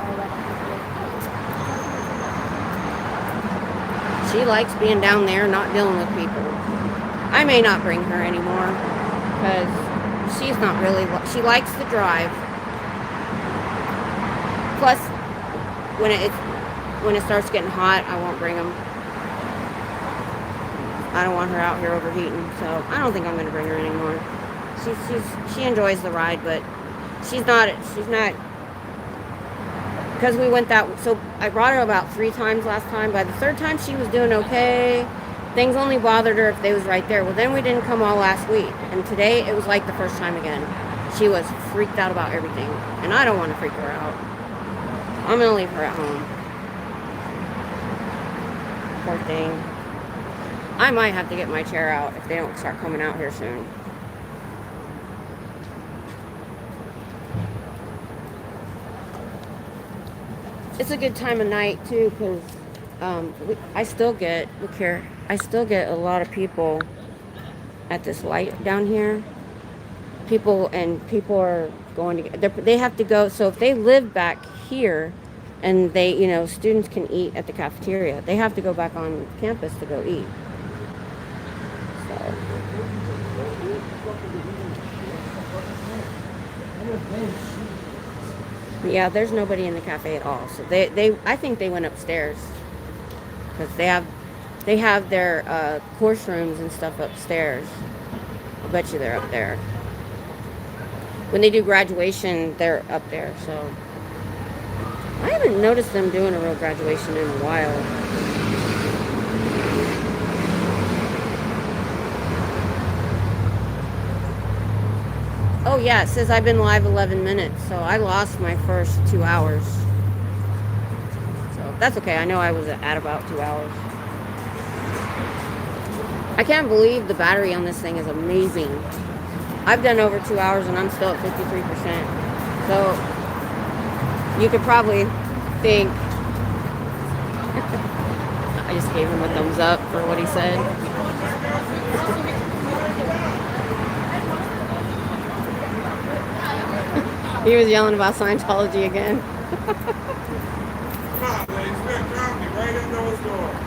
S1: She likes being down there, not dealing with people. I may not bring her anymore because she's not really, she likes to drive, Plus, when it starts getting hot, I won't bring them. I don't want her out here overheating, so I don't think I'm going to bring her anymore. She enjoys the ride, but she's not, because we went so I brought her about 3 times last time. By the 3rd time, she was doing okay. Things only bothered her if they was right there. Well, then we didn't come all last week, and today it was like the first time again. She was freaked out about everything, and I don't want to freak her out. I'm going to leave her at home. Poor thing. I might have to get my chair out if they don't start coming out here soon. It's a good time of night too, because I still get a lot of people at this light down here. People are going to, they have to go. So if they live back here, and they, students can eat at the cafeteria, they have to go back on campus to go eat. So. Yeah, there's nobody in the cafe at all. So I think they went upstairs because they have their course rooms and stuff upstairs. I bet you they're up there. When they do graduation, they're up there. So I haven't noticed them doing a real graduation in a while. Oh yeah, it says I've been live 11 minutes, so I lost my first 2 hours. So that's okay. I know I was at about 2 hours. I can't believe the battery on this thing is amazing. I've done over 2 hours and I'm still at 53%. So you could probably think I just gave him a thumbs up for what he said. He was yelling about Scientology again.
S8: Come on, ladies, we got comedy right in those doors.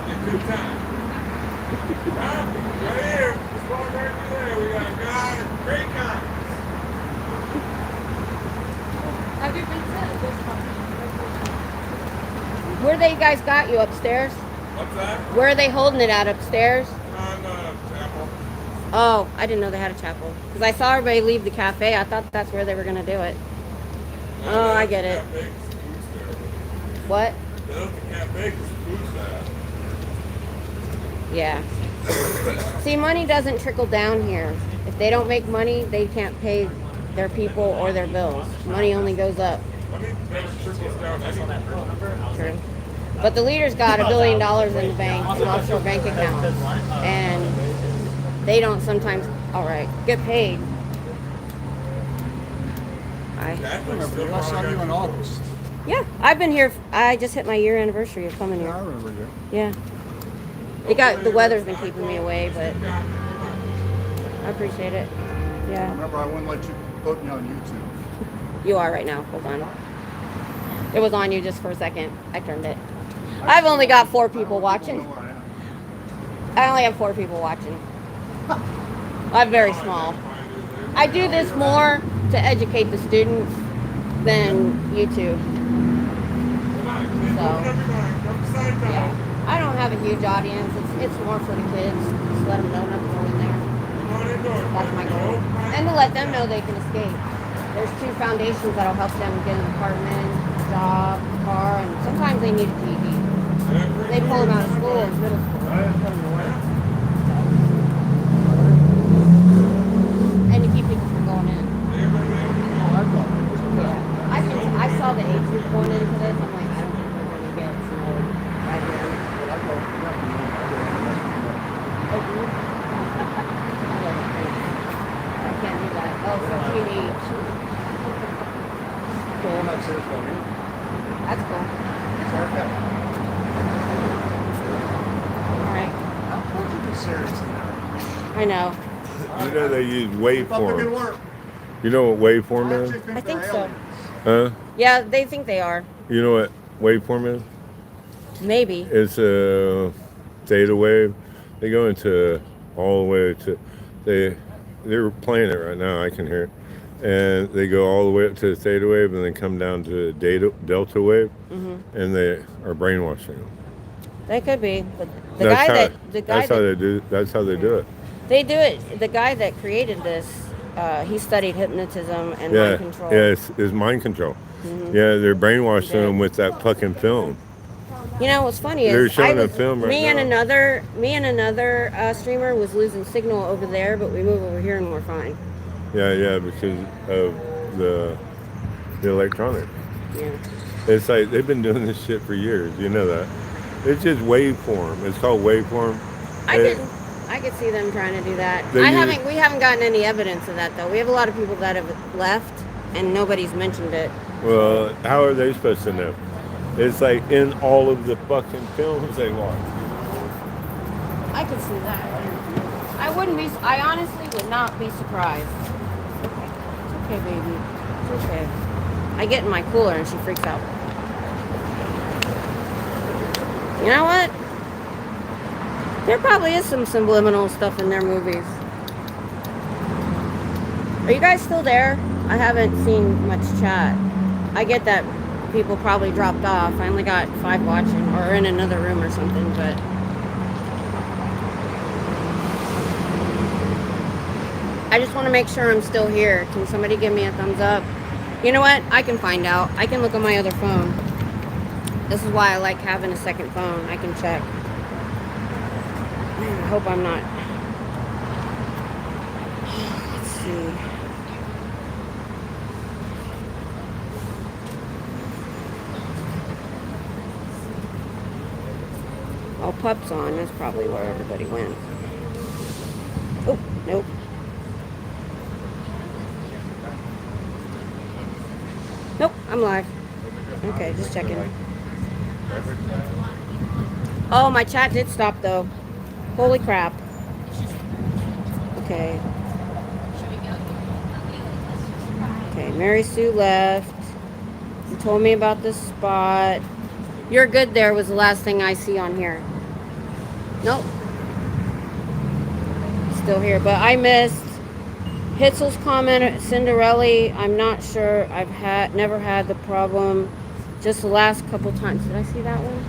S8: In good time. Right here, just walk right through there. We got a guy, great guy.
S7: Have you been to this one?
S1: Where they guys got you upstairs?
S8: What's that?
S1: Where are they holding it at upstairs?
S8: On chapel.
S1: Oh, I didn't know they had a chapel. Because I saw everybody leave the cafe. I thought that's where they were going to do it. Oh, I get it. What? Yeah. See, money doesn't trickle down here. If they don't make money, they can't pay their people or their bills. Money only goes up. True. But the leader's got $1 billion in the bank, in offshore bank accounts. And they don't sometimes, get paid.
S5: I saw you in August.
S1: Yeah, I've been here. I just hit my year anniversary of coming here.
S5: I remember you.
S1: Yeah. The weather's been keeping me away, but I appreciate it. Yeah.
S5: Remember, I wouldn't let you put me on YouTube.
S1: You are right now. Hold on. It was on you just for a second. I turned it. I've only got 4 people watching. I only have 4 people watching. I'm very small. I do this more to educate the students than YouTube. So, yeah. I don't have a huge audience. It's more for the kids. Just let them know nothing's wrong in there. That's my goal. And to let them know they can escape. There's 2 foundations that'll help them get an apartment, job, car, and sometimes they need a TV. They pull them out of school, middle school, put them to work. And to keep people from going in. Yeah. I saw the age group going into this. I'm like, I don't think we're going to get snowed right here. I can't do that. Oh, so teenage. Cool. That's cool. All right. I know.
S9: You know they use waveform.
S5: Work.
S9: You know what waveform is?
S1: I think so.
S9: Huh?
S1: Yeah, they think they are.
S9: You know what waveform is?
S1: Maybe.
S9: It's a theta wave. They go into all the way to they're playing it right now. I can hear it. and they go all the way up to the theta wave and then come down to the delta wave, and they are brainwashing them.
S1: They could be, but the
S9: That's
S1: guy
S9: how,
S1: that the guy
S9: that's how
S1: that
S9: they do. That's how they do it.
S1: they do it. The guy that created this, he studied hypnotism and mind control.
S9: Yeah, it's mind control. Yeah, they're brainwashing them with that fucking film.
S1: You know what's funny
S9: They're
S1: is
S9: showing a film right
S1: me and
S9: now.
S1: another streamer was losing signal over there, but we move over here and we're fine.
S9: Yeah, because of the electronic.
S1: Yeah.
S9: It's like they've been doing this shit for years. You know that. It's just waveform. It's called waveform.
S1: I could see them trying to do that.
S9: They use-
S1: We haven't gotten any evidence of that though. We have a lot of people that have left and nobody's mentioned it.
S9: Well, how are they supposed to know? It's like in all of the fucking films they watch.
S1: I could see that. I honestly would not be surprised. It's okay, baby. It's okay. I get in my cooler and she freaks out. You know what? There probably is some subliminal stuff in their movies. Are you guys still there? I haven't seen much chat. I get that people probably dropped off. I only got 5 watching or in another room or something, but I just want to make sure I'm still here. Can somebody give me a thumbs up? You know what? I can find out. I can look on my other phone. This is why I like having a second phone. I can check. Man, I hope I'm not. Let's see. Oh, Pup's on. That's probably where everybody went. Oh, nope. Nope, I'm live. Okay, just checking. Oh, my chat did stop though. Holy crap. Okay. Okay, Mary Sue left. You told me about this spot. You're good there was the last thing I see on here. Nope. Still here, but I missed Hitzel's comment, Cinderella. I'm not sure. I've never had the problem. Just the last couple times. Did I see that one?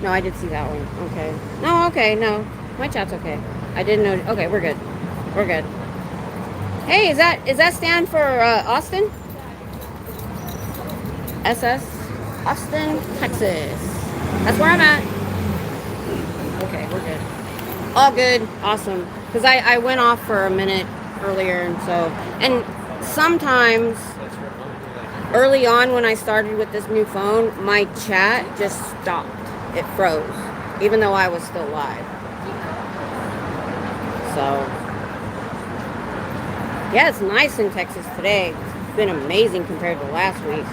S1: No, I did see that one. Okay. No, okay, no. My chat's okay. I didn't know. Okay, we're good. We're good. Hey, is that stand for Austin? SS? Austin, Texas. That's where I'm at. Okay, we're good. All good. Awesome. Because I went off for a minute earlier, and sometimes early on when I started with this new phone, my chat just stopped. It froze, even though I was still live. So, yeah, it's nice in Texas today. It's been amazing compared to last week.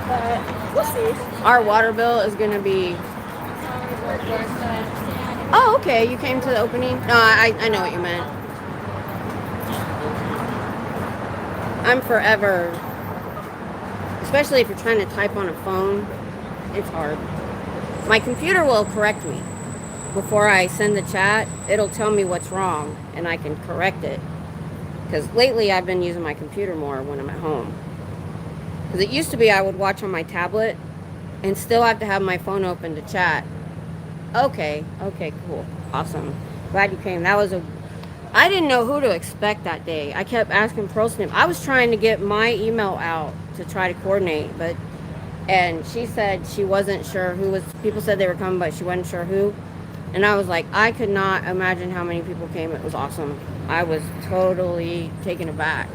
S1: But we'll see. Our water bill is going to be... Oh, okay. You came to the opening? No, I know what you meant. I'm forever... Especially if you're trying to type on a phone, it's hard. My computer will correct me. Before I send the chat, it'll tell me what's wrong, and I can correct it. Because lately I've been using my computer more when I'm at home. Because it used to be I would watch on my tablet and still have to have my phone open to chat. Okay, cool. Awesome. Glad you came. I didn't know who to expect that day. I kept asking ProSnip. I was trying to get my email out to try to coordinate, and she said she wasn't sure who was. People said they were coming, but she wasn't sure who. And I was like, I could not imagine how many people came. It was awesome. I was totally taken aback.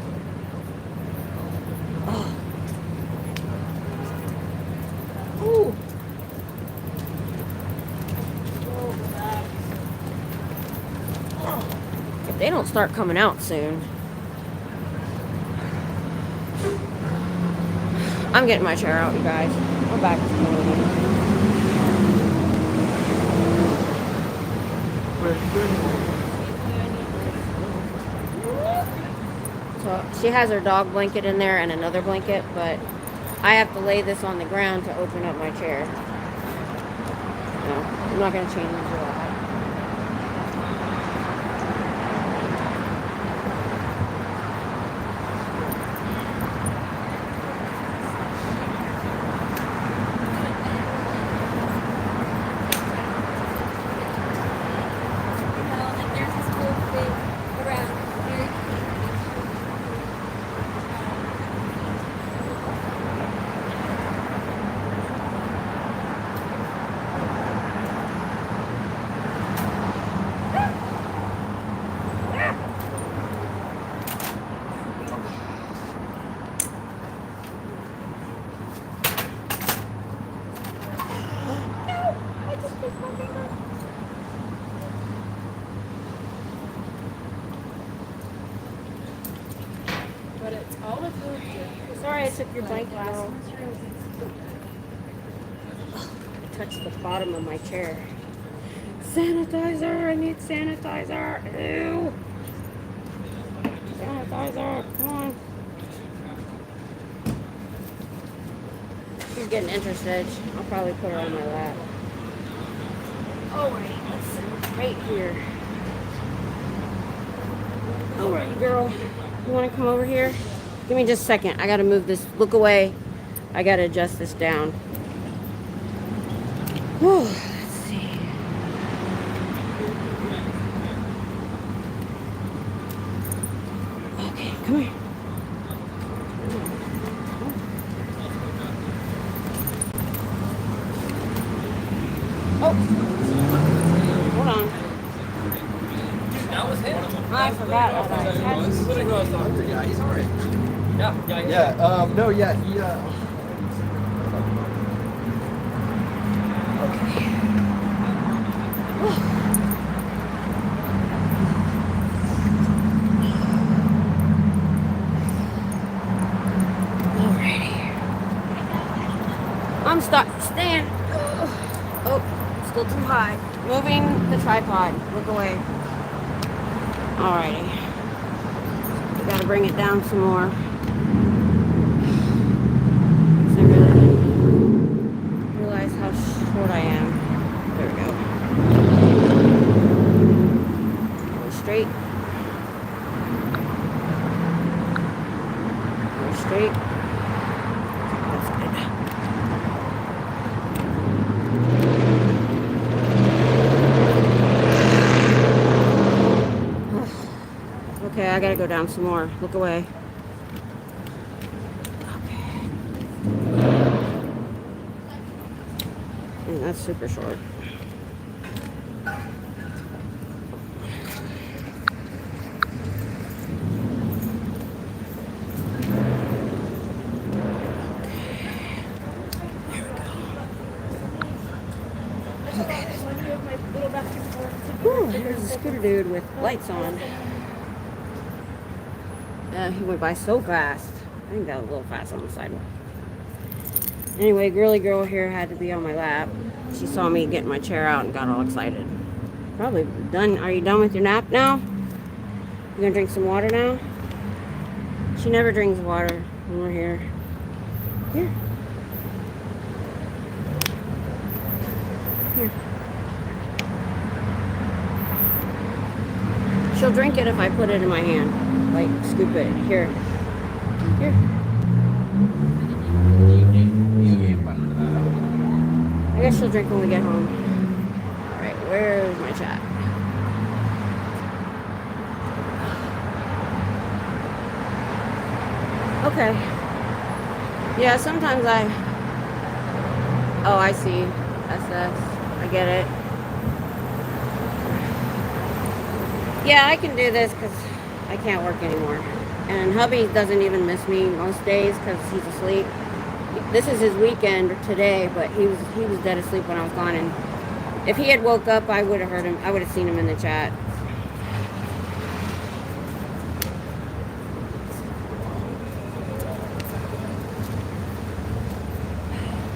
S1: Oh. Ooh. If they don't start coming out soon. I'm getting my chair out, you guys. We're back to the movie. So she has her dog blanket in there and another blanket, but I have to lay this on the ground to open up my chair. No, I'm not going to change into that.
S7: But it's all approved.
S1: Sorry I took your blanket, girl. I touched the bottom of my chair. Sanitizer! I need sanitizer! Ew! Sanitizer! Come on. She's getting interested. I'll probably put her on my lap. Alright, let's sit right here. Alright, girl. You want to come over here? Give me just a second. I got to move this. Look away. I got to adjust this down. Whew, let's see. Okay, come here. Oh, hold on.
S6: That was him.
S1: I forgot all that.
S6: Yeah, he's alright.
S2: Yeah, no, yeah, he,
S1: I'm stuck. Stand. Oh, still too high. Moving the tripod. Look away. Alrighty. We gotta bring it down some more. I really didn't realize how short I am. There we go. Go straight. Go straight. That's good. Okay, I gotta go down some more. Look away. Okay. And that's super short. Whew, here's a scooter dude with lights on. He went by so fast. I think that was a little fast on the sidewalk. Anyway, girly girl here had to be on my lap. She saw me getting my chair out and got all excited. Probably done. Are you done with your nap now? You gonna drink some water now? She never drinks water when we're here. Here. Here. She'll drink it if I put it in my hand. Like, scoop it. Here. Here. I guess she'll drink when we get home. Alright, where's my chat? Okay. Yeah, sometimes oh, I see. SS. I get it. Yeah, I can do this because I can't work anymore. And hubby doesn't even miss me most days because he's asleep. This is his weekend today, but he was dead asleep when I was gone. And if he had woke up, I would have heard him. I would have seen him in the chat.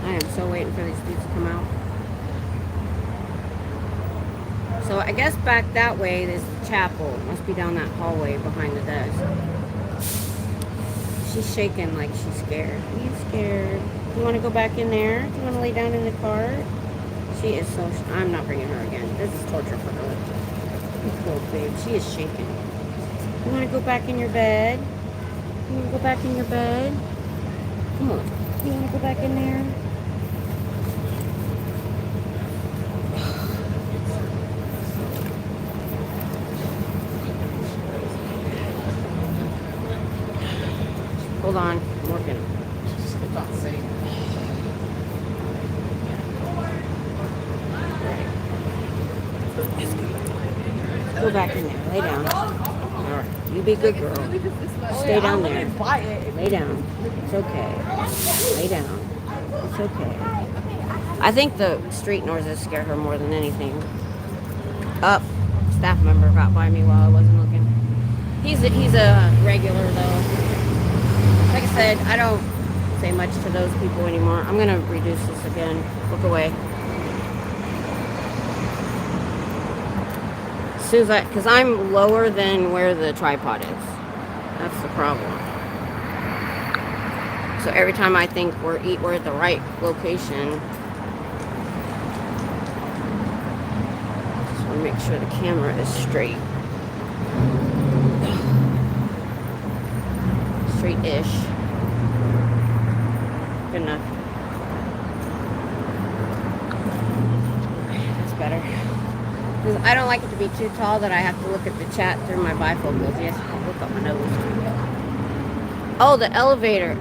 S1: I am so waiting for these dudes to come out. So I guess back that way is the chapel. It must be down that hallway behind the desk. She's shaking like she's scared. Are you scared? Do you want to go back in there? Do you want to lay down in the cart? She is so... I'm not bringing her again. This is torture for her. You poor babe. She is shaking. You want to go back in your bed? You want to go back in your bed? Come on. You want to go back in there? Hold on, I'm working. Go back in there, lay down. Alright, you be a good girl. Stay down there. Lay down. It's okay. Lay down. It's okay. I think the street noises scare her more than anything. Up, staff member got by me while I wasn't looking. He's a regular though. Like I said, I don't say much to those people anymore. I'm gonna reduce this again. Look away. As soon as because I'm lower than where the tripod is. That's the problem. So every time I think we're at the right location, just want to make sure the camera is straight. Straight-ish. Good enough. That's better. Because I don't like it to be too tall that I have to look at the chat through my bifocals. Yes, I'll look up my nose. Oh, the elevator.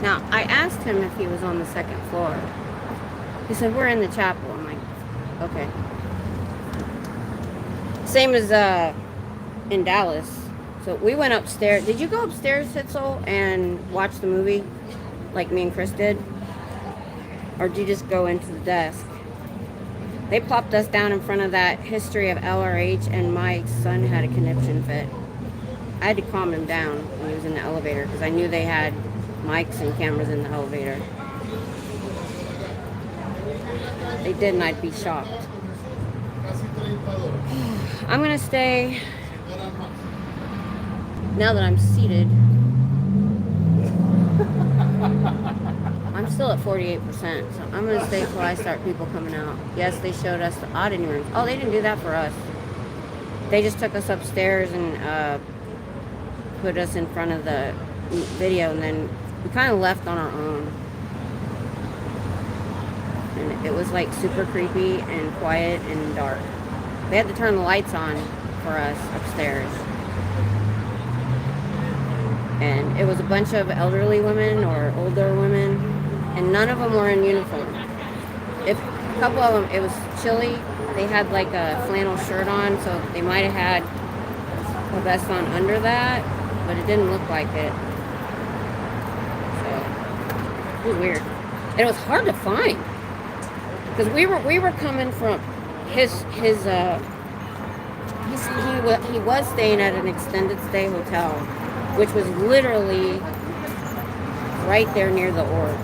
S1: Now, I asked him if he was on the second floor. He said, we're in the chapel. I'm like, okay. Same as in Dallas. So we went upstairs. Did you go upstairs, Hitzel, and watch the movie like me and Chris did? Or did you just go into the desk? They plopped us down in front of that history of LRH, and my son had a conniption fit. I had to calm him down when he was in the elevator because I knew they had mics and cameras in the elevator. They did, and I'd be shocked. I'm gonna stay, now that I'm seated, I'm still at 48%, so I'm gonna stay till I start people coming out. Yes, they showed us the auditing rooms. Oh, they didn't do that for us. They just took us upstairs and put us in front of the video, and then we kind of left on our own. And it was like super creepy and quiet and dark. They had to turn the lights on for us upstairs. And it was a bunch of elderly women or older women, and none of them were in uniform. If a couple of them, it was chilly. They had like a flannel shirt on, so they might have had a vest on under that, but it didn't look like it. So it was weird. And it was hard to find because we were coming from he was staying at an extended stay hotel, which was literally right there near the org.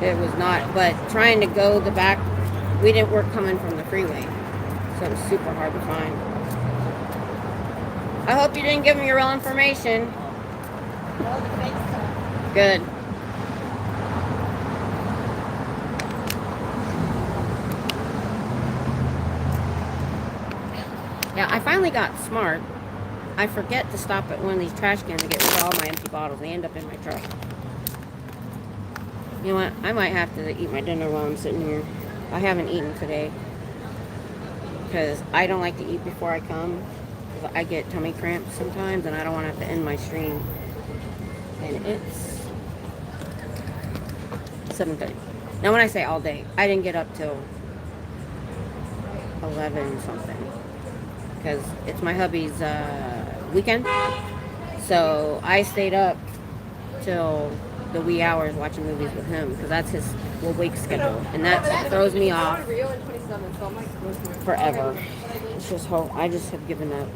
S1: It was not, but trying to go the back, we're coming from the freeway, so it was super hard to find. I hope you didn't give them your real information. Good. Yeah, I finally got smart. I forget to stop at one of these trash cans and get rid of all my empty bottles. They end up in my truck. You know what? I might have to eat my dinner while I'm sitting here. I haven't eaten today because I don't like to eat before I come. I get tummy cramps sometimes, and I don't want to have to end my stream. And it's 7:30. Now, when I say all day, I didn't get up till 11 something because it's my hubby's weekend. So I stayed up till the wee hours watching movies with him because that's his wake schedule, and that throws me off forever. It's just hope. I just have given up.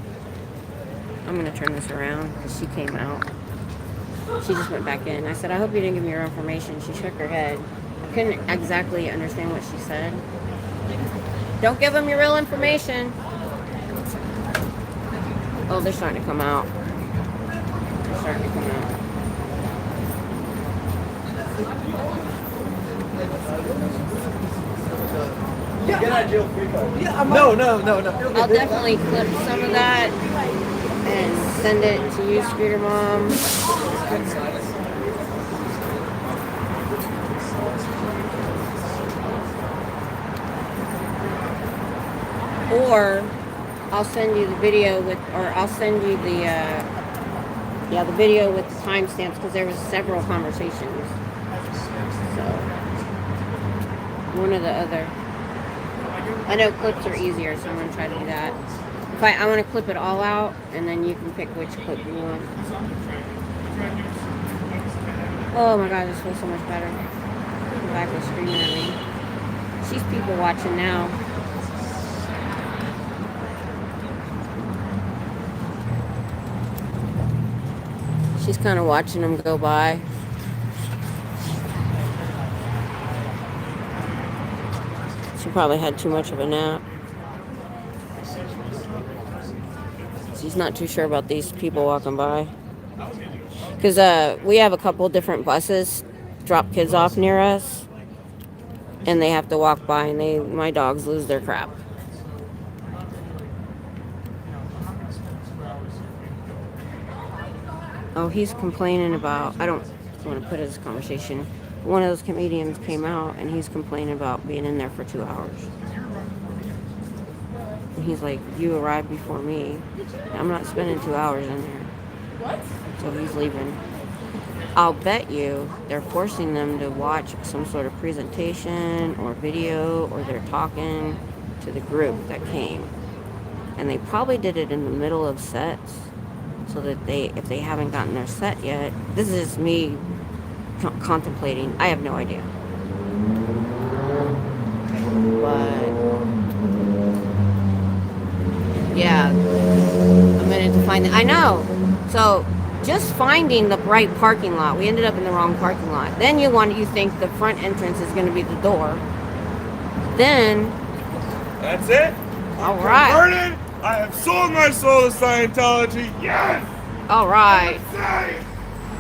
S1: I'm gonna turn this around because she came out. She just went back in. I said, I hope you didn't give me your information. She shook her head. I couldn't exactly understand what she said. Don't give them your real information. Oh, they're starting to come out. They're starting to come out.
S2: Get out of jail free card. Yeah, no.
S1: I'll definitely clip some of that and send it to you, Scooter Mom. Or I'll send you the video with, or I'll send you the video with the timestamps because there was several conversations. So one or the other. I know clips are easier, so I'm gonna try to do that. I want to clip it all out, and then you can pick which clip you want. Oh my god, this feels so much better. The back was screaming at me. she's people watching now. She's kind of watching them go by. She probably had too much of a nap. She's not too sure about these people walking by. Because we have a couple different buses drop kids off near us. And they have to walk by, and my dogs lose their crap. Oh, he's complaining about, I don't want to put his conversation. One of those comedians came out, and he's complaining about being in there for 2 hours. And he's like, you arrived before me. I'm not spending 2 hours in there.
S7: What?
S1: So he's leaving. I'll bet you they're forcing them to watch some sort of presentation or video, or they're talking to the group that came. And they probably did it in the middle of sets, so that if they haven't gotten their set yet, this is me contemplating. I have no idea. But yeah, a minute to find it. I know. So just finding the right parking lot. We ended up in the wrong parking lot. Then you think the front entrance is going to be the door. Then
S8: That's it.
S1: all right.
S8: Converted. I have sold my soul to Scientology. Yes.
S1: All right.
S8: Say.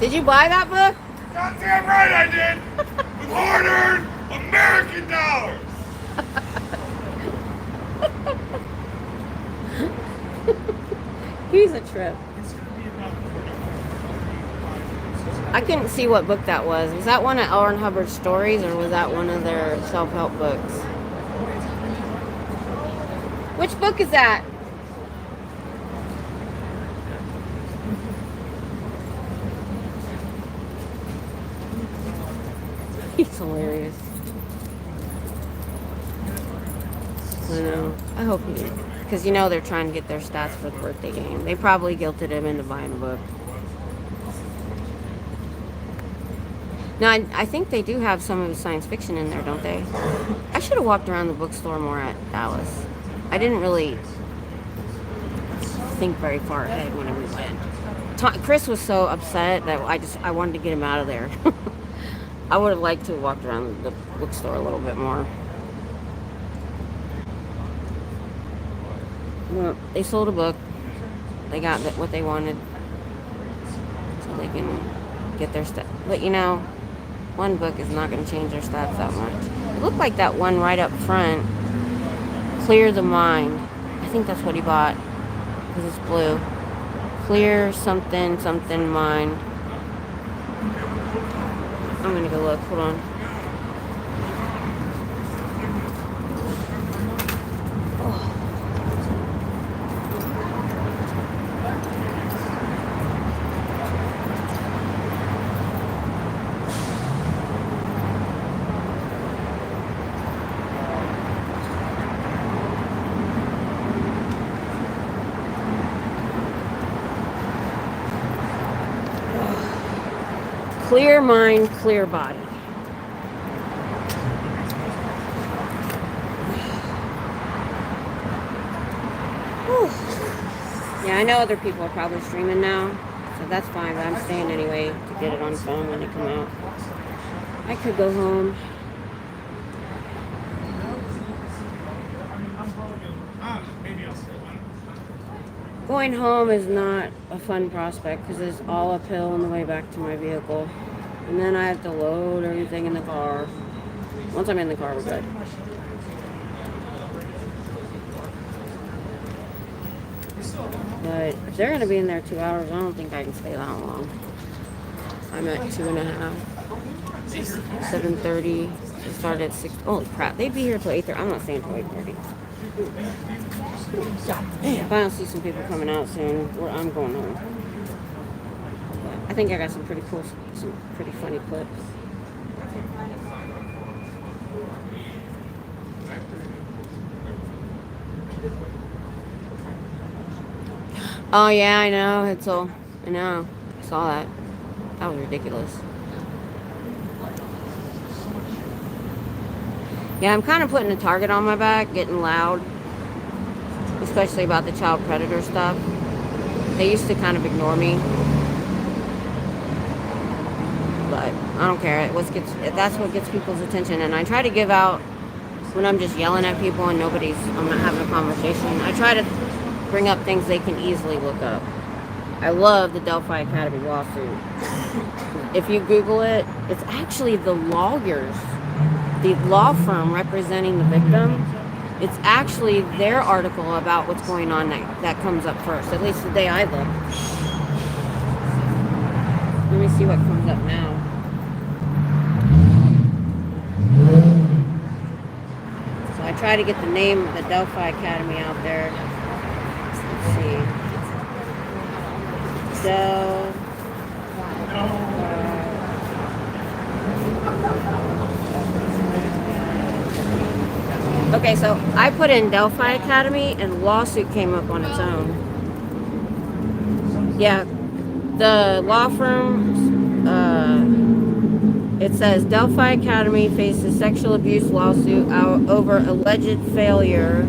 S1: Did you buy that book?
S8: Goddamn right I did. With hard-earned American dollars.
S1: He's a trip. I couldn't see what book that was. Was that one of L. Ron Hubbard's stories, or was that one of their self-help books? Which book is that? He's hilarious. I know. I hope he, because they're trying to get their stats for the birthday game. They probably guilted him into buying a book. Now, I think they do have some of the science fiction in there, don't they? I should have walked around the bookstore more at Dallas. I didn't really think very far ahead when we went. Chris was so upset that I wanted to get him out of there. I would have liked to have walked around the bookstore a little bit more. Well, they sold a book. They got what they wanted, so they can get their stats. But one book is not going to change their stats that much. It looked like that one right up front, Clear the Mind. I think that's what he bought, because it's blue. Clear something, something mind. I'm going to go look. Hold on. Clear mind, clear body. Whew. Yeah, I know other people are probably streaming now, so that's fine, but I'm staying anyway to get it on phone when they come out. I could go home. Going home is not a fun prospect because it's all uphill on the way back to my vehicle. And then I have to load everything in the car. Once I'm in the car, we're good. But if they're going to be in there 2 hours, I don't think I can stay that long. I'm at 2.5. 7:30. They started at 6. Holy crap. They'd be here till 8:30. I'm not staying till 8:30. If I don't see some people coming out soon, I'm going home. But I think I got some pretty funny clips. Oh yeah, I know. I know. I saw that. That was ridiculous. Yeah, I'm kind of putting a target on my back, getting loud, especially about the child predator stuff. They used to kind of ignore me, but I don't care. That's what gets people's attention, and I try to give out when I'm just yelling at people and I'm not having a conversation. I try to bring up things they can easily look up. I love the Delphi Academy lawsuit. If you Google it, it's actually the lawyers, the law firm representing the victim. It's actually their article about what's going on that comes up first, at least the day I look. Let me see what comes up now. So I try to get the name of the Delphi Academy out there. Let's see. Okay, so I put in Delphi Academy and lawsuit came up on its own. Yeah, the law firm, it says Delphi Academy faces sexual abuse lawsuit over alleged failure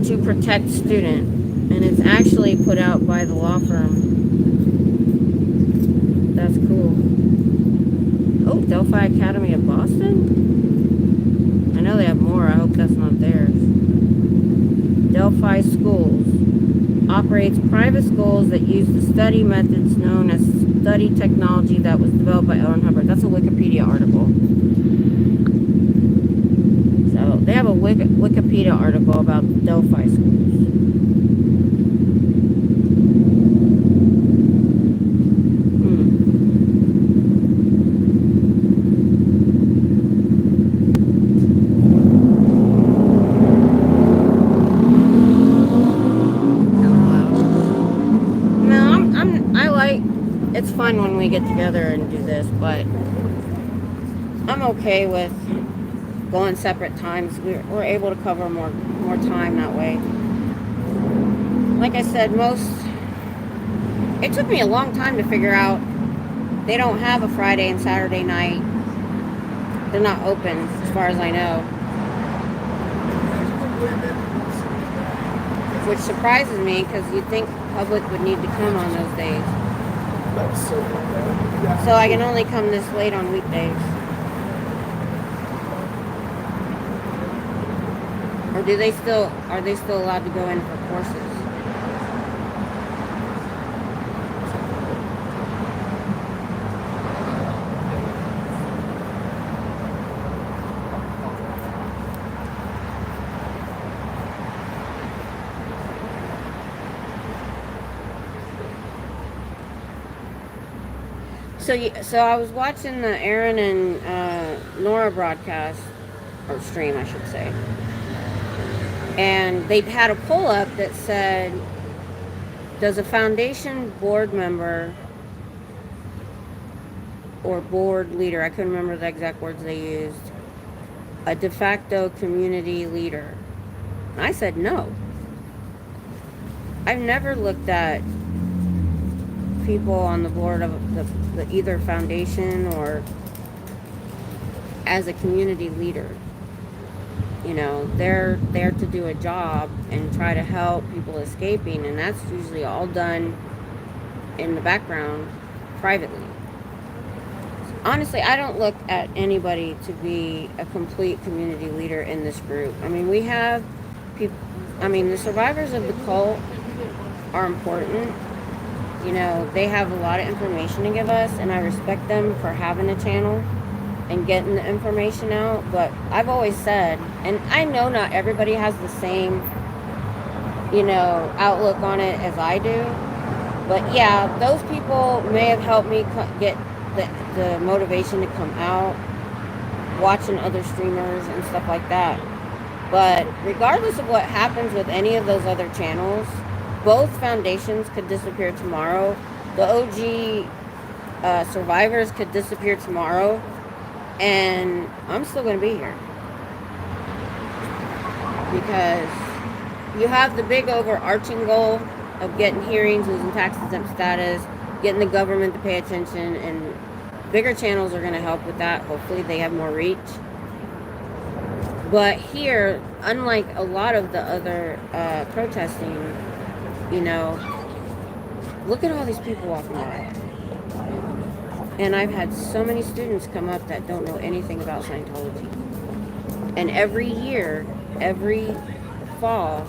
S1: to protect student. And it's actually put out by the law firm. That's cool. Oh, Delphi Academy of Boston? I know they have more. I hope that's not theirs. Delphi Schools. Operates private schools that use the study methods known as study technology that was developed by Ellen Hubbard. That's a Wikipedia article. So they have a Wikipedia article about Delphi schools. It's fun when we get together and do this, but I'm okay with going separate times. We're able to cover more time that way. Like I said, it took me a long time to figure out they don't have a Friday and Saturday night. They're not open, as far as I know. Which surprises me, because you'd think the public would need to come on those days. So I can only come this late on weekdays. Or are they still allowed to go in for courses? So I was watching the Aaron and Nora broadcast, or stream I should say, and they had a poll up that said, does a foundation board member or board leader, I couldn't remember the exact words they used, a de facto community leader? And I said no. I've never looked at people on the board of the either foundation or as a community leader. You know, they're there to do a job and try to help people escaping, and that's usually all done in the background privately. Honestly, I don't look at anybody to be a complete community leader in this group. I mean, we have people, the survivors of the cult are important. You know, they have a lot of information to give us, and I respect them for having a channel and getting the information out. But I've always said, and I know not everybody has the same, outlook on it as I do. But yeah, those people may have helped me get the motivation to come out, watching other streamers and stuff like that. But regardless of what happens with any of those other channels, both foundations could disappear tomorrow. The OG survivors could disappear tomorrow, and I'm still going to be here. Because you have the big overarching goal of getting hearings, losing tax exempt status, getting the government to pay attention, and Bigger channels are going to help with that. Hopefully they have more reach. But here, unlike a lot of the other protesting, you know, look at all these people walking by. And I've had so many students come up that don't know anything about Scientology. And every year, every fall,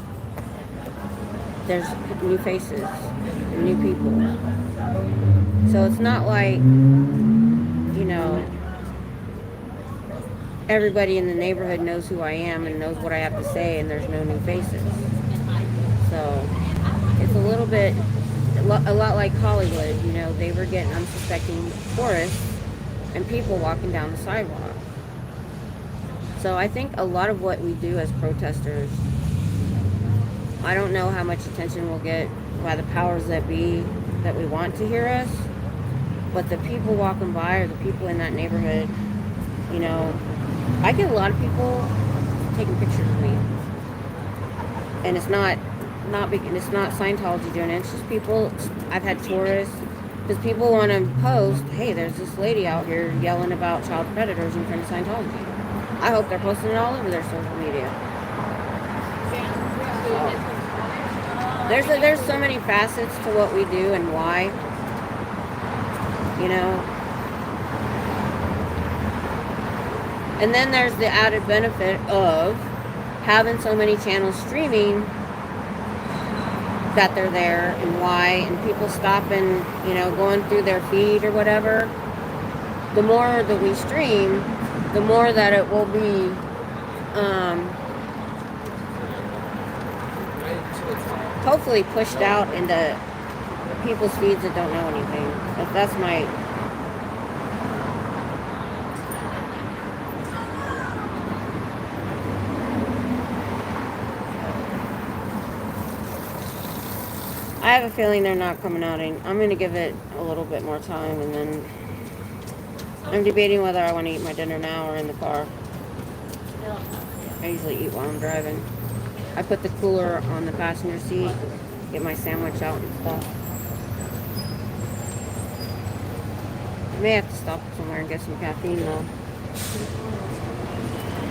S1: there's new faces, new people. So it's not like, you know, everybody in the neighborhood knows who I am and knows what I have to say, and there's no new faces. So it's a little bit, a lot like Hollywood. You know, they were getting unsuspecting tourists and people walking down the sidewalk. So I think a lot of what we do as protesters, I don't know how much attention we'll get by the powers that be that we want to hear us, but the people walking by or the people in that neighborhood, you know, I get a lot of people taking pictures of me, and it's not Scientology doing it. It's just people. I've had tourists, because people want to post, hey, there's this lady out here yelling about child predators in front of Scientology. I hope they're posting it all over their social media. There's so many facets to what we do and why, you know. And then there's the added benefit of having so many channels streaming that they're there and why, and people stopping, you know, going through their feed or whatever. The more that we stream, the more that it will be hopefully pushed out into people's feeds that don't know anything. That's my... I have a feeling they're not coming out. I'm going to give it a little bit more time, and then I'm debating whether I want to eat my dinner now or in the car. I usually eat while I'm driving. I put the cooler on the passenger seat, get my sandwich out and stuff. I may have to stop somewhere and get some caffeine though.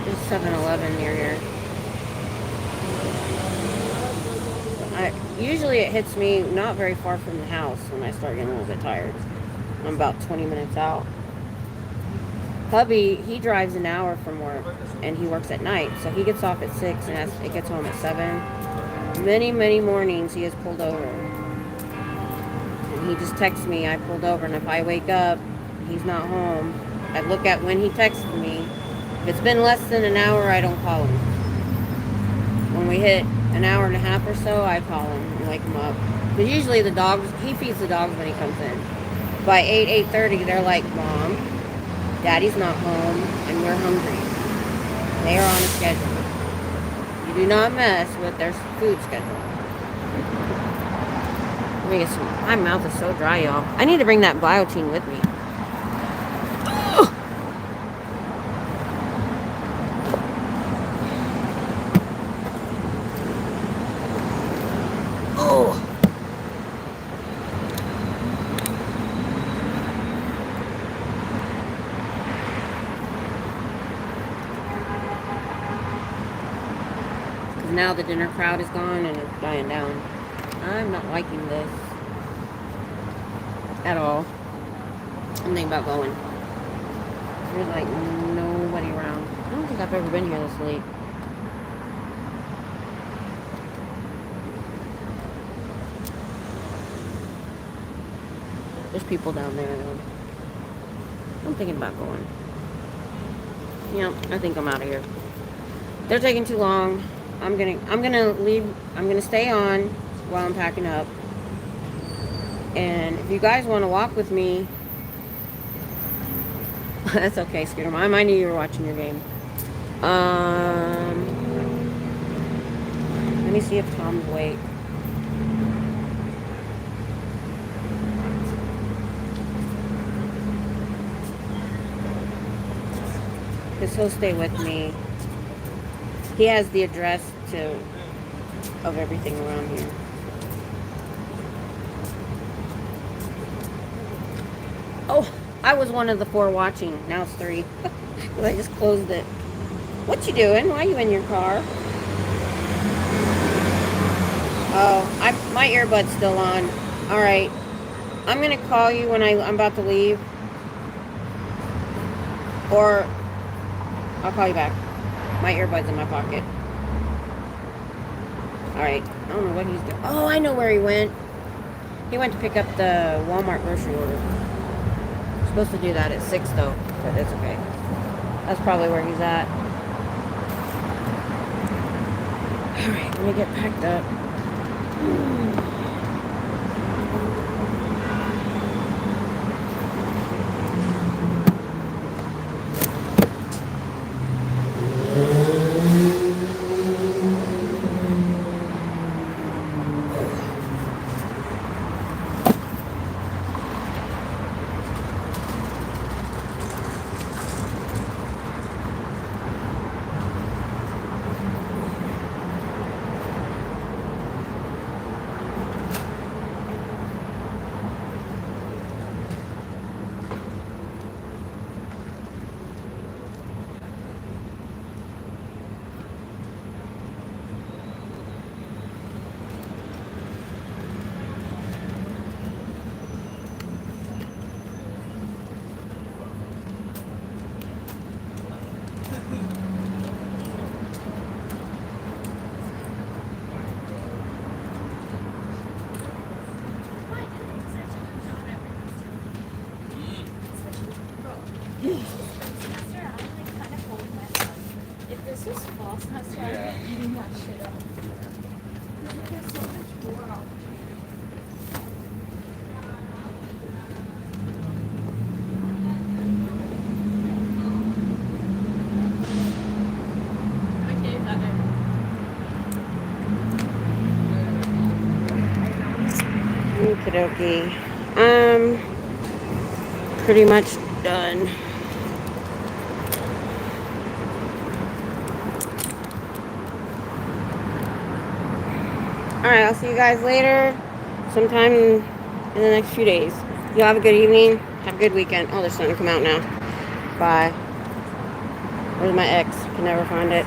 S1: There's 7-Eleven near here. Usually it hits me not very far from the house when I start getting a little bit tired. I'm about 20 minutes out. Hubby, he drives an hour from work, and he works at night, so he gets off at 6 and it gets home at 7. Many, many mornings he has pulled over. And he just texts me, I pulled over, and if I wake up, he's not home, I look at when he texted me. If it's been less than an hour, I don't call him. When we hit an hour and a half or so, I call him and wake him up. But usually the dogs, he feeds the dogs when he comes in. By 8:30, they're like, Mom, Daddy's not home, and we're hungry. They are on a schedule. You do not mess with their food schedule. Let me get some. My mouth is so dry, y'all. I need to bring that Biotine with me. Now the dinner crowd is gone and it's dying down. I'm not liking this at all. I'm thinking about going. There's like nobody around. I don't think I've ever been here this late. There's people down there though. I'm thinking about going. Yeah, I think I'm out of here. They're taking too long. I'm gonna leave. I'm gonna stay on while I'm packing up. And if you guys want to walk with me, that's okay, Scooter. I knew you were watching your game. Let me see if Tom's awake. Because he'll stay with me. He has the address of everything around here. Oh, I was one of the 4 watching. Now it's 3. Because I just closed it. What you doing? Why are you in your car? Oh, my earbud's still on. Alright. I'm going to call you when I'm about to leave. Or I'll call you back. My earbud's in my pocket. Alright. I don't know what he's doing. Oh, I know where he went. He went to pick up the Walmart grocery order. Supposed to do that at 6 though, but it's okay. That's probably where he's at. Alright, let me get packed up.
S7: If this was false, I started eating that shit up. There's so much more.
S1: Okie dokie. Pretty much done. Alright, I'll see you guys later. Sometime in the next few days. You have a good evening. Have a good weekend. Oh, there's starting to come out now. Bye. Where's my ex? Can never find it.